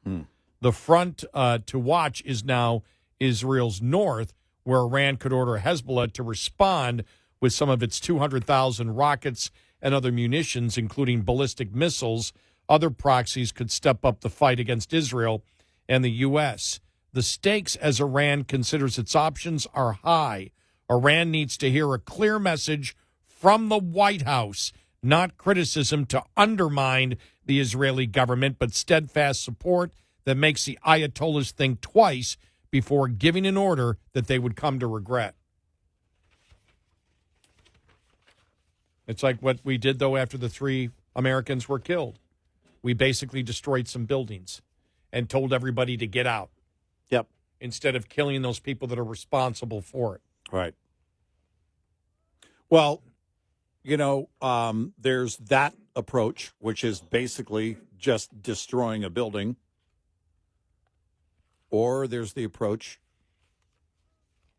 The front to watch is now Israel's north, where Iran could order Hezbollah to respond with some of its 200,000 rockets and other munitions, including ballistic missiles. Other proxies could step up the fight against Israel and the U.S. The stakes, as Iran considers its options, are high. Iran needs to hear a clear message from the White House, not criticism to undermine the Israeli government, but steadfast support that makes the Ayatollahs think twice before giving an order that they would come to regret. It's like what we did, though, after the 3 Americans were killed. We basically destroyed some buildings and told everybody to get out. Yep. Instead of killing those people that are responsible for it. Right. Well, there's that approach, which is basically just destroying a building. Or there's the approach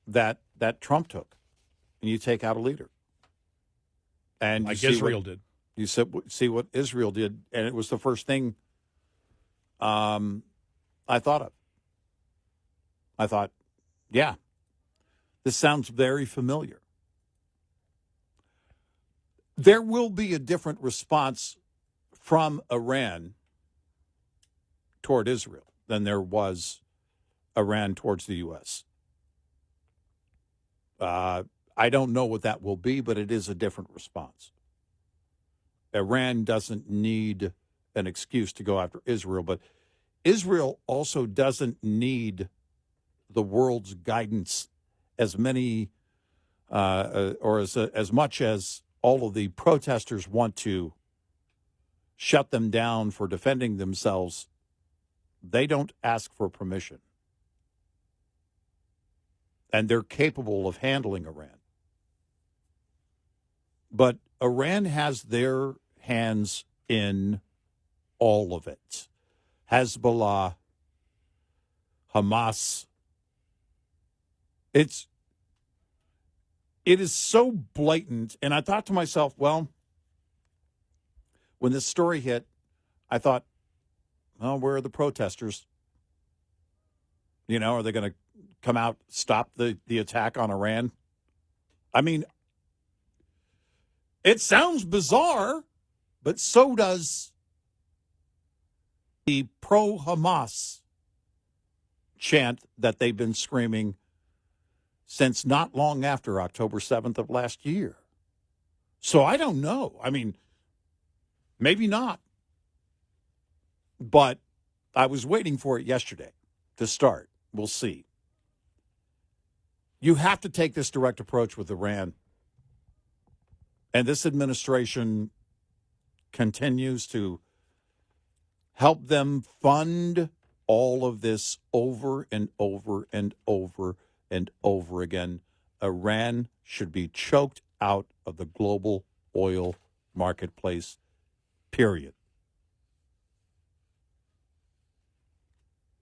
that Trump took, and you take out a leader. And like Israel did. You see what Israel did, and it was the first thing I thought of. I thought, yeah, this sounds very familiar. There will be a different response from Iran toward Israel than there was Iran towards the U.S. I don't know what that will be, but it is a different response. Iran doesn't need an excuse to go after Israel, but Israel also doesn't need the world's guidance as many or as much as all of the protesters want to shut them down for defending themselves. They don't ask for permission. And they're capable of handling Iran. But Iran has their hands in all of it. Hezbollah, Hamas. It is so blatant. And I thought to myself, well, when this story hit, I thought, well, where are the protesters? Are they going to come out, stop the attack on Iran? I mean, it sounds bizarre, but so does the pro-Hamas chant that they've been screaming since not long after October 7th of last year. So I don't know. I mean, maybe not. But I was waiting for it yesterday to start. We'll see. You have to take this direct approach with Iran. And this administration continues to help them fund all of this over and over and over and over again. Iran should be choked out of the global oil marketplace, period.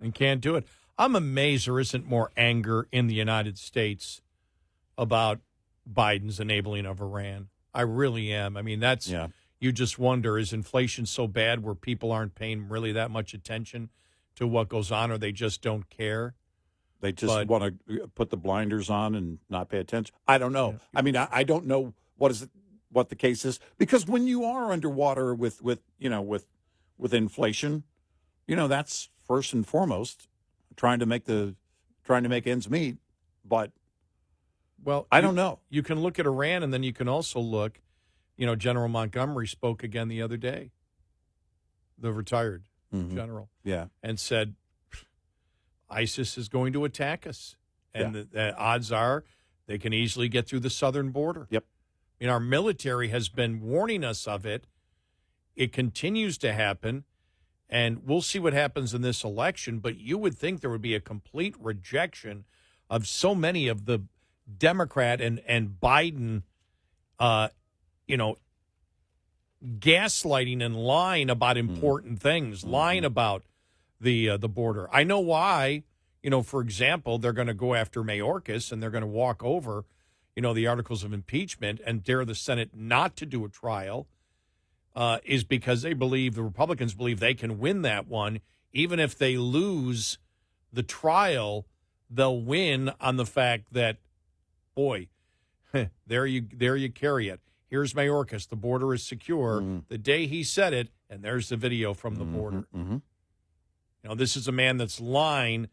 And can't do it. I'm amazed there isn't more anger in the United States about Biden's enabling of Iran. I really am. I mean, that's, you just wonder, is inflation so bad where people aren't paying really that much attention to what goes on, or they just don't care? They just want to put the blinders on and not pay attention. I don't know. I mean, I don't know what the case is, because when you are underwater with inflation, that's first and foremost trying to make ends meet. But I don't know. You can look at Iran, and then you can also look. General Montgomery spoke again the other day, the retired general, and said ISIS is going to attack us, and the odds are they can easily get through the southern border. Yep. Our military has been warning us of it. It continues to happen, and we'll see what happens in this election, but you would think there would be a complete rejection of so many of the Democrat and Biden, gaslighting and lying about important things, lying about the border. I know why. For example, they're going to go after Mayorkas, and they're going to walk over, the articles of impeachment and dare the Senate not to do a trial, is because the Republicans believe they can win that one. Even if they lose the trial, they'll win on the fact that, boy, there you carry it. Here's Mayorkas. The border is secure. The day he said it, and there's the video from the border. This is a man that's lied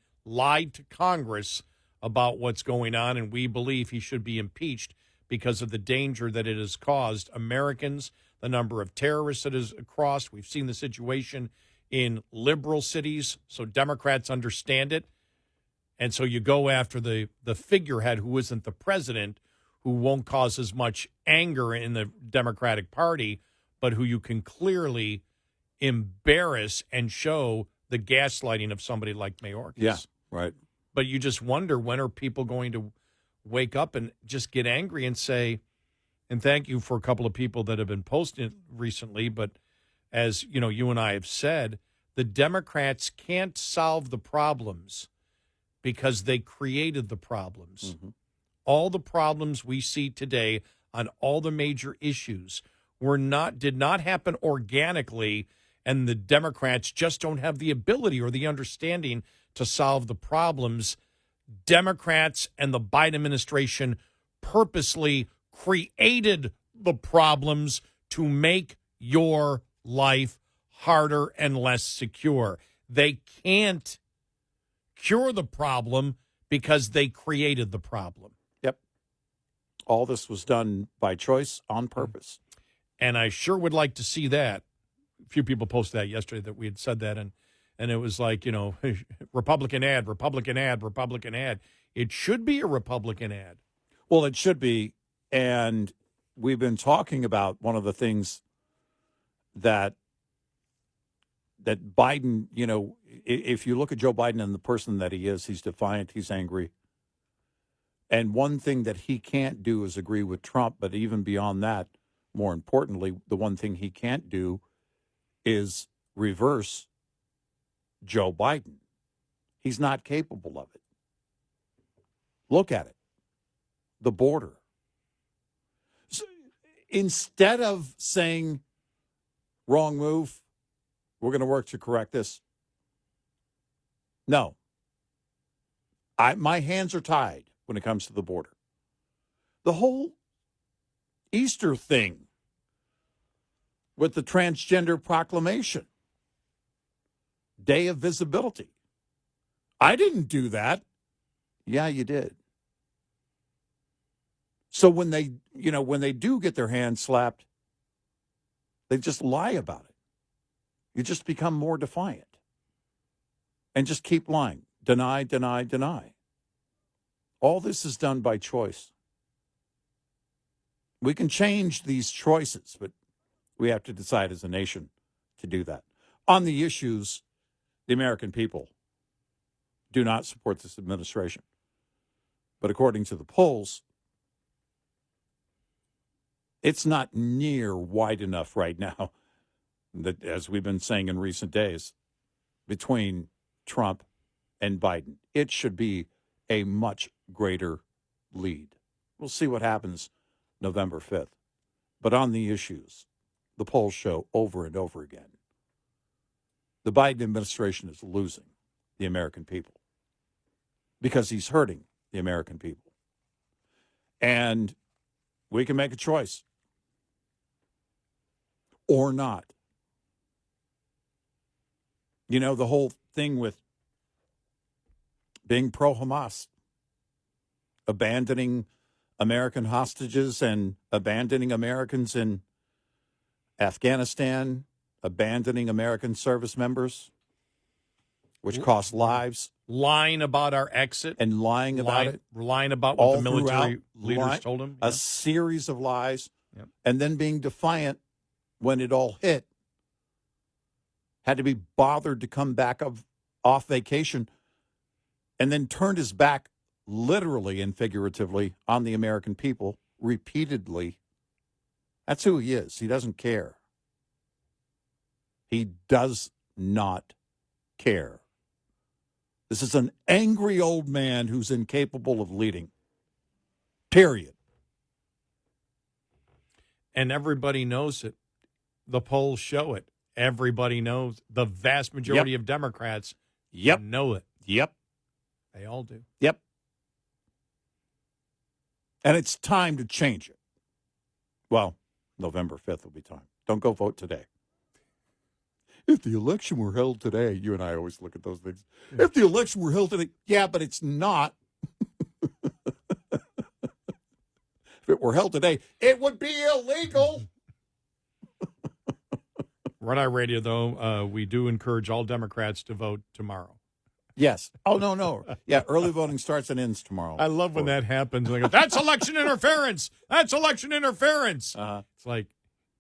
to Congress about what's going on, and we believe he should be impeached because of the danger that it has caused Americans, the number of terrorists that has crossed. We've seen the situation in liberal cities, so Democrats understand it. And so you go after the figurehead who isn't the president, who won't cause as much anger in the Democratic Party, but who you can clearly embarrass and show the gaslighting of somebody like Mayorkas. Yeah, right. But you just wonder, when are people going to wake up and just get angry and say, and thank you for a couple of people that have been posting it recently, but as you and I have said, the Democrats can't solve the problems because they created the problems. All the problems we see today on all the major issues did not happen organically, and the Democrats just don't have the ability or the understanding to solve the problems. Democrats and the Biden administration purposely created the problems to make your life harder and less secure. They can't cure the problem because they created the problem. Yep. All this was done by choice, on purpose. And I sure would like to see that. A few people posted that yesterday, that we had said that, and it was like, Republican ad, Republican ad, Republican ad. It should be a Republican ad. Well, it should be. And we've been talking about one of the things that Biden, if you look at Joe Biden and the person that he is, he's defiant, he's angry. And one thing that he can't do is agree with Trump. But even beyond that, more importantly, the one thing he can't do is reverse Joe Biden. He's not capable of it. Look at it. The border. So instead of saying, wrong move, we're going to work to correct this. No. My hands are tied when it comes to the border. The whole Easter thing with the Transgender Proclamation, Day of Visibility. I didn't do that. Yeah, you did. So when they do get their hands slapped, they just lie about it. You just become more defiant and just keep lying. Deny, deny, deny. All this is done by choice. We can change these choices, but we have to decide as a nation to do that. On the issues, the American people do not support this administration. But according to the polls, it's not near wide enough right now, that, as we've been saying in recent days, between Trump and Biden. It should be a much greater lead. We'll see what happens November 5th. But on the issues, the polls show over and over again, the Biden administration is losing the American people because he's hurting the American people. And we can make a choice or not. You know, the whole thing with being pro-Hamas, abandoning American hostages and abandoning Americans in Afghanistan, abandoning American service members, which cost lives. Lying about our exit. And lying about it. Lying about what the military leaders told him. A series of lies. Yep. And then being defiant when it all hit. Had to be bothered to come back off vacation and then turned his back literally and figuratively on the American people repeatedly. That's who he is. He doesn't care. He does not care. This is an angry old man who's incapable of leading. Period. And everybody knows it. The polls show it. Everybody knows. The vast majority of Democrats know it. Yep. They all do. Yep. And it's time to change it. Well, November 5th will be time. Don't go vote today. If the election were held today, you and I always look at those things. If the election were held today, yeah, but it's not. If it were held today, it would be illegal. Red Eye Radio, though, we do encourage all Democrats to vote tomorrow. Yes. Oh, no. Yeah, early voting starts and ends tomorrow. I love when that happens. They go, that's election interference. That's election interference. It's like,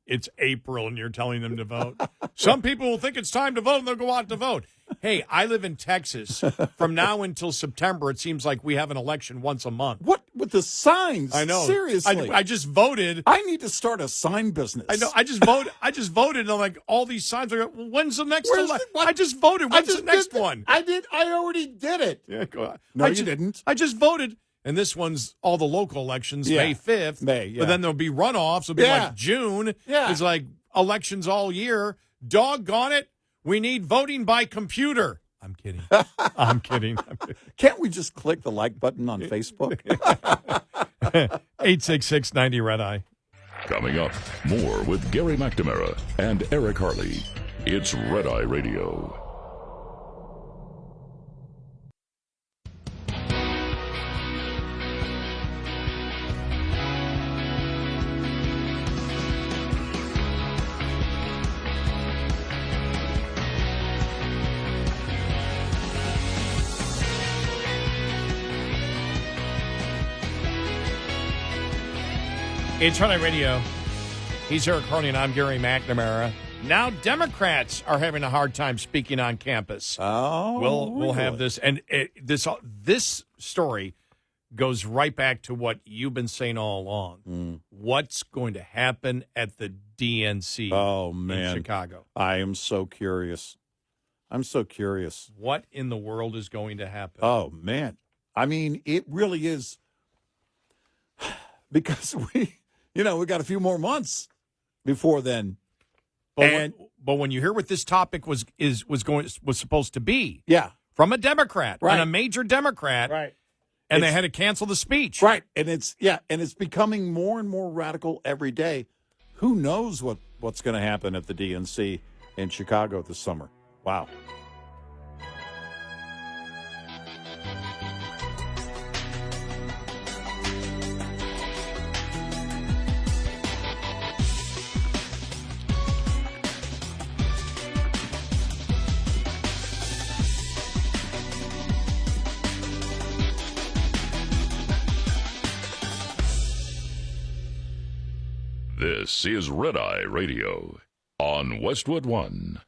it's April and you're telling them to vote. Some people will think it's time to vote and they'll go out to vote. Hey, I live in Texas. From now until September, it seems like we have an election once a month. What with the signs? I know. Seriously. I just voted. I need to start a sign business. I know. I just voted. And I'm like, all these signs are like, when's the next election? I just voted. When's the next one? I already did it. Yeah, go on. No, you didn't. I just voted. And this one's all the local elections, May 5th. But then there'll be runoffs. It'll be like June. Yeah. It's like elections all year. Doggone it. We need voting by computer. I'm kidding. I'm kidding. Can't we just click the like button on Facebook? 866-90 Red Eye. Coming up, more with Gary McNamara and Eric Harley. It's Red Eye Radio. It's Red Eye Radio. He's Eric Harley and I'm Gary McNamara. Now Democrats are having a hard time speaking on campus. Oh, we'll have this, and this story goes right back to what you've been saying all along. What's going to happen at the DNC? In Chicago? I am so curious. I'm so curious. What in the world is going to happen? Oh man, I mean, it really is because we got a few more months before then. But when you hear what this topic was supposed to be, from a Democrat, and a major Democrat, right, and they had to cancel the speech, right, and it's becoming more and more radical every day. Who knows what's going to happen at the DNC in Chicago this summer? Wow. This is Red Eye Radio on Westwood One.